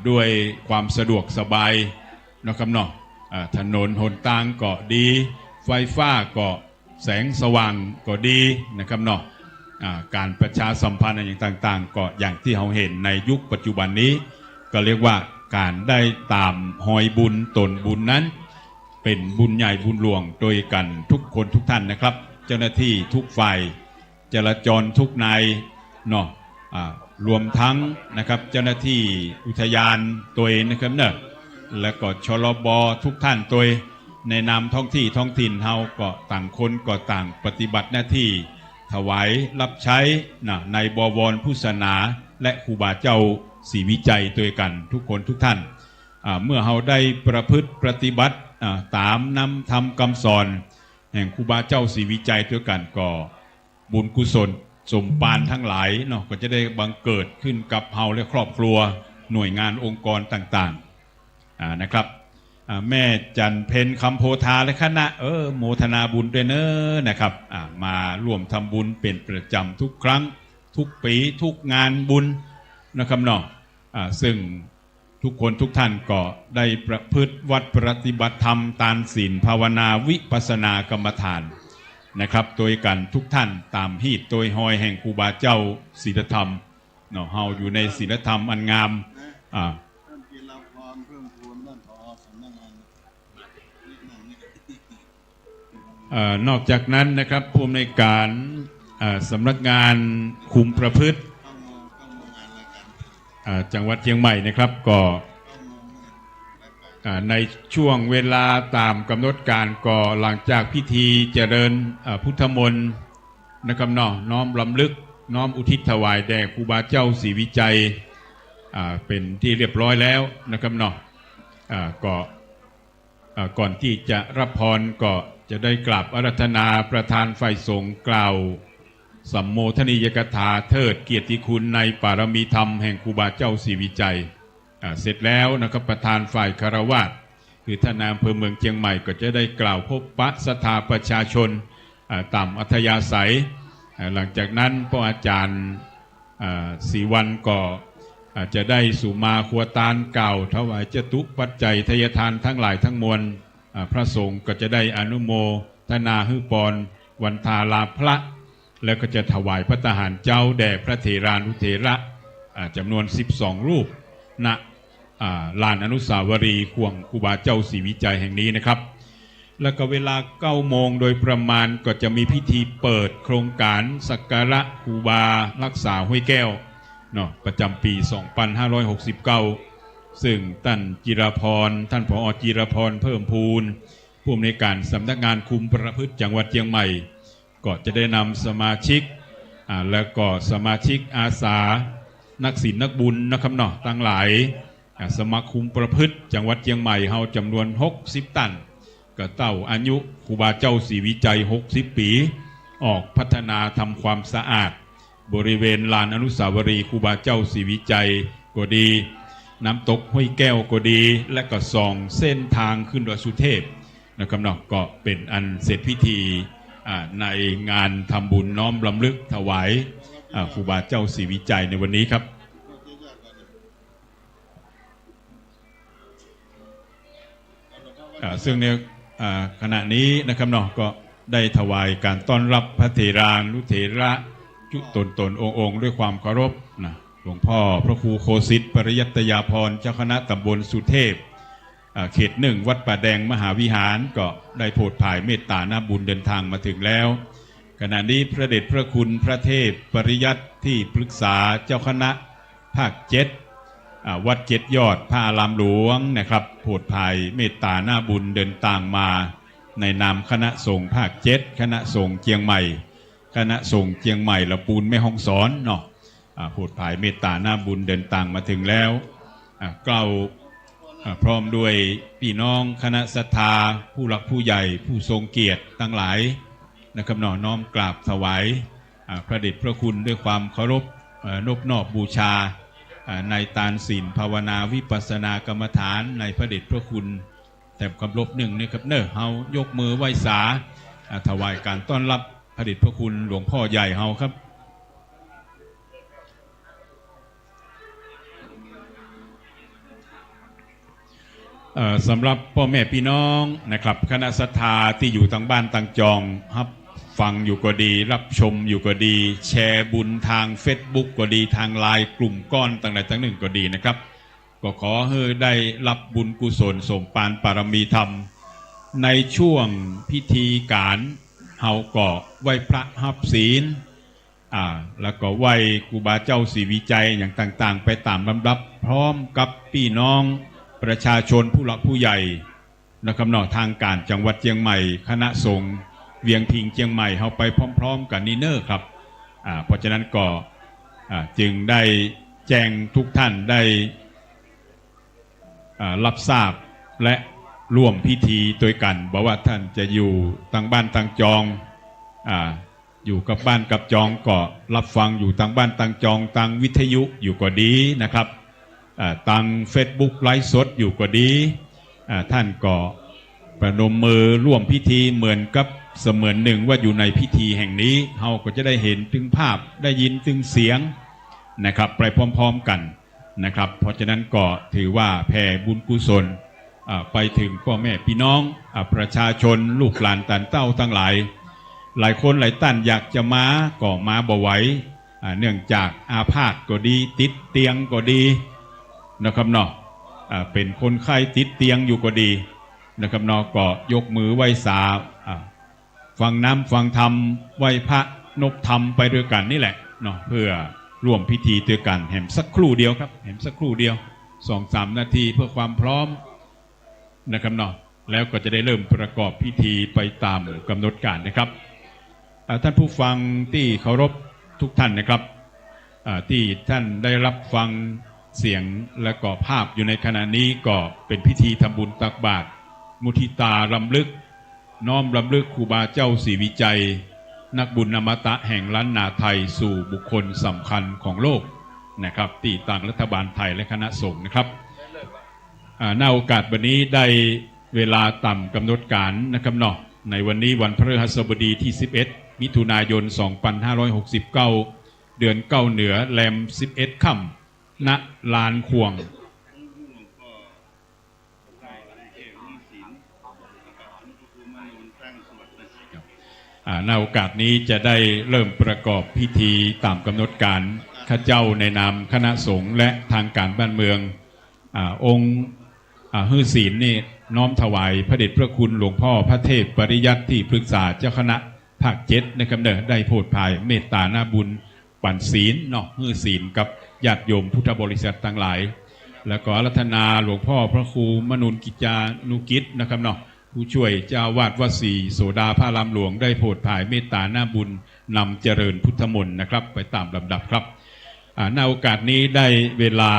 Speaker 3: ด้วยความสะดวกสบายนะครับเนาะถนนหนทางก็ดีไฟฟ้าก็แสงสว่างก็ดีนะครับเนาะการประชาสัมพันธ์อย่างต่างๆก็อย่างที่เราเห็นในยุคปัจจุบันนี้ก็เรียกว่าการได้ตามหอยบุญตนบุญนั้นเป็นบุญใหญ่บุญหลวงโดยกันทุกคนทุกท่านนะครับเจ้าหน้าที่ทุกฝ่ายจราจรทุกนายเนาะรวมทั้งนะครับเจ้าหน้าที่อุทยานตัวเองนะครับเนอะและก็ชลบทุกท่านตัวในนามท้องถิ่นเฮาก็ต่างคนก็ต่างปฏิบัติหน้าที่ถวายรับใช้ในบวรพุทธศาสนาและครูบาเจ้าศรีวิจัยตัวกันทุกคนทุกท่านเมื่อเฮาได้ประพฤติปฏิบัติตามนำธรรมคำสอนแห่งครูบาเจ้าศรีวิจัยตัวกันก็บุญกุศลสมปานทั้งหลายเนาะก็จะได้บังเกิดขึ้นกับเฮาและครอบครัวหน่วยงานองค์กรต่างๆนะครับแม่จันเพนคำโพธาและคณะโมทนาบุญด้วยเนอะนะครับมาร่วมทำบุญเป็นประจำทุกครั้งทุกปีทุกงานบุญนะครับเนาะซึ่งทุกคนทุกท่านก็ได้ประพฤติวัดปฏิบัติธรรมทานศีลภาวนาวิปัสสนากรรมฐานนะครับโดยกันทุกท่านตามฮีตโดยหอยแห่งครูบาเจ้าศีลธรรมเนาะเฮาอยู่ในศีลธรรมอันงามนอกจากนั้นนะครับผู้อำนวยการสำนักงานคุมประพฤติจังหวัดเชียงใหม่นะครับก็ในช่วงเวลาตามกำหนดการก็หลังจากพิธีเจริญพุทธมนต์นะครับน้อมรำลึกน้อมอุทิศถวายแด่ครูบาเจ้าศรีวิจัยเป็นที่เรียบร้อยแล้วนะครับก็ก่อนที่จะรับพรก็จะได้กราบอาราธนาประธานฝ่ายสงฆ์กล่าวสัมโมทนียกถาเทิดเกียรติคุณในปารมีธรรมแห่งครูบาเจ้าศรีวิจัยเสร็จแล้วนะครับประธานฝ่ายคฤหัสถ์คือท่านนายอำเภอเมืองเชียงใหม่ก็จะได้กล่าวพบปะศรัทธาประชาชนตามอัธยาศัยหลังจากนั้นพระอาจารย์ศรีวันก็จะได้สุมาครัวตานเก่าถวายจตุปัจจัยทายทานทั้งหลายทั้งมวลพระสงฆ์ก็จะได้อนุโมทนาฮือปอนวันทาลาพระแล้วก็จะถวายพระทหารเจ้าแด่พระเถรานุเถระจำนวน12รูปณลานอนุสาวรีย์ควงครูบาเจ้าศรีวิจัยแห่งนี้นะครับแล้วก็เวลา9 โมงโดยประมาณก็จะมีพิธีเปิดโครงการสักการะครูบารักษาห้วยแก้วเนาะประจำปี 2569 ซึ่งท่านจิรพรท่านผอ.จิรพรเพิ่มพูนผู้อำนวยการสำนักงานคุมประพฤติจังหวัดเชียงใหม่ก็จะได้นำสมาชิกแล้วก็สมาชิกอาสานักศีลนักบุญนะครับเนาะตั้งหลายสมาคมประพฤติจังหวัดเชียงใหม่เฮาจำนวน60ตันก็เต้าอายุครูบาเจ้าศรีวิจัย60 ปีออกพัฒนาทำความสะอาดบริเวณลานอนุสาวรีย์ครูบาเจ้าศรีวิจัยก็ดีน้ำตกห้วยแก้วก็ดีและก็ส่องเส้นทางขึ้นดอยสุเทพนะครับเนาะก็เป็นอันเสร็จพิธีในงานทำบุญน้อมรำลึกถวายครูบาเจ้าศรีวิจัยในวันนี้ครับซึ่งในขณะนี้นะครับเนาะก็ได้ถวายการต้อนรับพระเถรานุเถระจุตนองค์ด้วยความเคารพนะหลวงพ่อพระครูโคสิทธิ์ปริยัตยาภรณ์เจ้าคณะตำบลสุเทพ เขตหนึ่งวัดป่าแดงมหาวิหารก็ได้โปรดภายเมตตาหน้าบุญเดินทางมาถึงแล้วขณะนี้พระเดชพระคุณพระเทพปริยัติที่ปรึกษาเจ้าคณะภาค7วัด7ยอดพระอารามหลวงนะครับโปรดภายเมตตาหน้าบุญเดินทางมาในนามคณะสงฆ์ภาค7คณะสงฆ์เชียงใหม่คณะสงฆ์เชียงใหม่ละปูนแม่ฮ่องสอนเนาะโปรดภายเมตตาหน้าบุญเดินทางมาถึงแล้วกล่าวพร้อมด้วยพี่น้องคณะศรัทธาผู้หลักผู้ใหญ่ผู้ทรงเกียรติทั้งหลายนะครับน้อมกราบถวายพระเดชพระคุณด้วยความเคารพนอบน้อมบูชาในทานศีลภาวนาวิปัสสนากรรมฐานในพระเดชพระคุณแต่คำรบหนึ่งนะครับเฮายกมือไหว้สาถวายการต้อนรับพระเดชพระคุณหลวงพ่อใหญ่เฮาครับสำหรับพ่อแม่พี่น้องนะครับคณะศรัทธาที่อยู่ทางบ้านต่างจองครับฟังอยู่ก็ดีรับชมอยู่ก็ดีแชร์บุญทาง Facebook ก็ดีทางไลน์กลุ่มก้อนต่างใดต่างหนึ่งก็ดีนะครับก็ขอให้ได้รับบุญกุศลสมปานปารมีธรรมในช่วงพิธีการเฮาก็ไหว้พระหับศีลแล้วก็ไหว้ครูบาเจ้าศรีวิจัยอย่างต่างๆไปตามลำดับพร้อมกับพี่น้องประชาชนผู้หลักผู้ใหญ่นะครับนอกทางการจังหวัดเชียงใหม่คณะสงฆ์เวียงพิงเชียงใหม่เฮาไปพร้อมๆกันนี่เนอครับเพราะฉะนั้นก็จึงได้แจ้งทุกท่านได้รับทราบและร่วมพิธีโดยกันบอกว่าท่านจะอยู่ต่างบ้านต่างจองอยู่กับบ้านกับจองก็รับฟังอยู่ต่างบ้านต่างจองต่างวิทยุอยู่ก็ดีนะครับต่าง Facebook ไลฟ์สดอยู่ก็ดีท่านก็ประนมมือร่วมพิธีเหมือนกับเสมือนหนึ่งว่าอยู่ในพิธีแห่งนี้เราก็จะได้เห็นถึงภาพได้ยินถึงเสียงนะครับไปพร้อมๆกันนะครับเพราะฉะนั้นก็ถือว่าแผ่บุญกุศลไปถึงพ่อแม่พี่น้องประชาชนลูกหลานต่างเต้าทั้งหลายคนหลายท่านอยากจะมาก็มาบ่ไหวเนื่องจากอาพาธก็ดีติดเตียงก็ดีนะครับเนาะเป็นคนไข้ติดเตียงอยู่ก็ดีนะครับเนาะก็ยกมือไหว้สาฟังน้ำฟังธรรมไหว้พระนบธรรมไปด้วยกันนี่แหละเนาะเพื่อร่วมพิธีด้วยกันแหมสักครู่เดียวครับแหมสักครู่เดียว 2-3 นาทีเพื่อความพร้อมนะครับเนาะแล้วก็จะได้เริ่มประกอบพิธีไปตามกำหนดการนะครับท่านผู้ฟังที่เคารพทุกท่านนะครับที่ท่านได้รับฟังเสียงและก็ภาพอยู่ในขณะนี้ก็เป็นพิธีทำบุญตักบาตรมุทิตารำลึกน้อมรำลึกครูบาเจ้าศรีวิจัยนักบุญอมตะแห่งล้านนาไทยสู่บุคคลสำคัญของโลกนะครับที่ต่างรัฐบาลไทยและคณะสงฆ์นะครับณโอกาสวันนี้ได้เวลาต่ำกำหนดการนะครับเนาะในวันนี้วันพฤหัสบดีที่11มิถุนายน2569เดือนเก้าเหนือแรม11ค่ำณลานขวงณโอกาสนี้จะได้เริ่มประกอบพิธีตามกำหนดการข้าเจ้าในนามคณะสงฆ์และทางการบ้านเมืององค์ฮือศีลนี่น้อมถวายพระเดชพระคุณหลวงพ่อพระเทพปริยัติที่ปรึกษาเจ้าคณะภาค7นะครับได้โปรดภายเมตตาหน้าบุญปั่นศีลเนาะฮือศีลกับญาติโยมพุทธบริษัททั้งหลายแล้วก็อาราธนาหลวงพ่อพระครูมนุนกิจจานุกิจนะครับเนาะผู้ช่วยเจ้าวาดวัดศรีโสดาพระรามหลวงได้โปรดภายเมตตาหน้าบุญนำเจริญพุทธมนต์นะครับไปตามลำดับครับณโอกาสนี้ได้เวลา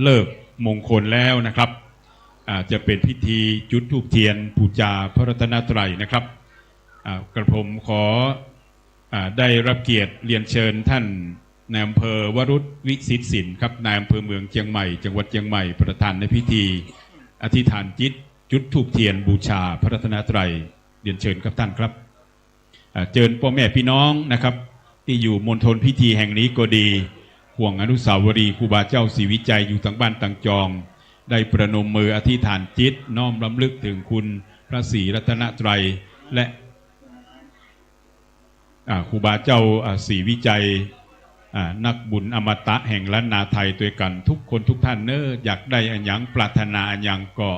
Speaker 3: เลิกมงคลแล้วนะครับจะเป็นพิธีจุดธูปเทียนบูชาพระรัตนตรัยนะครับกระผมขอได้รับเกียรติเรียนเชิญท่านนายอำเภอวรุษวิสิทธิ์สินครับนายอำเภอเมืองเชียงใหม่จังหวัดเชียงใหม่ประธานในพิธีอธิษฐานจิตจุดธูปเทียนบูชาพระรัตนตรัยเรียนเชิญครับท่านครับเชิญพ่อแม่พี่น้องนะครับที่อยู่มณฑลพิธีแห่งนี้ก็ดีห่วงอนุสาวรีย์ครูบาเจ้าศรีวิจัยอยู่ต่างบ้านต่างจองได้ประนมมืออธิษฐานจิตน้อมรำลึกถึงคุณพระศรีรัตนตรัยและครูบาเจ้าศรีวิจัยนักบุญอมตะแห่งล้านนาไทยด้วยกันทุกคนทุกท่านเนออยากได้อันยังปรารถนาอันยังก็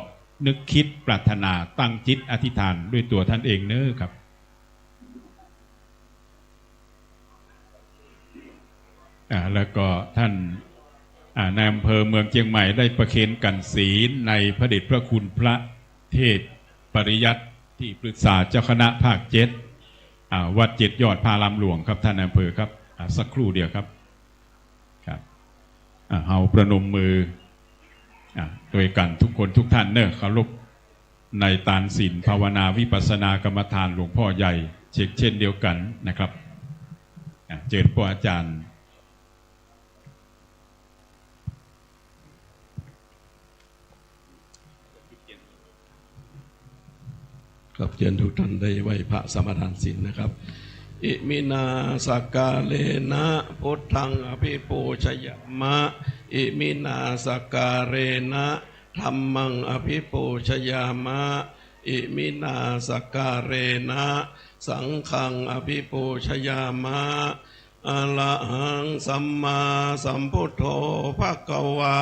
Speaker 3: นึกคิดปรารถนาตั้งจิตอธิษฐานด้วยตัวท่านเองเนอะครับแล้วก็ท่านนายอำเภอเมืองเชียงใหม่ได้ประเคนกันศีลในพระเดชพระคุณพระเทศปริยัติที่ปรึกษาเจ้าคณะภาค7วัด7 ยอดพารามหลวงครับท่านนายอำเภอครับสักครู่เดียวครับเฮาประนมมือโดยกันทุกคนทุกท่านเนอะเคารพในตานศีลภาวนาวิปัสสนากรรมฐานหลวงพ่อใหญ่เช่นเดียวกันนะครับเจิญพ่ออาจารย์
Speaker 5: ครับเชิญทุกท่านได้ไหว้พระสมทานศีลนะครับอิมินาสกาเลนะพุทธังอภิปูชยมะอิมินาสกาเรนะธัมมังอภิปูชยามะอิมินาสกาเรนะสังฆังอภิปูชยามะอะระหังสัมมาสัมพุทโธภควา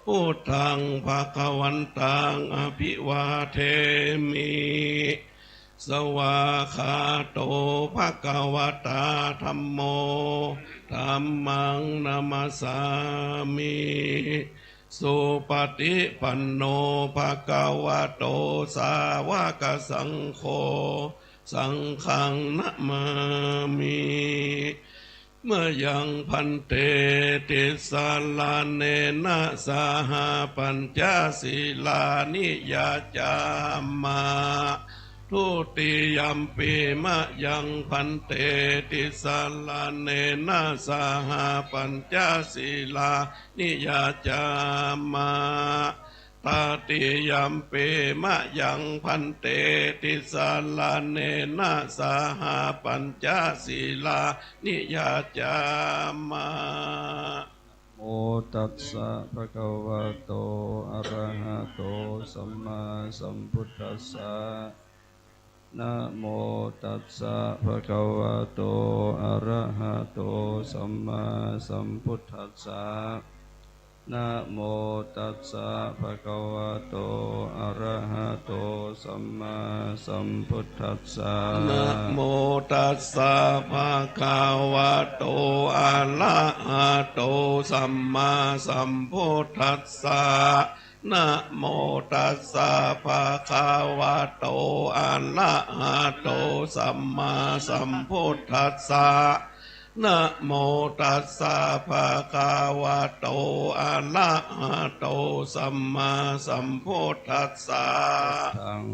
Speaker 5: พุทธังภควันตังอภิวาเทมิสวากขาโตภควตาธัมโมธัมมังนามัสสามิสุปฏิปันโนภควโตสาวกสังโฆสังฆังนะมามิเมื่อยังพันเตติสาลาเนนะสหปัญจศีลานิยาจามาทุติยัมปิมะยังพันเตติสาลาเนนะสหปัญจศีลานิยาจามาตาติยัมปิมะยังพันเตติสาลาเนนะสหปัญจศีลานิยาจามา
Speaker 6: โมตัสสะภะคะวะโตอะระหะโตสัมมาสัมพุทธัสสะนะโมตัสสะภะคะวะโตอะระหะโตสัมมาสัมพุทธัสสะนะโมตัสสะภะคะวะโตอะระหะโตสัมมาสัมพุทธัสสะ
Speaker 5: นะโมตัสสะภะคะวะโตอะระหะโตสัมมาสัมพุทธัสสะนะโมตัสสะภะคะวะโตอะระหะโตสัมมาสัมพุทธัสสะนะโมตัสสะภะคะวะโตอะระหะโตสัมมาสัมพุทธัสสะ
Speaker 6: ธัง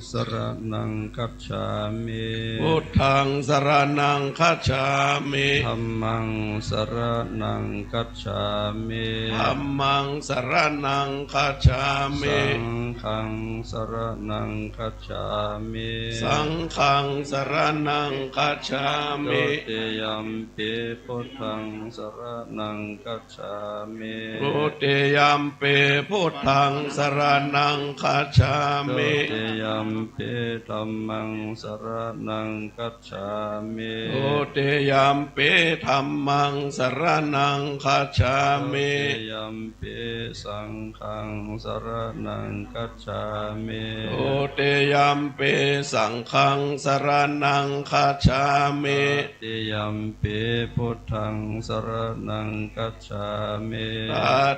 Speaker 6: สรณังคัจฉามิ
Speaker 5: พุทธังสรณังคัจฉามิ
Speaker 6: ธัมมังสรณังคัจฉามิ
Speaker 5: ธัมมังสรณังคัจฉามิ
Speaker 6: สังฆังสรณังคัจฉามิ
Speaker 5: สังฆังสรณังคัจฉามิ
Speaker 6: ตุติยัมปิพุทธังสรณังคัจฉามิ
Speaker 5: ตุติยัมปิพุทธังสรณังคัจฉามิ
Speaker 6: ตุติยัมปิธัมมังสรณังคัจฉามิ
Speaker 5: ตุติยัมปิธัมมังสรณังคัจฉามิ
Speaker 6: ตุติยัมปิสังฆังสรณังคัจฉามิ
Speaker 5: ตุติยัมปิสังฆังสรณังคัจฉามิ
Speaker 6: ตุติยัมปิพุทธังสรณังคัจฉามิ
Speaker 5: ต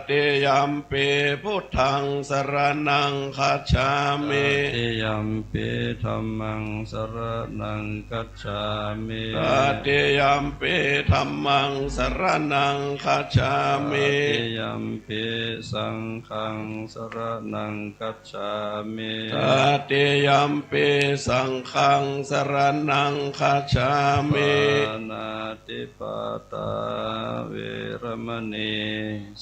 Speaker 5: ติยัมปิพุทธังสรณังคัจฉามิ
Speaker 6: ตติยัมปิธัมมังสรณังคัจฉามิ
Speaker 5: ตติยัมปิธัมมังสรณังคัจฉามิ
Speaker 6: ตติยัมปิสังฆังสรณังคัจฉามิ
Speaker 5: ตติยัมปิสังฆังสรณังคัจฉามิ
Speaker 6: ปานาติปาตาเวรมณี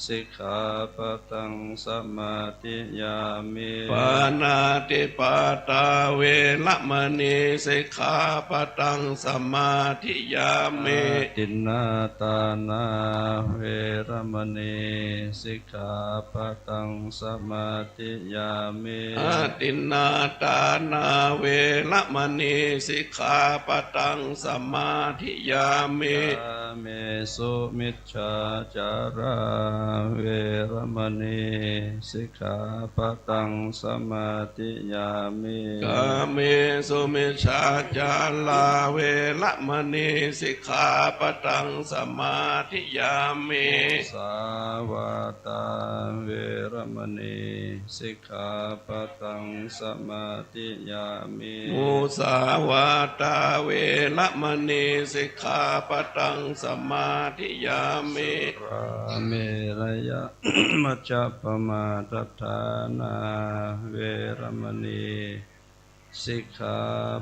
Speaker 6: สิกขาปะทังสมาธิยามิ
Speaker 5: ปานาติปาตาเวรมณีสิกขาปะทังสมาธิยามิ
Speaker 6: ตินนาตานาเวรมณีสิกขาปะทังสมาธิยามิ
Speaker 5: ตินนาตานาเวรมณีสิกขาปะทังสมาธิยามิ
Speaker 6: เมสุมิจฉาจาราเวรมณีสิกขาปะทังสมาธิยามิ
Speaker 5: กาเมสุมิจฉาจาราเวรมณีสิกขาปะทังสมาธิยามิ
Speaker 6: สาวาตาเวรมณีสิกขาปะทังสมาธิยามิ
Speaker 5: มุสาวาตาเวรมณีสิกขาปะทังสมาธิยามิ
Speaker 6: ราเมรยะ มัจจปมาทัฏฐานาเวรมณีสิกขา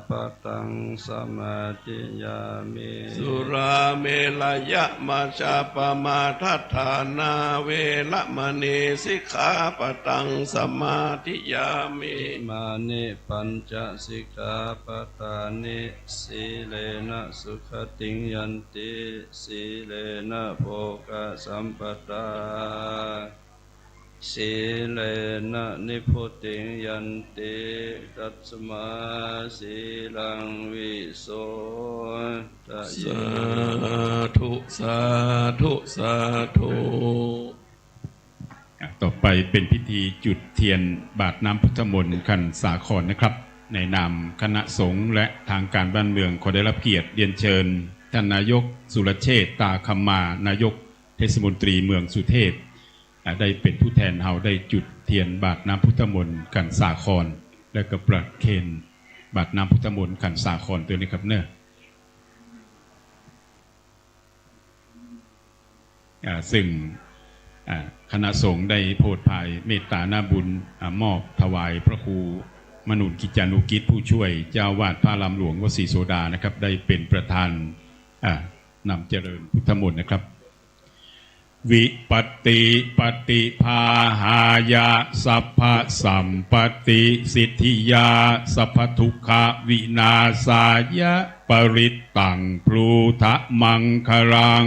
Speaker 6: ปะทังสมาธิยามิ
Speaker 5: สุราเมรยะมัจจปมาทัฏฐานาเวรมณีสิกขาปะทังสมาธิยามิ
Speaker 6: มานิปัญจสิกขาปทานิสีเลนะสุขติงยันติสีเลนะโภคสัมปทาสีเลนะนิพุติงยันติตัสมาสีลังวิโสทะเย
Speaker 5: สาธุสาธุสาธุ
Speaker 3: ต่อไปเป็นพิธีจุดเทียนบาทน้ำพุทธมนต์ขันสาครนะครับในนามคณะสงฆ์และทางการบ้านเมืองขอได้รับเกียรติเรียนเชิญท่านนายกสุรเชษฐ์ตาคำมานายกเทศมนตรีเมืองสุเทพได้เป็นผู้แทนเฮาได้จุดเทียนบาทน้ำพุทธมนต์ขันสาครและก็ประเคนบาทน้ำพุทธมนต์ขันสาครตัวนี้ครับเนอะซึ่งคณะสงฆ์ได้โพธิภายเมตตาหน้าบุญมอบถวายพระครูมนุนกิจจานุกิจผู้ช่วยเจ้าวาดพระลำหลวงวสีโสดานะครับได้เป็นประธานนำเจริญพุทธมนต์นะครับวิปัตติปฏิภาหายะสัพพสัมปติสิทธิยาสัพพทุกขวินาศายะปริตตังพลูทะมังคลัง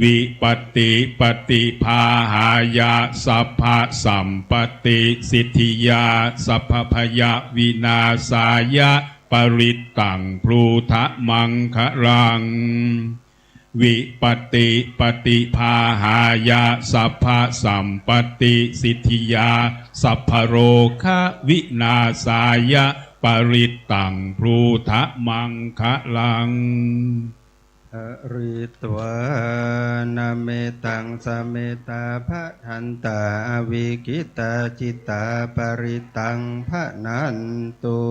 Speaker 3: วิปัตติปฏิภาหายะสัพพสัมปติสิทธิยาสัพพยวินาศายะปริตตังพลูทะมังคลังวิปัตติปฏิภาหายะสัพพสัมปติสิทธิยาสัพพโรคะวินาศายะปริตตังพลูทะมังคลัง
Speaker 6: อริตวานาเมตังสเมตาภะทันตาวิกิตาจิตาปริตังภะนันตุ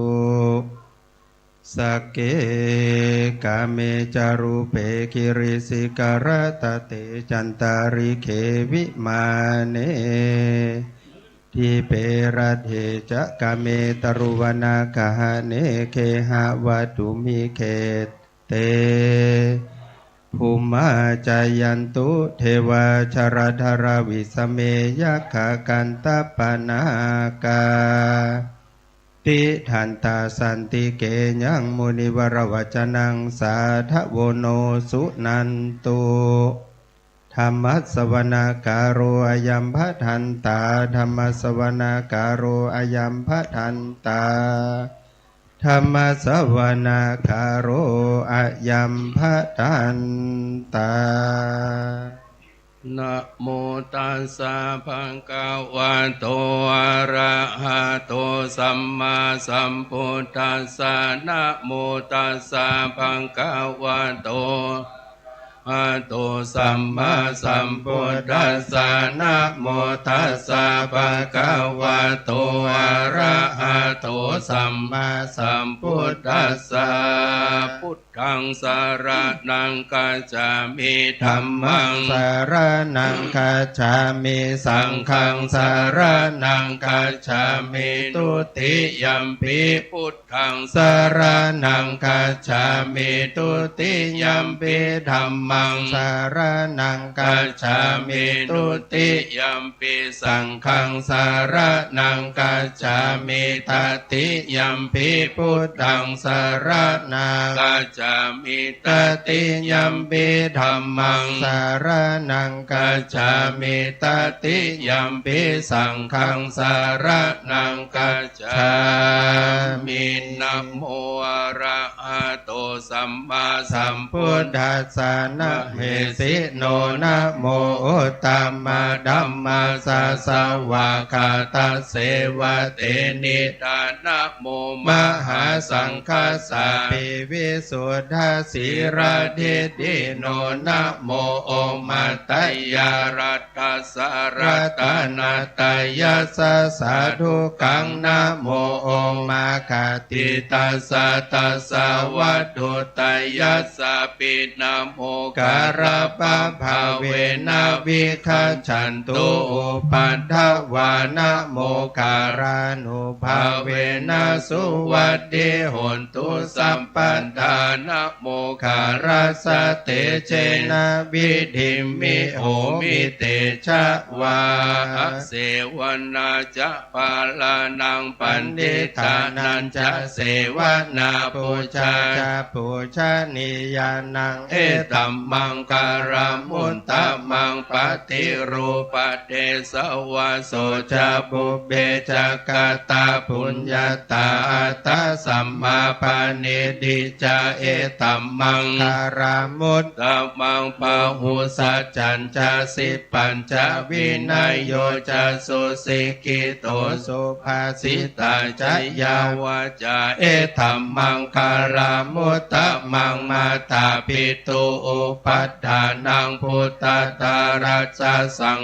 Speaker 6: สักเกกาเมจารุเปกิริสิกรตเตจันตาริเขวิมาเนทิเประเทจะกาเมตรุวนากาเนเคหะวัตุมิเขเตภูมาจายันตุเทวาชรธรวิสเมยัคขกันตปนากาติทันตาสันติเกยังมุนิวรวจนังสาทโวโนสุนันตุธรรมสวนาการโรอยัมภทันตาธรรมสวนาการโรอยัมภทันตาธรรมสวนาคาโรอะยัมภทันตานะโมตัสสะภะคะวะโตอะระหะโตสัมมาสัมพุทธัสสะนะโมตัสสะภะคะวะโตอะโตสัมมาสัมพุทธัสสะนะโมตัสสะภะคะวะโตอะระหะโตสัมมาสัมพุทธัสสะพุทธังสารนังกัจฉามิธัมมังสารนังกัจฉามิสังฆังสารนังกัจฉามิตุติยัมปิพุทธังสารนังกัจฉามิตุติยัมปิธัมมังสารนังกัจฉามิตุติยัมปิสังฆังสารนังกัจฉามิตติยัมปิพุทธังสารนังกัจฉามิตติยัมปิธัมมังสารนังกัจฉามิตติยัมปิสังฆังสารนังกัจฉามินะโมอะระหะโตสัมมา
Speaker 7: สัมพุทธัสสะนะเมสิโนนะโมตัมมาธัมมาสสวะคาตาเสวะเตนิทานะโมมหาสังฆสาปิวิสุทธาสีระเดดิโนนะโมโอมาตยารัตตสารตนาตยาสสาธุกังนะโมโอมาคาติตัสสะตัสสะวัตถุตยัสสะปินะโมการะปะภาเวนะวิคัจฉันตุอุปัฏฐวานะโมการานุภาเวนะสุวัตติโหนตุสัมปันธานะโมการะสะเตเจนะวิธิมิโหมิเตชะวาเสวนาจะปาลานังปันดิธานันจะเสวนาปูชาจะปูชนียานังเอตัมมังการามุตตมังปฏิรูปเทสวะโสจะบุเบจักตาปุญญาตาตัสัมมาปานิดิจาเอตัมมังการามุตตมังปะหุสัจจัญจะสิปัญจวินัยโยจะสุสิกิโตสุภาสิตาจยาวาจาเอตัมมังการามุตตมังมาตาปิตุอุปัฏฐานังพุทธตาราชสัง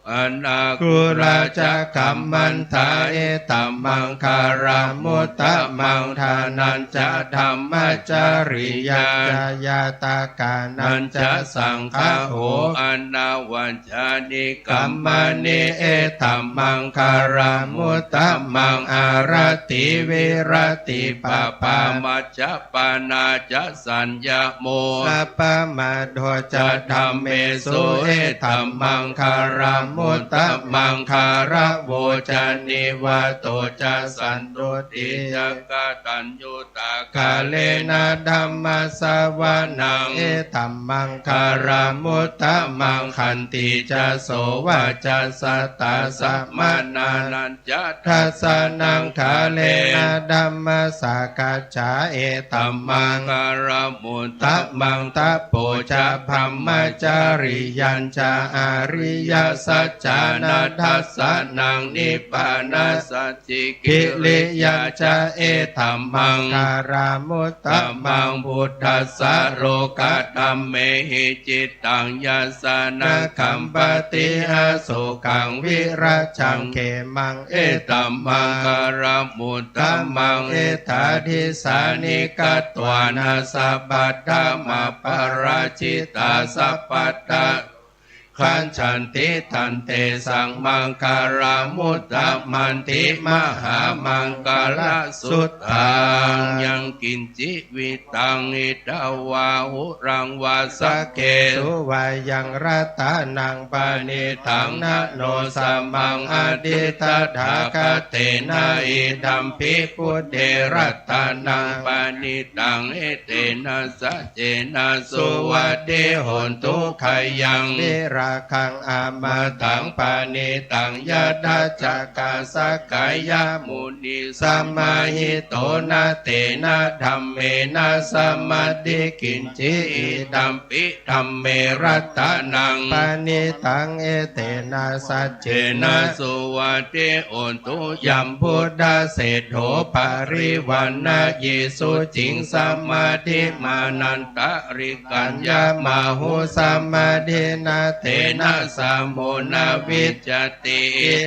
Speaker 7: อนาคุราชกัมมันทาเอตัมมังคารามุตตมังทานันจะธรรมจริยาจายาตากานันจะสังฆโหอนาวัญชานิกัมมานิเอตัมมังคารามุตตมังอารติวิรติปะปามัจจปานาจะสัญญโมอะปะมาโดจะธรรมเมสุเอตัมมังคารามุตตมังคาระโวจานิวาโตจะสันตุติยกตัญญูตากาเลนะธัมมัสสวานังเอตัมมังคารามุตตมังขันติจะโสวาจะสัตตาสัมมานานัญจะทัสสะนังคาเลนะธัมมัสสกัจจาเอตัมมังคารามุตตมังตะโปจะพัมมจาริยัญจะอาริยสัจจานาทัสสะนังนิพพานาสัจจิกิริยาจะเอตัมมังคารามุตตมังพุทธัสสะโลกตัมเมหิจิตตังยัสสนะคัมปติหาสุขังวิราชังเขมังเอตัมมังคารามุตตมังเอธาทิสานิกัตวานาสัพพะธรรมปาราชิตาสัพพตาขันฉันติทันเตสังมังคารามุตตมันติมหามังคาลสุตตังยังกินจิวิตังอิตาวาหุรังวาสเกสุวายังรัตานังปานิทังนะโนสัมมังอดิตถาคเตนะอิดัมปิพุทเทรัตานังปานิตังเอเตนะสัจเจนะสุวัฏเดโหนตุขยังนิราคังอามาตังปานิตังยะดาจักกาสกายามุนิสัมมาหิโตนะเตนะธัมเมนะสัมมาดิกินจิอิดัมปิธัมเมรัตตานังปานิตังเอเตนะสัจเจนะสุวัฏเตโอนตุยัมพุทธเศษโธปาริวันนะเยสุจิงสัมมาทิมานันตริกัญญามาหุสัมมาทินาเตนะสัมโมนาวิจติ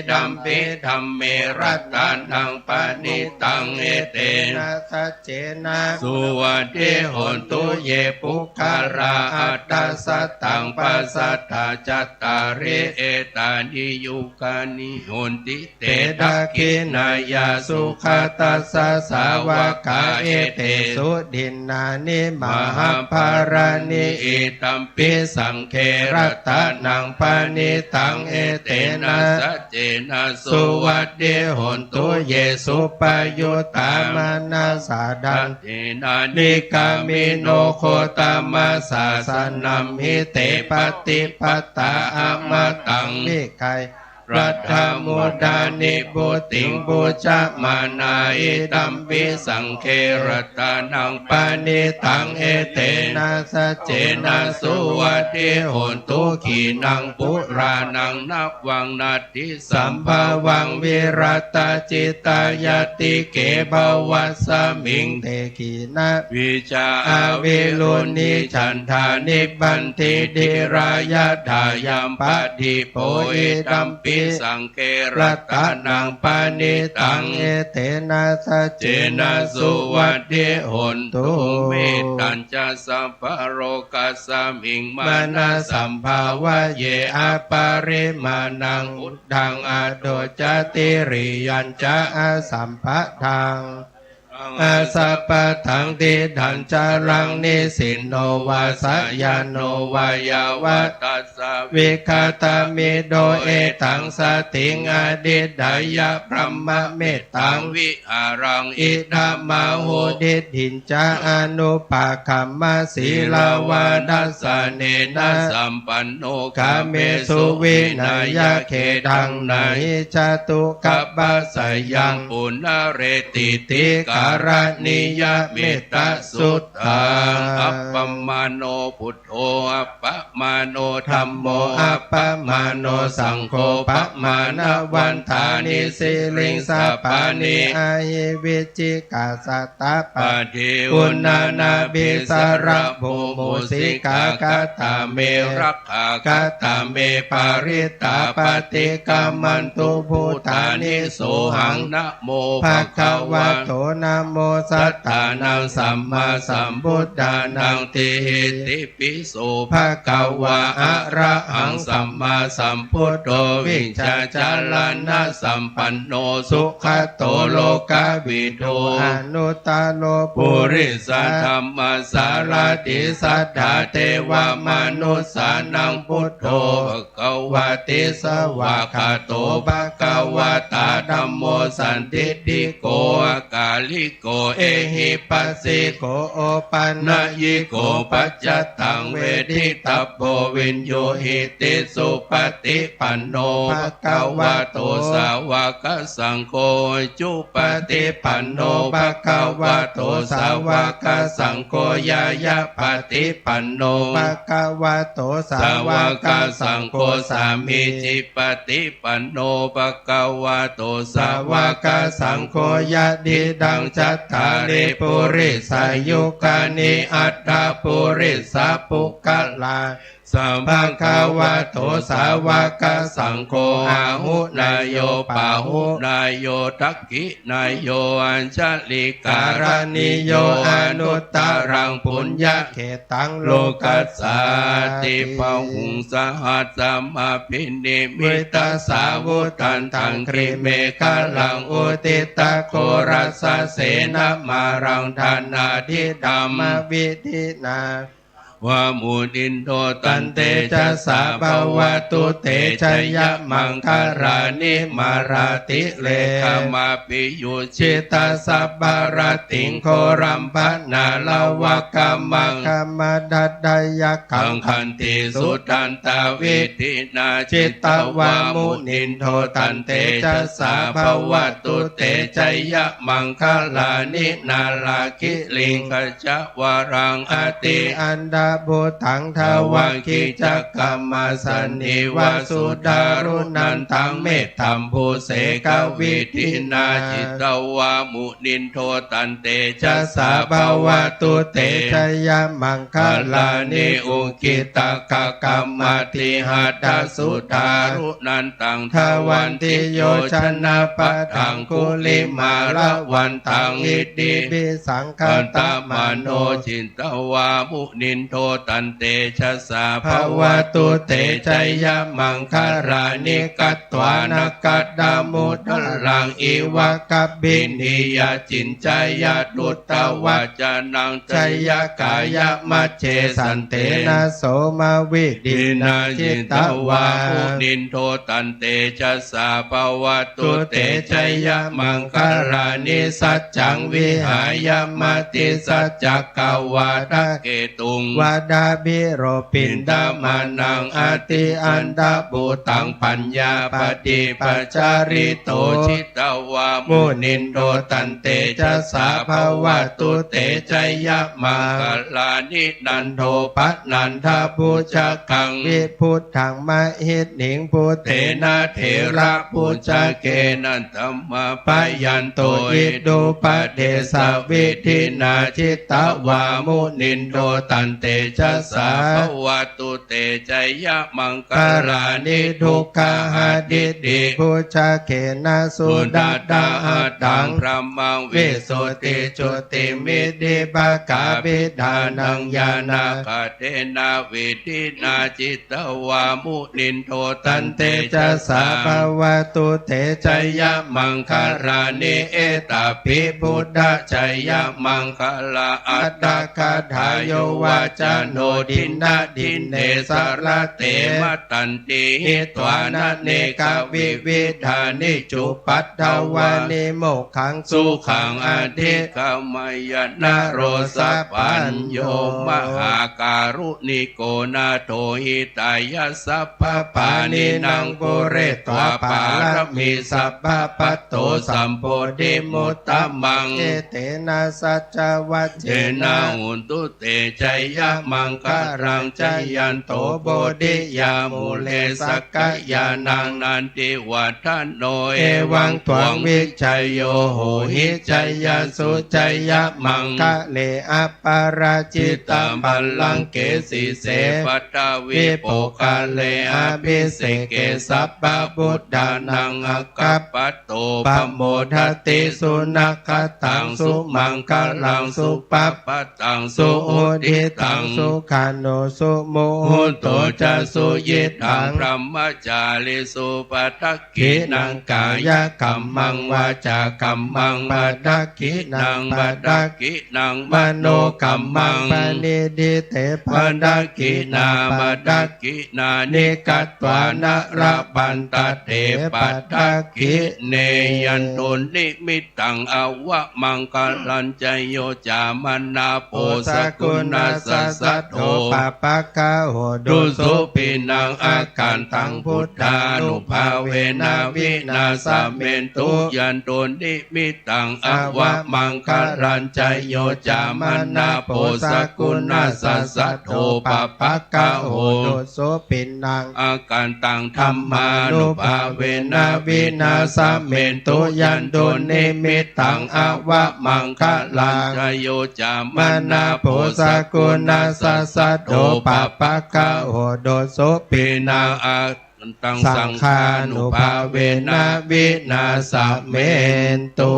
Speaker 7: ดัมปิธัมเมรัตตานังปานิตังเอเตนะสัจเจนะสุวัฏเทโหนตุเยปุคาราอัตตสัตตังปัสสัทธาจัตตาริเอตานิยุคานิโหนติเตดะกินายาสุขตัสสะสาวกาเอเตสุดินนานิมหาภารานิอิตัมปิสังเครัตตานังปานิตังเอเตนะสัจเจนะสุวัฏเดโหนตุเยสุปยุตตามานาสาดันเตนะนิกามิโนโคตมัสสะสนัมหิเตปฏิปตาอมตังนิกาย รัตถมุดานิปุติงปุจามานาอิตัมปิสังเครัตนังปานิตังเอเตนะสัจเจนะสุวัติโหนตุขีนังปุรานังนับวังนาทิสัมภาวังวิรัตจิตายติเกภวัสมิงเทขีนะวิชาอาวิลุนิฉันทานิบันติดิรายาทายามปะทิโพอิตัมปิสังเครัตนังปานิตังเอเตนะสัจเจนะสุวัติโหนตุเมตัญจะสัพพโรกัสสมิงมานะสัมภาวะเยอปาริมาณังอุดดังอโดจติริยัญจะอาสัมภะทังอาสัพพะทังติดัญจารังนิสินโนวาสยานโนวายาวะตัสสะวิคาตามิโดเอตังสติงอดิดายะพระมะเมตตังวิหารังอิดามาโหดิถินจาอนุปาคัมมาศีลาวาดัสสะเนนะสัมปันโนกาเมสุวินัยเขดังไหนจตุกัปปะสยังปุณเรติติการณิยเมตตาสุตตังอัปปมาโนพุทโธอัปปมาโนธัมโมอัปปมาโนสังโฆปัปมานะวันทานิสิลิงสัปปานิอาหิวิจิกาสัตตะปะทิอุณานาบิสระภูมุสิกากตาเมรักขากตาเมปาริตาปฏิกามันตุภูตานิโสหังนะโมภะคะวะโตนะโมสัตตานังสัมมาสัมพุทธานังติหิติปิโสภะคะวะอะระหังสัมมาสัมพุทโธวิชาจารณะสัมปันโนสุขโตโลกวิทูอนุตตโลปุริสธรรมสารติสัทธาเทวมนุสสานังพุทโธภควติสวากขาโตภควตาธัมโมสันติติโกอากาลิโกเอหิปัสสิโกโอปันนะยิโกปัจจตังเวทิตาโพวินโยหิติสุปฏิปันโนภควโตสาวกสังโฆจุปฏิปันโนภควโตสาวกสังโฆยายะปฏิปันโนภควโตสาวกสังโฆสามีจิปฏิปันโนภควโตสาวกสังโฆยะดิดังจัตตาริปุริสายุกานิอัตตาปุริสาปุกลาสัมภังคาวะโตสาวกสังโฆอาหุนายโยปาหุนายโยทักขินายโยอัญชลิการณิโยอนุตตรังปุญญเขตังโลกัสสาติปะหุงสหัสสมาพินิมิตาสาวุตันทังคริเมฆะลังอุติตะโครัสสะเสนะมารังธานาทิธัมมวิธินาวามุนินโทตันเตจะสาภวตุเตชยมังคารานิมาราติเลขมาปิยุชิตาสัพพารติงโครัมปนาลาวกามังคมดัดดายขังคันติสุตันตวิธินาจิตวามุนินโทตันเตจะสาภวตุเตชยมังคารานินาลาคิลิงขจวารังอติอันดาบุตังทวังคิจักกัมมาสันนิวาสุดารุนันทังเมตตัมภูเสกวิธินาจิตวามุนินโทตันเตจะสาภวตุเตชยมังคลานิอุกิตกะกัมมาติหัตสุดารุนันตังทวันติโยชนะปัทังคุลิมาละวันตังอิติปิสังฆตมโนจินตวามุนินโทตันเตชะสาภวตุเตชยมังคารานิกัตวานกัดดามุตลังอิวะกัปบินิยจินจายาตุตวัจนังจยกายมัจเจสันเตนะโสมาวิดินาจิตตวามุนินโทตันเตชะสาภวตุเตชยมังคารานิสัจจังวิหายมติสัจจกวาทะเกตุงว ดาบิโรปินดามานังอติอันดาบูตังปัญญาปฏิปัจจาริโตชิตาวามุนินโดตันเตจะสาภวตุเตจยมังคลานินันโทปัสนันทภูชกังวิพุทธังมหิตหิงพุทเถนะเถระภูชเกนันธัมมาปยันโตอิดุปเดสวิธินาชิตาวามุนินโดตันเตจะสาภวตุเตจยมังคลานิทุกขหาดิดิภูชเกนะสุดาดาดังพระมังวิสุติจุติมิดิปกาบิดานังญาณาคเทนาวิธินาจิตวามุนินโทตันเตจะสาภวตุเตจยมังคลานิเอตปิบุตตะจยมังคลาอัตตคาถายโยวาจโนดินาดินเนสารเตมตันติหิตวานะเนกวิวิธานิจุปัตถวานิโมกขังสุขังอธิกามยนะโรสปัญโยมหาการุณิโกนาโทหิตายะสัพพปานินางปุเรตวาปารมีสัพพปัตโตสัมโพธิมุตตมังเอเตนะสัจจวัจเจนะหุนตุเตจยมังคารังจยันโตโบธิยามุเลสกยานังนันติวัฏโนเอวังตวังวิชัยโยโหหิจยสุจยมังคะเลอปาราจิตตัมบัลลังเกสีเสปัตตวิโปกาเลอภิเสเกสัพพบุตธานังอกัปปัตโตปโมทติสุนัขตังสุมังคลังสุปัปปตังสุอุดิตังสุขันโนสุโมหุโตจะสุยิตังพรหมจาริสุปัฏกินังกายกัมมังวาจากัมมังปัฏกินังปัฏกินังมโนกัมมังปณิดิเตปัฏกินาปัฏกินานิกัตวานะระบันตเตปัฏกิเนยันตุนิมิตังอวะมังคลัญจโยจามนาโปสกุณาสัสสะโตปะปะกะโหดุสุปินังอาการตังพุทธานุภาเวนะวินาสเมนตุยันตุนิมิตังอวะมังคลัญจโยจามนาโปสกุณาสัสสะโตปะปะกะโหดุสุปินังอาการตังธัมมานุภาเวนะวินาสเมนตุยันตุนิมิตังอวะมังคลัญจโยจามนาโปสกุณาสัสสะโตปะปะกะโหดุสุปินังอาตังสังฆานุภาเวนะวินาสเมนตุ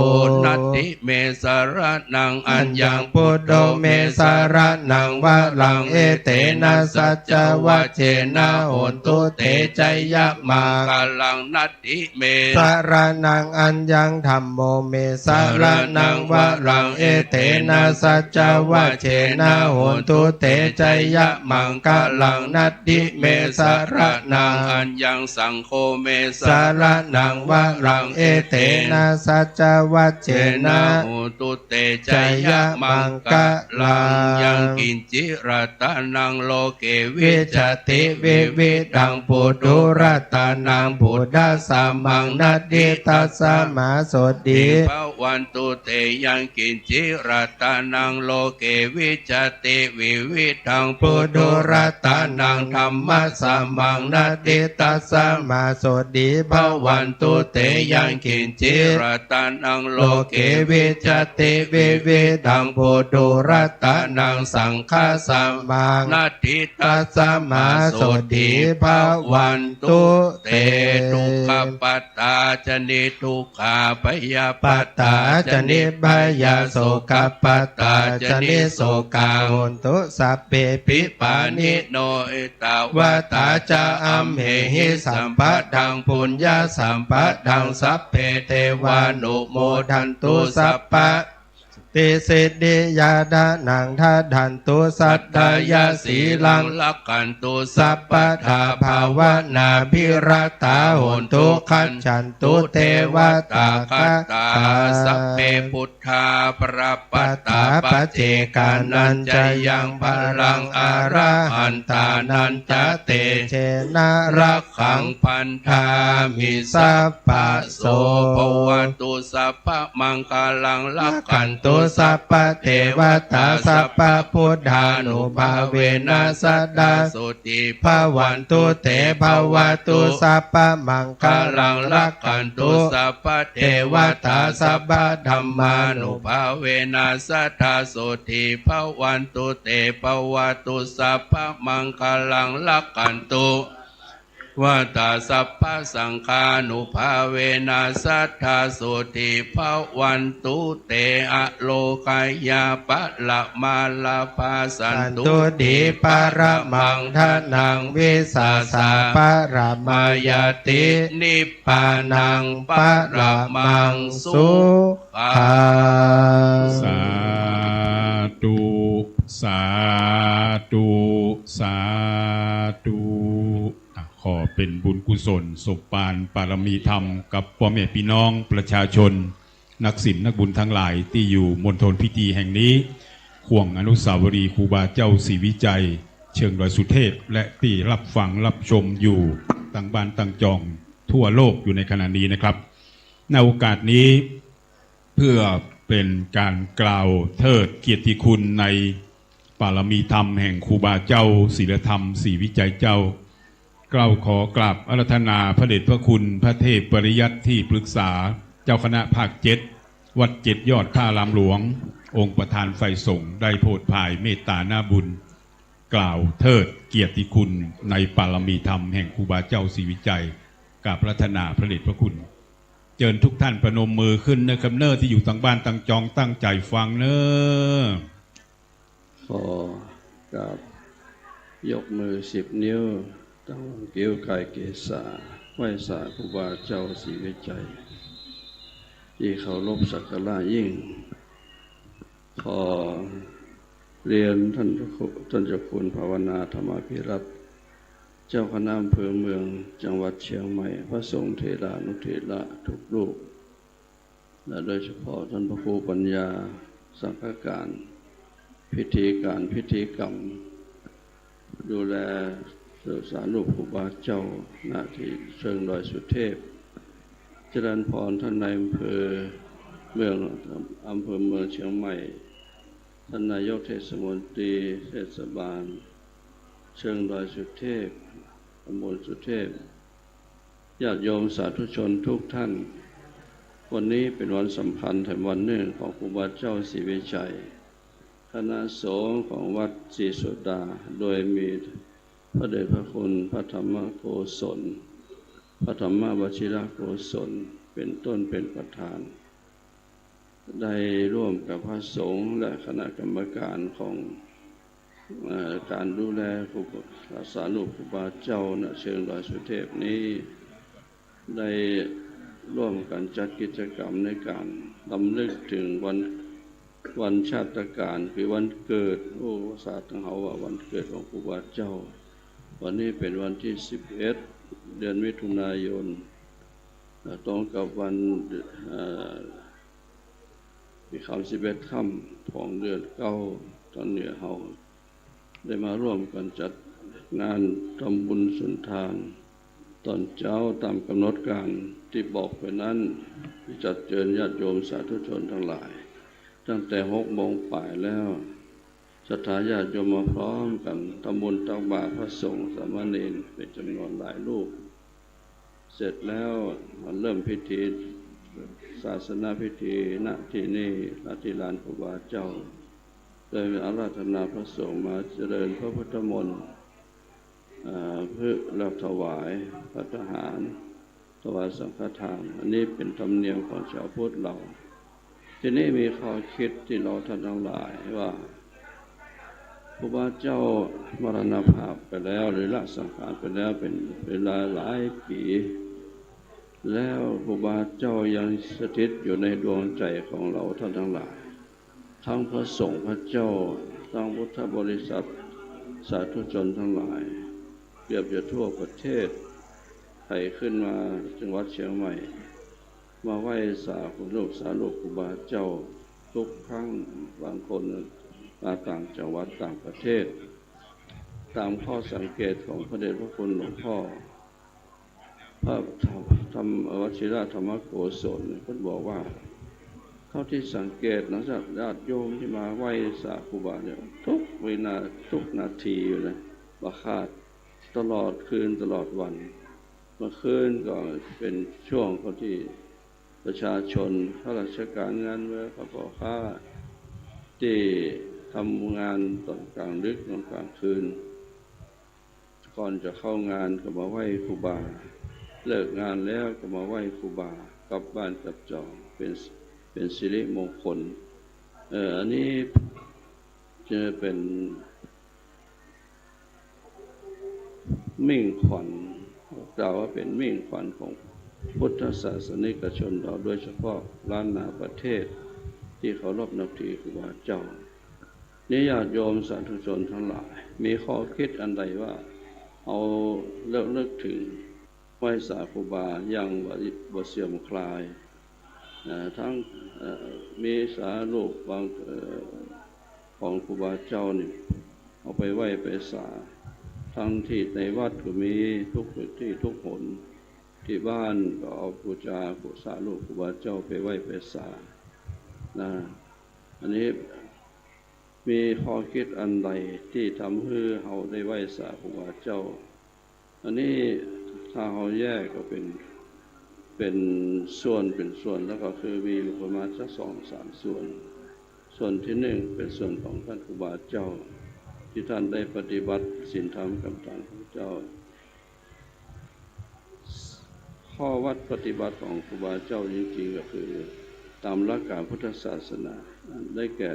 Speaker 7: นัตติเมสรนังอัญญังพุทโธเมสรนังวะลังเอเตนะสัจจวัจเจนะโหนตุเตจยมังคลังนัตติเมสรนังอัญญังธัมโมเมสรนังวะลังเอเตนะสัจจวัจเจนะโหนตุเตจยมังคลังนัตติเมสรนังอัญยังสังโฆเมสารนังวะรังเอเตนะสัจจวัจเจนะโหตุเตจยมังคลังยังกินจิรตานังโลเกวิจติวิวิดังปุถุรตานังบุตตะสัมมังนัตติตัสสะมาโสติภวันตุเตยังกินจิรตานังโลเกวิจติวิวิดังปุถุรตานังธัมมัสสัมมังนัตติตัสสะมาโสติภวันตุเตยังกินจิรตานังโลเกวิจติวิวิดังปุถุรตานังสังฆสัมมังนัตติตัสสะมาโสติภวันตุเตทุกขปัตตาจนิทุกขาปยาปัตตาจนิพยาโสกปัตตาจนิโสกาโหนตุสัพเพปิปานิโนอิตาวะตาจาอัมเหหิสัมปะทังปุญญาสัมปะทังสัพเพเทวานุโมทันตุสัพพะติสิทธิยาดานังทัดันตุสัตตายาสีลังลักขันตุสัพพะทาภาวนาภิรตาโหนตุขันฉันตุเทวตาคตาสัพเพพุทธาปรปตาป เจกานันจะยังพลังอรหันตานันจะเตเจนะรักขังพันธามิสัพพะโสภวตุสัพพะมังคลังลักขันตุสัพพะเทวตาสัพพะพุทธานุภาเวนะสัดาสุติภวันตุเตภวตุสัพพะมังคลังลักขันตุสัพพะเทวตาสัพพะธัมมานุภาเวนะสัทธาสุติภวันตุเตภวตุสัพพะมังคลังลักขันตุวัตตาสัพพะสังฆานุภาเวนะสัทธาสุติภวันตุเตอะโลกายาปะละมาลาภาสันตุดีปรมังทนังวิสาสาปรมายตินิพพานังปรมังสุขัง
Speaker 3: สาธุสาธุสาธุขอเป็นบุญกุศลสมปานปารมีธรรมกับพ่อแม่พี่น้องประชาชนนักศิลป์นักบุญทั้งหลายที่อยู่มณฑลพิธีแห่งนี้ห่วงอนุสาวรีย์ครูบาเจ้าศรีวิจัยเชิงดอยสุเทพและที่รับฟังรับชมอยู่ต่างบ้านต่างจองทั่วโลกอยู่ในขณะนี้นะครับในโอกาสนี้เพื่อเป็นการกล่าวเทิดเกียรติคุณในปารมีธรรมแห่งครูบาเจ้าศีลธรรมศรีวิจัยเจ้ากล่าวขอกราบอาราธนาพระเดชพระคุณพระเทพปริยัติที่ปรึกษาเจ้าคณะภาค7วัด7ยอดท่ารามหลวงองค์ประธานไฟสงฆ์ได้โปรดภายเมตตาหน้าบุญกล่าวเทิดเกียรติคุณในปารมีธรรมแห่งครูบาเจ้าศรีวิจัยกราบอาราธนาพระเดชพระคุณเชิญทุกท่านประนมมือขึ้นนะครับเนอที่อยู่ต่างบ้านต่างจองตั้งใจฟังเนอ
Speaker 5: ขอกับยกมือ10 นิ้วตั้งเกี่ยวกายเกศาไหว้สาครูบาเจ้าศรีวิจัยที่เคารพสักการะยิ่งขอเรียนท่านเจ้าคุณภาวนาธรรมภิรัตน์เจ้าคณะอำเภอเมืองจังหวัดเชียงใหม่พระสงฆ์เถรานุเถระทุกรูปและโดยเฉพาะท่านพระครูปัญญาสังฆการพิธีการพิธีกรรมดูแลศึกษาลูกครูบาเจ้าหน้าที่เชิงดอยสุเทพเจริญพรท่านนายอำเภอเมืองเชียงใหม่ท่านนายกเทศมนตรีเทศบาลเชิงดอยสุเทพตำบลสุเทพญาติโยมสาธุชนทุกท่านวันนี้เป็นวันสำคัญแถมวันหนึ่งของครูบาเจ้าศรีวิชัยคณะสงฆ์ของวัดศรีสุดาโดยมีพระเดชพระคุณพระธรรมโกศลพระธรรมวชิรโกศลเป็นต้นเป็นประธานได้ร่วมกับพระสงฆ์และคณะกรรมการของการดูแลรักษาลูกครูบาเจ้าณเชิงดอยสุเทพนี้ได้ร่วมกันจัดกิจกรรมในการรำลึกถึงวันชาติการคือวันเกิดศาสตร์ทั้งเฮาว่าวันเกิดของครูบาเจ้าวันนี้เป็นวันที่11เดือนมิถุนายนตรงกับวันมีคำ11 ค่ำของเดือน9ตอนเหนือเฮาได้มาร่วมกันจัดงานทำบุญสุนทานตอนเช้าตามกำหนดการที่บอกไปนั้นจัดเชิญญาติโยมสาธุชนทั้งหลายตั้งแต่6 โมงป่ายแล้วศรัทธาญาติโยมมาพร้อมกันทำบุญตักบาตรพระสงฆ์สามเณรเป็นจำนวนหลายรูปเสร็จแล้วเริ่มพิธีศาสนาพิธีณที่นี่ณที่ลานครูบาเจ้าโดยอาราธนาพระสงฆ์มาเจริญพระพุทธมนต์เพื่อรับถวายพระทหารถวายสังฆทานอันนี้เป็นธรรมเนียมของชาวพุทธเราที่นี่มีข้อคิดที่เราท่านทั้งหลายว่าครูบาเจ้ามรณภาพไปแล้วหรือละสังขารไปแล้วเป็นเวลาหลายปีแล้วครูบาเจ้ายังสถิตอยู่ในดวงใจของเราท่านทั้งหลายทั้งพระสงฆ์พระเจ้าทั้งพุทธบริษัทสาธุชนทั้งหลายเกือบจะทั่วประเทศไทยขึ้นมาจังหวัดเชียงใหม่มาไหว้สาธุลูกครูบาเจ้า
Speaker 6: ทุกครั้งบางคนมาต่างจังหวัดต่างประเทศตามข้อสังเกตของพระเดชพระคุณหลวงพ่อพระธรรมวชิระธรรมโกศลท่านบอกว่าเท่าที่สังเกตนะจากญาติโยมที่มาไหว้สาครูบาเนี่ยทุกเวลาทุกนาทีอยู่นะบ่ขาดตลอดคืนตลอดวันเมื่อคืนก็เป็นช่วงคนที่ประชาชนข้าราชการงานเมื่อพ่อค้าที่ทำงานตอนกลางดึกตอนกลางคืนก่อนจะเข้างานก็มาไหว้ครูบาเลิกงานแล้วก็มาไหว้ครูบากลับบ้านกลับจองเป็นสิริมงคลอันนี้จะเป็นมิ่งขวัญกล่าวว่าเป็นมิ่งขวัญของพุทธศาสนิกชนเราโดยเฉพาะล้านนาประเทศที่เคารพนับถือครูบาเจ้านิญาติโยมสาธุชนทั้งหลายมีข้อคิดอันใดว่าเอาเลิกถึงไหว้สาครูบาอย่างบ่เสื่อมคลายทั้งมีสารูปบางของครูบาเจ้านี่เอาไปไหว้ไปสาทั้งที่ในวัดก็มีทุกที่ทุกหนที่บ้านก็เอาบูชาบูชารูปครูบาเจ้าไปไหว้ไปสาอันนี้มีข้อคิดอันใดที่ทำให้เราได้ไหว้สาครูบาเจ้าอันนี้ถ้าเราแยกก็เป็นส่วนแล้วก็คือมีประมาณสัก2-3 ส่วนที่1เป็นส่วนของท่านครูบาเจ้าที่ท่านได้ปฏิบัติศีลธรรมคำสอนของเจ้าข้อวัดปฏิบัติของครูบาเจ้าจริงๆก็คือตามหลักการพุทธศาสนาได้แก่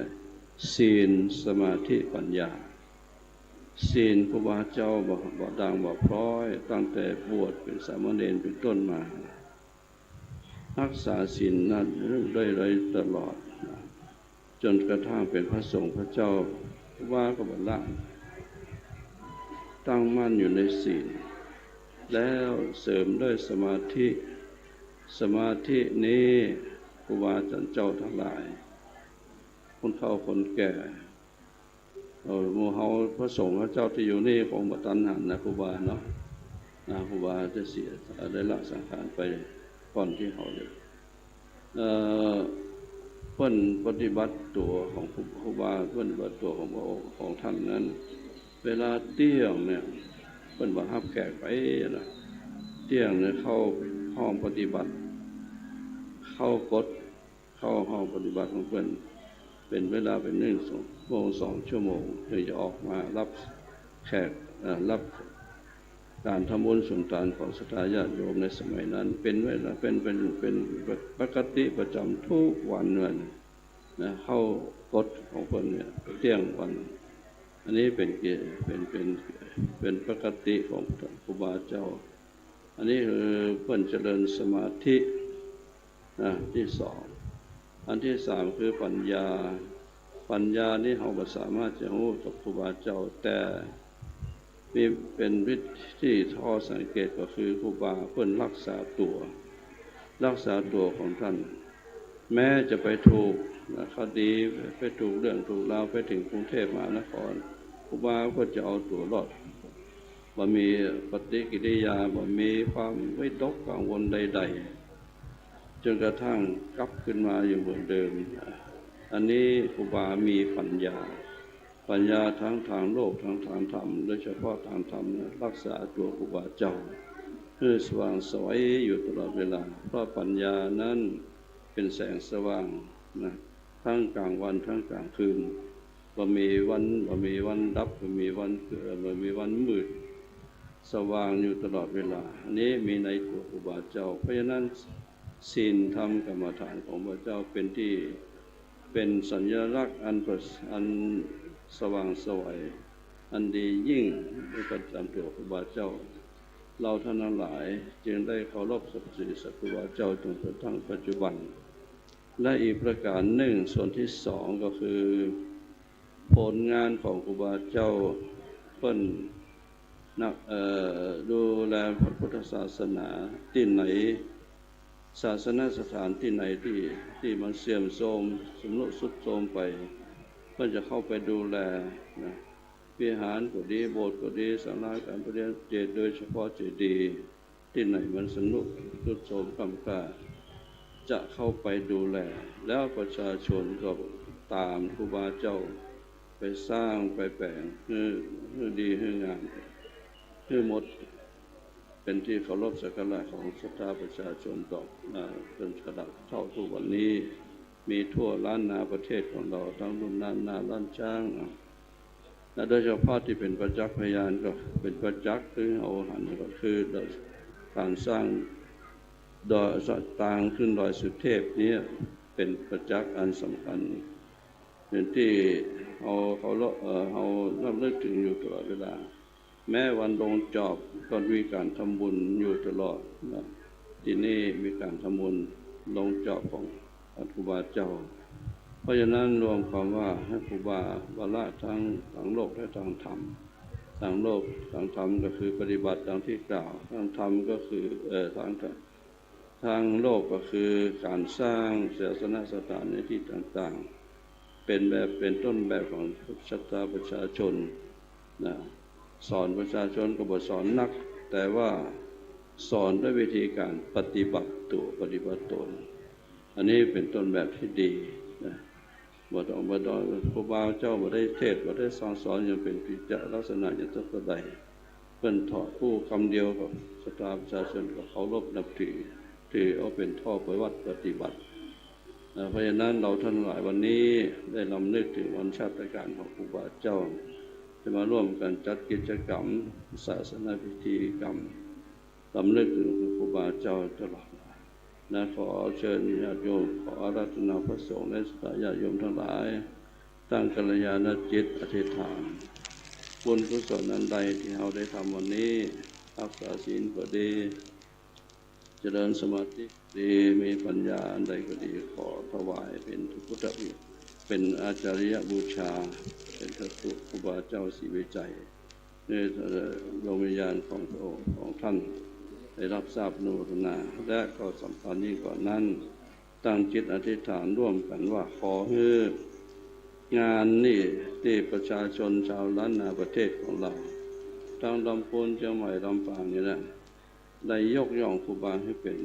Speaker 6: ศีลสมาธิปัญญาศีลครูบาเจ้าบ่ดังบ่พร้อยตั้งแต่บวชเป็นสามเณรเป็นต้นมารักษาศีลนั้นได้เลยตลอดจนกระทั่งเป็นพระสงฆ์พระเจ้าว่าก็บ่ละตั้งมั่นอยู่ในศีลแล้วเสริมด้วยสมาธินี้ครูบาอาจารย์เจ้าทั้งหลายคนเฒ่าคนแก่หมู่เฮาพระสงฆ์พระเจ้าที่อยู่นี่ของบ่ตันหันนะครูบาเนาะครูบาจะเสียได้ละสังขารไปก่อนที่เฮาเนี่ยเพิ่นปฏิบัติตัวของครูบาเพิ่นปฏิบัติตัวของท่านนั้นเวลาเที่ยงเนี่ยเพิ่นบ่รับแขกไปนะเที่ยงเนี่ยเข้าห้องปฏิบัติเข้าห้องปฏิบัติของเพิ่นเป็นเวลาเป็น1-2 ชั่วโมงถึงจะออกมารับแขกรับการทำบุญสุนทานของศรัทธาญาติโยมในสมัยนั้นเป็นเวลาเป็นปกติประจำทุกวันเลยนะเข้ากฎของเพิ่นเนี่ยเที่ยงวันอันนี้เป็นปกติของครูบาเจ้าอันนี้คือเพิ่นเจริญสมาธิที่2อันที่3คือปัญญานี่เราบ่สามารถจะรู้กับครูบาเจ้าแต่มีเป็นวิธีข้อสังเกตก็คือครูบาเพิ่นรักษาตัวของท่านแม้จะไปถูกคดีไปถูกเรื่องถูกราวไปถึงกรุงเทพมหานครครูบาก็จะเอาตัวรอดบ่มีปฏิกิริยาบ่มีความวิตกกังวลใดๆจนกระทั่งกลับขึ้นมาอยู่เหมือนเดิมอันนี้ครูบามีปัญญาทั้งทางโลกทั้งทางธรรมโดยเฉพาะทางธรรมรักษาตัวครูบาเจ้าคือสว่างสวยอยู่ตลอดเวลาเพราะปัญญานั้นเป็นแสงสว่างนะทั้งกลางวันทั้งกลางคืนบ่มีวันดับบ่มีวันเกิดบ่มีวันมืดสว่างอยู่ตลอดเวลาอันนี้มีในตัวครูบาเจ้าเพราะฉะนั้นศีลธรรมกรรมฐานของพระเจ้าเป็นสัญลักษณ์อันสว่างไสวอันดียิ่งในประจำตัวครูบาเจ้าเราท่านทั้งหลายจึงได้เคารพสักการะครูบาเจ้าจนกระทั่งปัจจุบันและอีกประการหนึ่งส่วนที่2ก็คือผลงานของครูบาเจ้าเพิ่นดูแลพระพุทธศาสนาที่ไหน ศาสนสถานที่ไหนที่มันเสื่อมโทรมสำรุดทรุดโทรมไปก็จะเข้าไปดูแลนะวิหารก็ดีโบสถ์ก็ดีศาลาการประเรียนเจดีย์โดยเฉพาะเจดีย์ที่ไหนมันสำรุดทรุดโทรมกำกาจะเข้าไปดูแลแล้วประชาชนก็ตามครูบาเจ้าไปสร้างไปแปลงให้ดีให้งามให้หมดเป็นที่เคารพสักการะของศรัทธาประชาชนต่อจนกระดับเท่าทุกวันนี้มีทั่วล้านนาประเทศของเราทั้งรุ่นนาล้านช้างและโดยเฉพาะที่เป็นประจักษ์พยานก็เป็นประจักษ์คือเอาหันก็คือการสร้างดอยต่างขึ้นดอยสุเทพนี้เป็นประจักษ์อันสำคัญเป็นที่เรานำลึกถึงอยู่ตลอดเวลาแม้วันลงจอบก็มีการทำบุญอยู่ตลอดนะที่นี่มีการทำบุญลงจอบของครูบาเจ้าเพราะฉะนั้นรวมความว่าให้ครูบาวาระทั้งโลกและทางธรรมทางโลกทางธรรมก็คือปฏิบัติดังที่กล่าวทางธรรมก็คือทางโลกก็คือการสร้างศาสนสถานในที่ต่างๆเป็นต้นแบบของศรัทธาประชาชนนะสอนประชาชนก็บ่สอนนักแต่ว่าสอนด้วยวิธีการปฏิบัติตนอันนี้เป็นต้นแบบที่ดีนะบ่ต้องครูบาเจ้าบ่ได้เทศบ่ได้สอนอย่างเป็นกิจลักษณะอย่างตัดใดเพิ่นทอดผู้คำเดียวกับศรัทธาประชาชนก็เคารพนับถือเอาเป็นท่อปฏิบัติเพราะฉะนั้นเราท่านหลายวันนี้ได้รำลึกถึงวันชาติการของครูบาเจ้าจะมาร่วมกันจัดกิจกรรมศาสนาพิธีกรรมรำลึกถึงครูบาเจ้าตลอดนะขอเชิญญาติโยมขออาราธนาพระสงฆ์และญาติโยมทั้งหลายตั้งกัลยาณจิตอธิษฐานบุญกุศลอันใดที่เราได้ทำวันนี้รักษาศีลก็ดีเจริญสมาธิดีมีปัญญาอันใดก็ดีขอถวายเป็นพุทธบูชาเป็นอาจาริยบูชาเป็นพระครูบาเจ้าศรีวิจัยในดวงวิญญาณของพระองค์ของท่านได้รับทราบอนุโมทนาและก็สำคัญยิ่งกว่านั้นตั้งจิตอธิษฐานร่วมกันว่าขอให้งานนี้ที่ประชาชนชาวล้านนาประเทศของเราทางลำพูนเชียงใหม่ลำปางนี่นะได้ยกย่องครูบาให้เป็น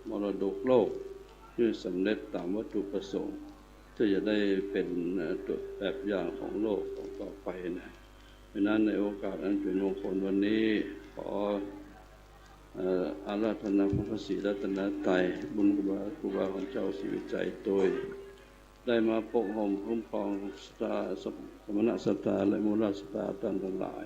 Speaker 6: มรดกโลกที่สำเร็จตามวัตถุประสงค์ที่จะได้เป็นตัวแบบอย่างของโลกต่อไปนะเพราะนั้นในโอกาสอันเป็นมงคลวันนี้ขออาราธนาพระศรีรัตนตรัยบุญครูบาของเจ้าศรีวิจัยโดยได้มาปกห่มคุ้มครองสมณศรัทธาและมูลศรัทธาท่านทั้งหลาย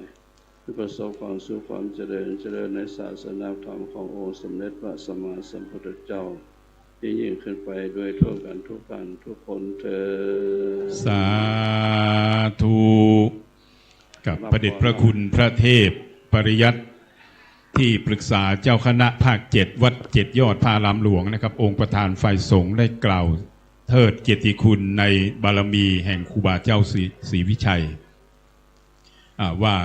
Speaker 6: ที่ประสบความสุขความเจริญในศาสนาธรรมขององค์สมเด็จพระสัมมาสัมพุทธเจ้ายิ่งขึ้นไปด้วยทั่วกันทุกคนเถิด
Speaker 3: สาธุกับพระเดชพระคุณพระเทพปริยัติที่ปรึกษาเจ้าคณะภาค7วัด7ยอดพระอารามหลวงนะครับองค์ประธานฝ่ายสงฆ์ได้กล่าวเทิดเกียรติคุณในบารมีแห่งครูบาเจ้าศรีวิชัยว่า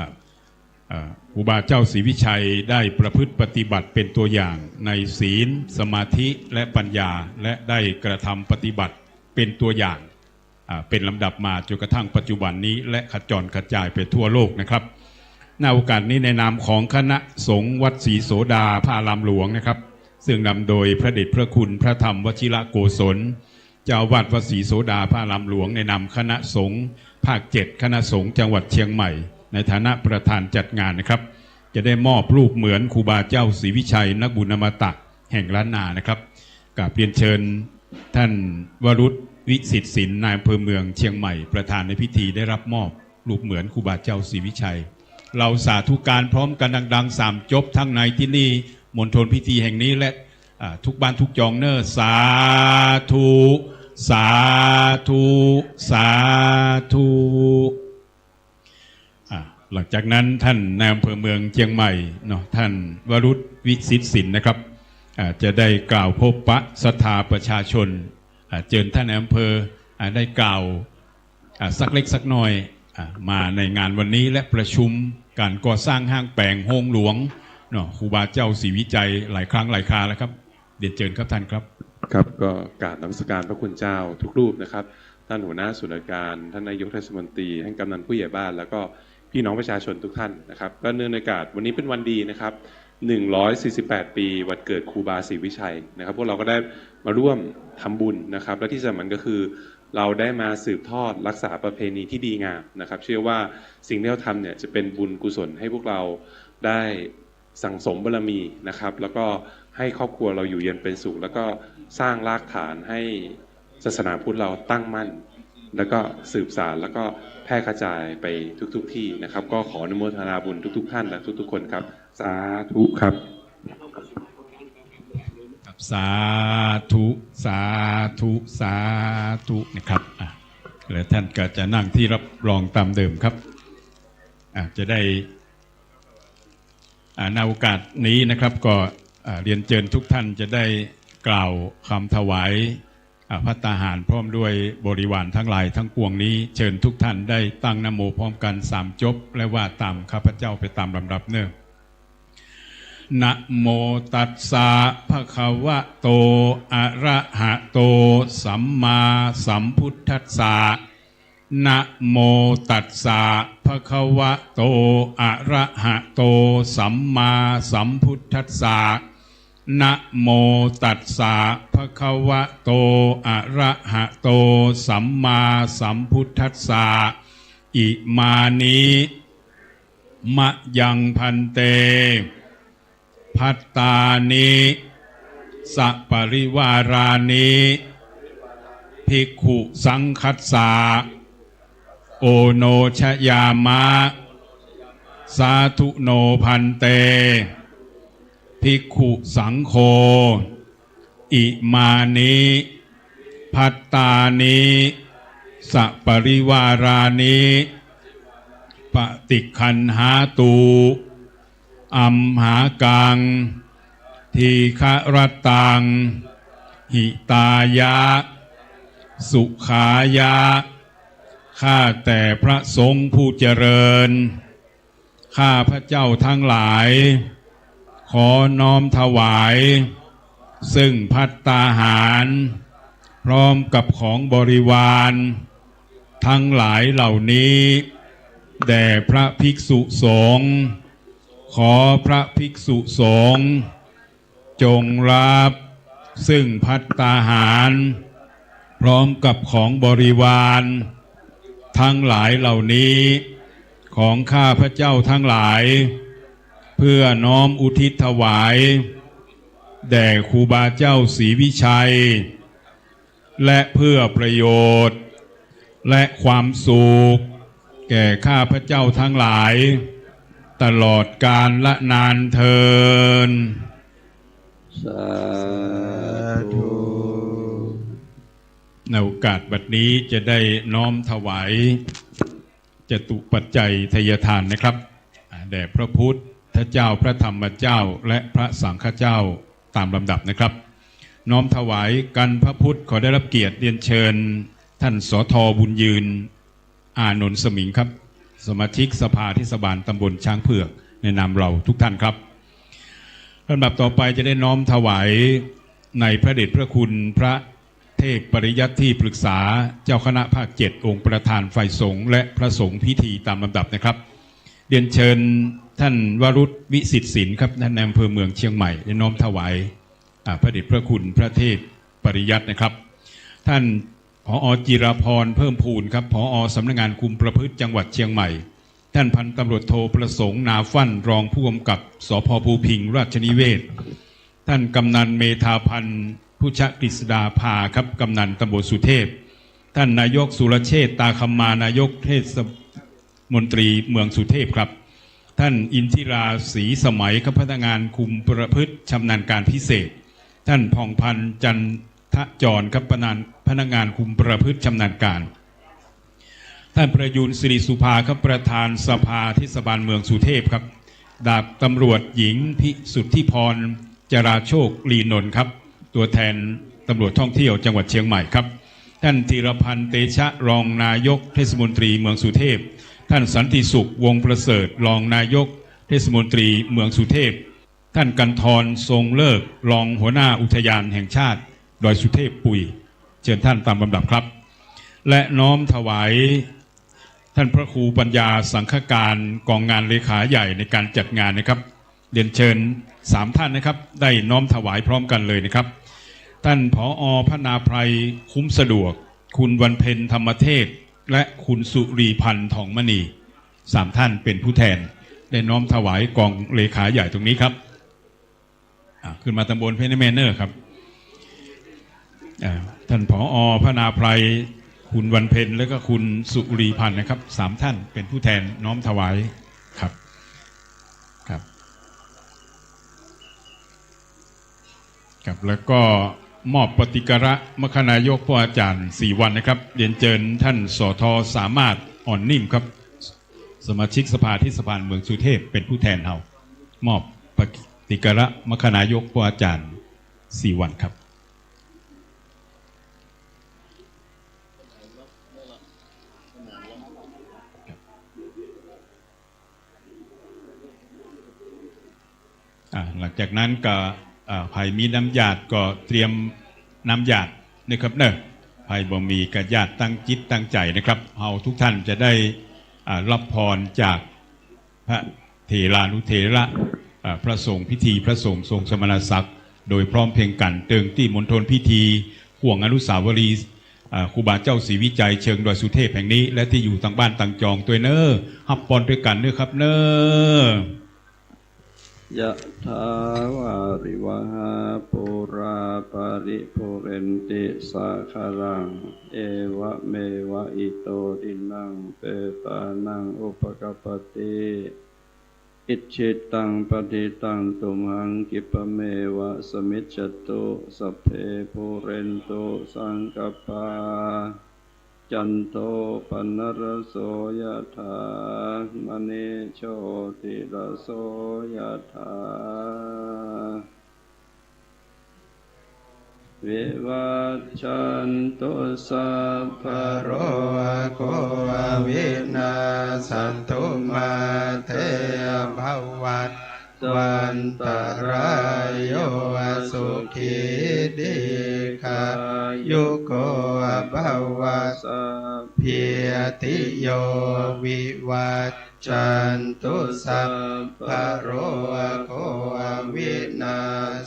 Speaker 3: ครูบาเจ้าศรีวิชัยได้ประพฤติปฏิบัติเป็นตัวอย่างในศีลสมาธิและปัญญาและได้กระทำปฏิบัติเป็นตัวอย่างเป็นลำดับมาจนกระทั่งปัจจุบันนี้และขจรกระจายไปทั่วโลกนะครับในโอกาสนี้ในนามของคณะสงฆ์วัดศรีโสดาพระอารามหลวงนะครับซึ่งนำโดยพระเดชพระคุณพระธรรมวชิระโกศลเจ้าอาวาสวัดศรีโสดาพระอารามหลวงในนามคณะสงฆ์ภาค7คณะสงฆ์จังหวัดเชียงใหม่ในฐานะประธานจัดงานนะครับจะได้มอบรูปเหมือนครูบาเจ้าศรีวิชัยนักบุญอมตะแห่งล้านนานะครับกราบเรียนเชิญท่านวรุษวิสิทธิ์ศิลป์นายอำเภอเมืองเชียงใหม่ประธานในพิธีได้รับมอบรูปเหมือนครูบาเจ้าศรีวิชัยเราสาธุการพร้อมกันดังๆ3จบทั้งในที่นี่มณฑลพิธีแห่งนี้และทุกบ้านทุกจองเนอร์สาธุสาธุสาธุหลังจากนั้นท่านนายอำเภอเมืองเชียงใหม่เนาะท่านวรุษวิสิทธิ์ศิลป์นะครับจะได้กล่าวพบปะศรัทธาประชาชนเชิญท่านนายอำเภอได้กล่าวสักเล็กสักน้อยมาในงานวันนี้และประชุมการก่อสร้างห้างแปลงโฮงหลวงเนาะครูบาเจ้าศรีวิจัยหลายครั้งหลายคราแล้วครับ เรียนเชิญครับท่านครับ
Speaker 8: ครับก็กราบนมัสการพระคุณเจ้าทุกรูปนะครับท่านหัวหน้าส่วนราชการท่านนายกเทศมนตรีท่านกำนันผู้ใหญ่บ้านแล้วก็พี่น้องประชาชนทุกท่านนะครับก็เนื่องในโอกาสวันนี้เป็นวันดีนะครับ148 ปีวันเกิดครูบาศรีวิชัยนะครับพวกเราก็ได้มาร่วมทำบุญนะครับและที่สำคัญก็คือเราได้มาสืบทอดรักษาประเพณีที่ดีงามนะครับเชื่อว่าสิ่งที่เราทำเนี่ยจะเป็นบุญกุศลให้พวกเราได้สั่งสมบารมีนะครับแล้วก็ให้ครอบครัวเราอยู่เย็นเป็นสุขแล้วก็สร้างรากฐานให้ศาสนาพุทธเราตั้งมั่นแล้วก็สืบสานแล้วก็แพร่กระจายไปทุกที่นะครับก็ขออนุโมทนาบุญทุกท่านและทุกคนครับสาธุครับ
Speaker 3: สาธุสาธุสาธุนะครับแล้วท่านก็จะนั่งที่รับรองตามเดิมครับจะได้ในโอกาสนี้นะครับก็เรียนเชิญทุกท่านจะได้กล่าวคำถวายภัตตาหารพร้อมด้วยบริวารทั้งหลายทั้งปวงนี้เชิญทุกท่านได้ตั้งนะโมพร้อมกัน3จบและว่าตามข้าพเจ้าไปตามลำดับเนิ่นนะโมตัสสะภะคะวะโตอะระหะโตสัมมาสัมพุทธัสสะนะโมตัสสะภะคะวะโตอะระหะโตสัมมาสัมพุทธัสสะนะโมตัสสะภะคะวะโตอะระหะโตสัมมาสัมพุทธัสสะอิมานิมะยังพันเตภัตตานิสัปริวารานิภิกขุสังคัสสะโอโนชยามะสาธุโนพันเตภิกขุสังโฆอิมานิภัตตานิสัปริวารานิปฏิคันหาตุอัมหากังทีฆรตังหิตายะสุขายะข้าแต่พระสงฆ์ผู้เจริญข้าพระเจ้าทั้งหลายขอน้อมถวายซึ่งภัตตาหารพร้อมกับของบริวารทั้งหลายเหล่านี้แด่พระภิกษุสงฆ์ขอพระภิกษุสงฆ์จงรับซึ่งภัตตาหารพร้อมกับของบริวารทั้งหลายเหล่านี้ของข้าพระเจ้าทั้งหลายเพื่อน้อมอุทิศถวายแด่ครูบาเจ้าศรีวิชัยและเพื่อประโยชน์และความสุขแก่ข้าพระเจ้าทั้งหลายตลอดกาลละนานเทิน
Speaker 6: สาธุ
Speaker 3: ในโอกาสบัดนี้จะได้น้อมถวายจตุปัจจัยทายทานนะครับแด่พระพุทธเจ้าพระธรรมเจ้าและพระสังฆเจ้าตามลำดับนะครับน้อมถวายกันพระพุทธขอได้รับเกียรติเรียนเชิญท่านสท.บุญยืนอานนท์สมิงครับสมาชิกสภาเทศบาลตำบลช้างเผือกในนามเราทุกท่านครับลำดับต่อไปจะได้น้อมถวายในพระเดชพระคุณพระเทพปริยัติที่ปรึกษาเจ้าคณะภาค7องค์ประธานฝ่ายสงฆ์และพระสงฆ์พิธีตามลำดับนะครับเรียนเชิญท่านวรุษวิสิทธิศิลป์ครับท่านนายอำเภอเมืองเชียงใหม่ได้น้อมถวายพระเดชพระคุณพระเทพปริยัตินะครับท่านผอ.จิรพรเพิ่มพูนครับผอ.สำนักงานคุมประพฤติจังหวัดเชียงใหม่ท่านพันตำรวจโทประสงค์นาฟั่นรองผู้กำกับสภ.ภูพิงค์ราชนิเวศท่านกำนันเมธาพันธ์ผู้ชกฤษดาภาครับกำนันตำบลสุเทพท่านนายกสุรเชษฐ์ตาคำมานายกเทศมนตรีเมืองสุเทพครับท่านอินทิราศรีสมัยครับพนักงานคุมประพฤติชำนาญการพิเศษท่านผ่องพันธ์จันทจรครับพนักงานคุมประพฤติชำนาญการท่านประยูนสิริสุภาครับประธานสภาเทศบาลเมืองสุเทพครับดาบตำรวจหญิงพิสุทธิพรจราโชคลีนนท์ครับตัวแทนตำรวจท่องเที่ยวจังหวัดเชียงใหม่ครับท่านธีรพันธ์เตชะรองนายกเทศมนตรีเมืองสุเทพท่านสันติสุขวงประเสริฐรองนายกเทศมนตรีเมืองสุเทพ ท่านกันทรทรงเลิกรองหัวหน้าอุทยานแห่งชาติดอยสุเทพปุยเชิญท่านตามลำดับครับและน้อมถวายท่านพระครูปัญญาสังฆการกองงานเลขาใหญ่ในการจัดงานนะครับเรียนเชิญ3ท่านนะครับได้น้อมถวายพร้อมกันเลยนะครับท่านผอ.พนาไพรคุ้มสะดวกคุณวันเพ็ญธรรมเทศและคุณสุรีพันธ์ทองมณี3ท่านเป็นผู้แทนได้น้อมถวายกองเลขาใหญ่ตรงนี้ครับขึ้นมาตำบลเพนแมนเนอร์ครับท่านผอ.พนาไพรคุณวันเพ็ญและก็คุณสุรีพันธ์นะครับ3ท่านเป็นผู้แทนน้อมถวายครับครับแล้วก็มอบปฏิกระมคณายกผู้อาจารย์4วันนะครับเรียนเชิญท่านสท.สามารถอ่อนนิ่มครับสมาชิกสภาเทศบาลเมืองสุเทพเป็นผู้แทนเฮามอบปฏิกระมคณายกผู้อาจารย์4วันครับหลังจากนั้นก็ภัยมีน้ำหยาดก็เตรียมน้ำหยาดนะครับเนอะภัยบ่มีกระญาติตั้งจิตตั้งใจนะครับเราทุกท่านจะได้รับพรจากพระเถรานุเถระพระสงฆ์พิธีพระสงฆ์ทรงสมณศักดิ์โดยพร้อมเพรียงกันเติงที่มณฑลพิธีห่วงอนุสาวรีย์ครูบาเจ้าศรีวิจัยเชิงดอยสุเทพแห่งนี้และที่อยู่ต่างบ้านต่างจองตัวเนอฮับปอนด้วยกันเนอครับเนอยะถาวาริวหาปุราปาริปุเรนติสาคารังเอวะเมวะอิโตทินังเปตานังอุปกปติอิจิตังปฏิตังตุมหังกิปะเมวะสมิจจตุสัพเพปุเรนตุสังกปาจันโทปนรโสยถามณีโชติรโสยถาวิวัชชันตุสัพพะโรโควินาสันตุมาเตภวัตวันตรายโยสุขีติขายุโกภวะสัพพิติโยวิวัชชันตุสัพพะโรโควินา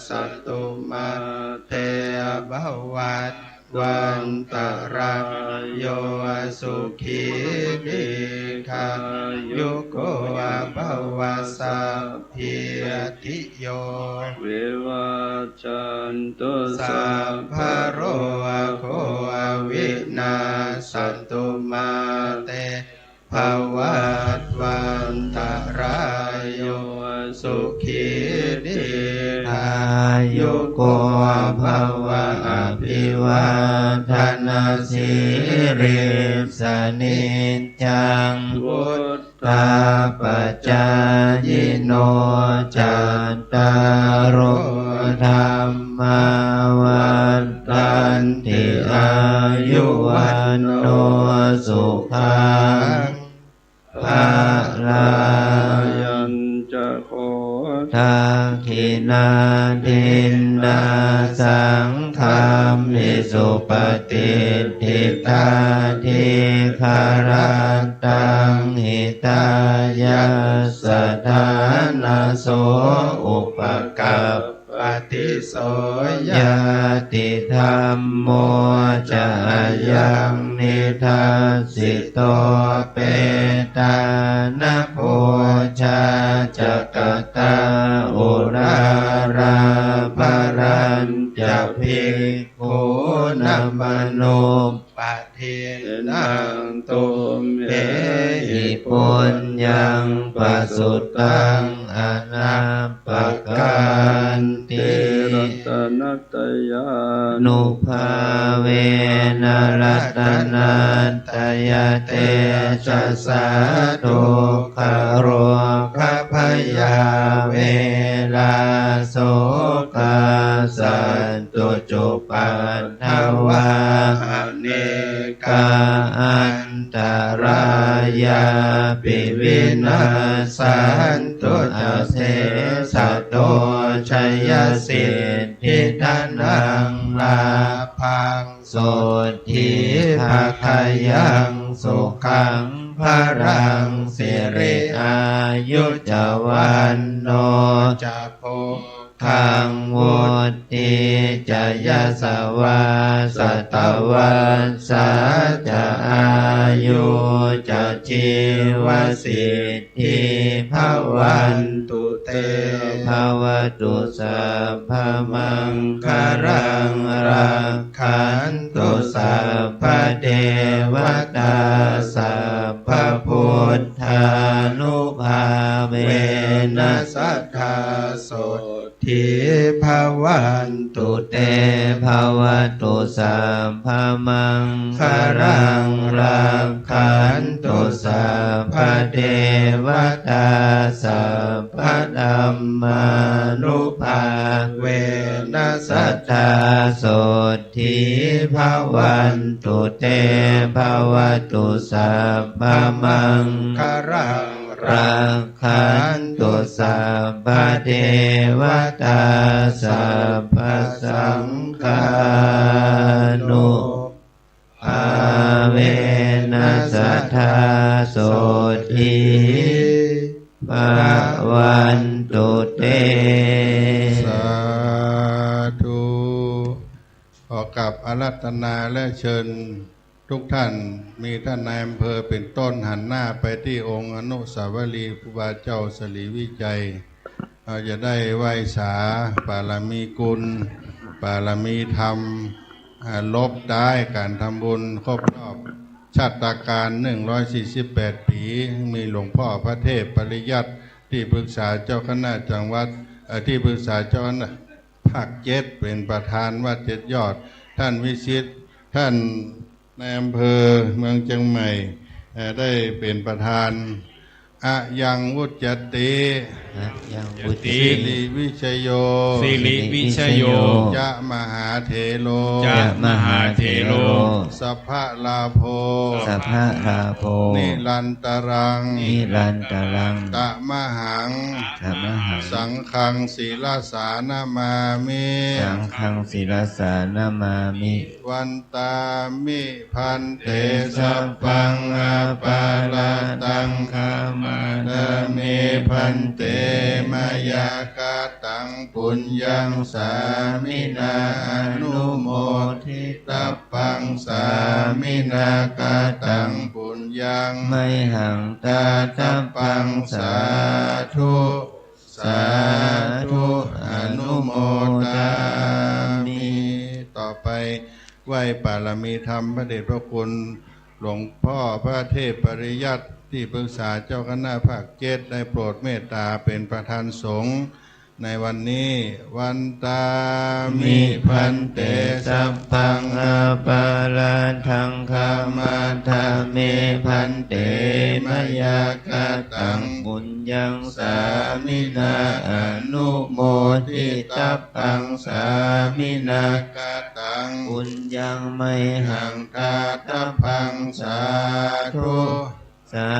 Speaker 3: สันตุมาเตภวัตวันตรายโยสุขีติขายุโกภวะสัพพิติโยวิวัชชันตุสัพพะโรโควินาสันตุมาเตภวัตวันตรายโยสุขีติขายุโกภวะอภิวาทนาสิริสนิจจังวุฒตาปัจจายโนจัตตารโอธรรมวันตันติอายุวันโนสุขังภาลังยัญจะโคทักขินาทินนาสังฆามิสุปฏิทิตาทิคารันตังหิตายาสถานาโสอุปกัปปติโสยาติธรรมโมจะยังนิทัสสิโตเปตานะโพชาจักตาอุราราภรัญจะภิกขุนัมโนปะเทนังตุมเอหิปุญญังปัสสุตังอนาปกันติรัตนัตยานุภาเวนะรัตนัตยเตชะสาตุขโรคพยาเวลาโสกาสันตุจุปัฏฐวาเนกาอันตรายาปิวินาสันตุอเสสะโต
Speaker 7: ชัยยสิทธิทานังลาภังโสทิภาคายังสุขังพรังสิริอายุจวันโนจะโพคังวุติจะยะสวาสตวันสาจะอายุจะชีวสิทธิภวันตุเตภวตุสัพพมังคารังรักขันตุสัพพเทวตาสัพพพุทธานุภาเวนัสสัทธาโสทิภวันตุเตภวตุสัพพมังคารังรักขันตุสัพพเทวตาสัพพธัมมานุภาเวนัสสัทธาโสทิภวันตุเตภวตุสัพพมังคารังรักขันตุสัพพเทวตาสัพพสังฆานุภาเวนัสสัทธาโสทิภวันตุเต
Speaker 1: สาธุขอกราบอาราธนาและเชิญทุกท่านมีท่านนายอำเภอเป็นต้นหันหน้าไปที่องค์อนุสาวรีย์ครูบาเจ้าสลีวิจัยเราจะได้ไหว้สาบารมีกุลบารมีธรรมลบได้การทำบุญครบรอบชาติการ148 ปีมีหลวงพ่อพระเทพปริยัติที่ปรึกษาเจ้าคณะจังหวัดที่ปรึกษาเจ้าคณะภาค7เป็นประธานวัด7 ยอดท่านวิชิตท่านในอำเภอเมืองเชียงใหม่ได้เป็นประธานอะยังวุจติสิริวิชโย
Speaker 3: สิริวิชโย
Speaker 1: จะมหาเถโล
Speaker 3: จะมหาเถโล
Speaker 1: สัพพะลาโภ
Speaker 7: สัพพะลาโภ
Speaker 1: นิรันตรัง
Speaker 7: นิรันตรัง
Speaker 1: ตะมหัง
Speaker 7: ตะมหัง
Speaker 1: สังฆังศีลสานามามิ
Speaker 7: สังฆังศีลสานามามิ
Speaker 1: วันตามิพันเตสัพพังอาปาลาตังคามาดามิพันเตมายากาตังปุญญังสามินาอนุโมทิตัพพังสามินากาตังปุญญัง
Speaker 7: ไมหังตาตัพพัง
Speaker 1: สาธุสาธุอนุโมทามิต่อไปไหว้ปารมีธรรมพระเดชพระคุณหลวงพ่อพระเทพปริยัติที่ปรึกษาเจ้าคณะภาค7ได้โปรดเมตตาเป็นประธานสงฆ์ในวันนี้วันตามิพันเตสัพพังอาปาลาทังคามาธาเมพันเตมยากาตังบุญยังสามินาอนุโมทิตัพพังสามินากาตัง
Speaker 7: บุญยังไม่
Speaker 1: หังตาตัพพังสาธุ
Speaker 7: สา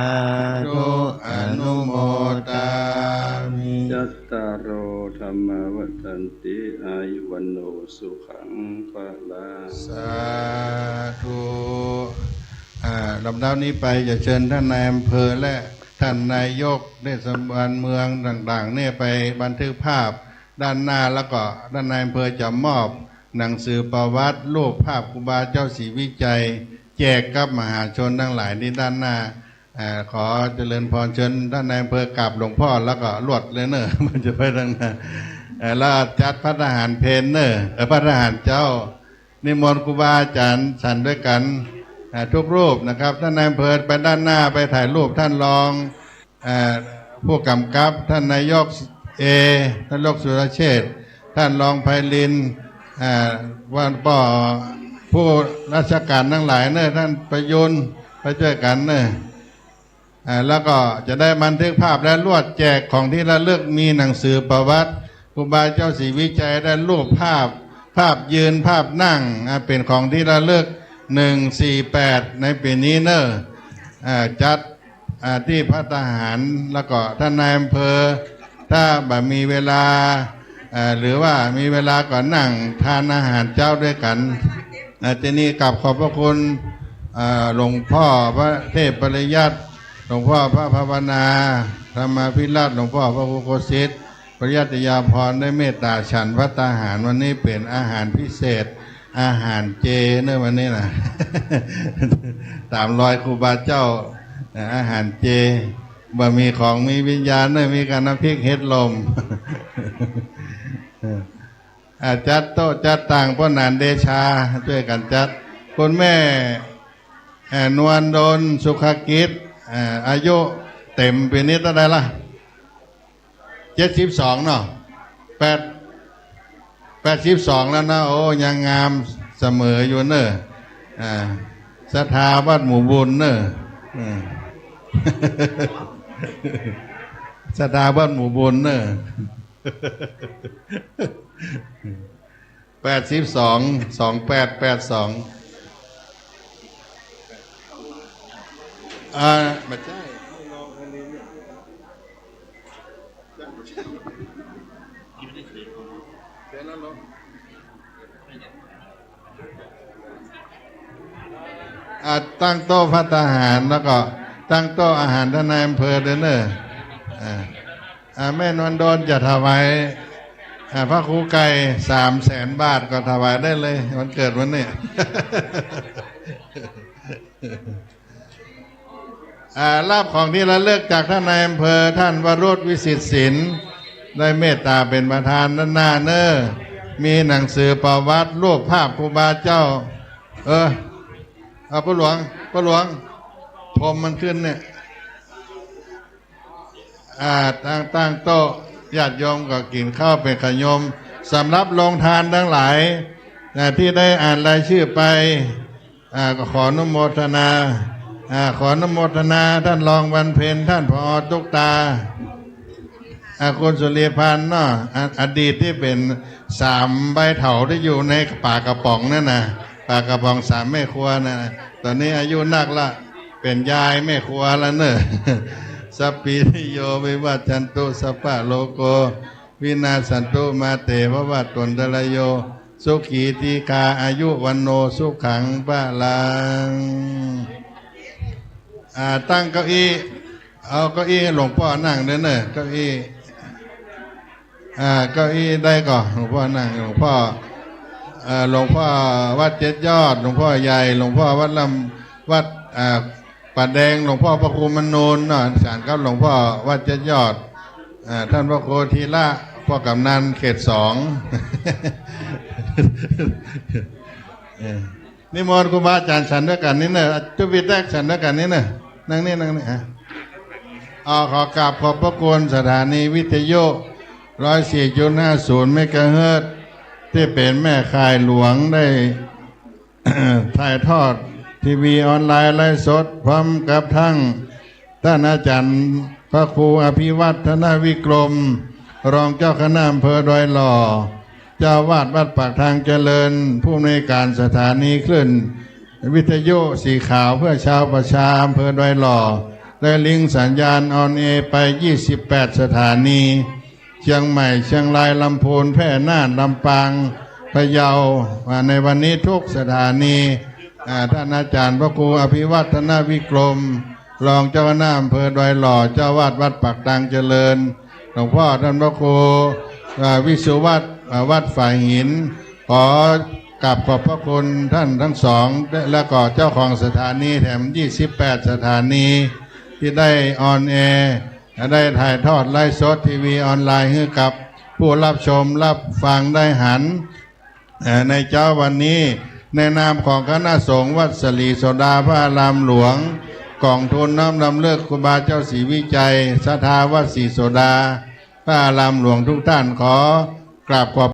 Speaker 7: ธุ
Speaker 1: อนุโมทามิ
Speaker 6: ยัตตารโอธรรมวัฏันติอายุวันโนสุขังภะลัง
Speaker 1: สาธุลำดับนี้ไปจะเชิญท่านนายอำเภอและท่านนายกเทศบาลเมืองต่างๆเนี่ยไปบันทึกภาพด้านหน้าแล้วก็ท่านนายอำเภอจะมอบหนังสือประวัติรูปภาพครูบาเจ้าศรีวิจัยแจกกับมหาชนทั้งหลายที่ด้านหน้าขอเจริญพรเชิญท่านนายอำเภอกราบหลวงพ่อแล้วก็ลวดเลยเนอะมันจะไปทางนั้นแล้วจัดพระทหารเพนเนอร์พระทหารเจ้านิมนต์ครูบาอาจารย์ฉันด้วยกันทุกรูปนะครับท่านนายอำเภอไปด้านหน้าไปถ่ายรูปท่านรองผู้กำกับท่านนายกท่านนายกสุรเชษฐ์ท่านรองไพลินวันป่อผู้ราชการทั้งหลายเนอะท่านประยุนไปช่วยกันเนอะแล้วก็จะได้บันทึกภาพและลวดแจกของที่ระลึกมีหนังสือประวัติครูบาเจ้าศรีวิจัยได้รูปภาพยืนภาพนั่งเป็นของที่ระลึก148ในปีนี้เนอะจัดที่พระทหารแล้วก็ท่านนายอำเภอถ้าแบบมีเวลา หรือว่ามีเวลาก่อนนั่งทานอาหารเจ้าด้วยกันทีนี้กลับขอบพระคุณหลวงพ่อพระเทพปริยัติหลวงพ่อพระภาวนาธรรมาภิราชหลวงพ่อพระครูโคสิทธิ์ปริยัติยาพรได้เมตตาฉันภัตตาหารวันนี้เป็นอาหารพิเศษอาหารเจเนอะวันนี้นะ ตามรอยครูบาเจ้าอาหารเจบะมีของมีวิญญาณเนอะมีการน้ำพริกเฮ็ดลม จัดโต๊ะจัดต่างพ่อนานเดชาช่วยกันจัดคุณแม่นวลดลสุขกิจอายุเต็มปีนี้เท่าไหร่ล่ะ72เนาะ82แล้วนะโอ้ยังงามเสมออยู่เนอะศรัทธาวัดหมู่บุญเนอะศรัทธาวัดหมู่บุญเนอะ822882ไม่ใช่ตั้งโต๊ะภัตตาหารแล้วก็ตั้งโต๊ะอาหารท่านนายอำเภอเด้อเนอะแม่นวลดลจะถวายพระครูไก่300,000 บาทก็ถวายได้เลยวันเกิดวันนี้ รับของที่ระลึกจากท่านนายอำเภอท่านวโรจน์วิสิทธิ์ศิลป์ได้เมตตาเป็นประธานด้านหน้าเนอมีหนังสือประวัติรูปภาพครูบาเจ้าพระหลวงพรมมันขึ้นเนี่ยตั้งโต๊ะญาติโยมก็กินข้าวเป็นขยมสำหรับโรงทานทั้งหลายที่ได้อ่านรายชื่อไปก็ขออนุโมทนาท่านรองวันเพ็ญท่านผอ.ตุ๊กตาคุณสุริพันธ์เนาะอดีตที่เป็น3 ใบเถาที่อยู่ในปากกระป๋องนั่นนะปากกระป๋อง3 แม่ครัวนะตอนนี้อายุนักละเป็นยายแม่ครัวแล้วเนอะสัพพิติโยวิวัจจันตุสัพพะโลโกวินาศสันตุมาเตภวัตตนตรโยสุขีติกาอายุวันโนสุขังปะลังตั้งเก้าอี้เอาเก้าอี้หลวงพ่อนั่งเด้อเนอะเก้าอี้ได้ก่อนหลวงพ่อนั่งหลวงพ่อวัดเจ็ดยอดหลวงพ่อใหญ่หลวงพ่อวัดป่าแดงหลวงพ่อพระครูมนูนเนาะศาลครับหลวงพ่อวัดเจ็ดยอดท่านพระโคทีละพ่อกำนันเขต2 นิมนต์ครูบาอาจารย์ฉันด้วยกันนี่เนอะจุบิดแรกฉันด้วยกันนี่เนอะนั่งนี่ขอกราบขอบพระคุณสถานีวิทยุ 104.50 เมกะเฮิรตซ์ที่เป็นแม่ข่ายหลวงได้ ถ่ายทอดทีวีออนไลน์ไลฟ์สดพร้อมกับทั้งท่านอาจารย์พระครูอภิวัฒนวิกรมรองเจ้าคณะอำเภอดอยหล่อเจ้าวาดวัดปากทางเจริญผู้อำนวยการสถานีคลื่นวิทยุสีขาวเพื่อชาวประชาอำเภอดอยหล่อได้ลิงก์สัญญาณออนแอร์ไป28 สถานีเชียงใหม่เชียงรายลำพูนแพร่น่านลำปางพะเยาในวันนี้ทุกสถานีท่านอาจารย์พระครูอภิวัฒนวิกรมรองเจ้าคณะอำเภอดอยหล่อเจ้าวาดวัดปากทางเจริญหลวงพ่อท่านพระครูวิสุวัฒน์วัดฝ่ายหินขอกราบขอบพระคุณท่านทั้งสองและก็เจ้าของสถานีแถม28 สถานีที่ได้ออนแอร์ได้ถ่ายทอดไลฟ์สดทีวีออนไลน์ให้กับผู้รับชมรับฟังได้หันในเจ้าวันนี้ในนามของคณะสงฆ์วัดสลีโสดาพระอารามหลวงกองทุนน้อมรำลึกครูบาเจ้าศรีวิจัยศรัทธาวัดศรีโสดาพระอารามหลวงทุกท่านขอกราบขอบ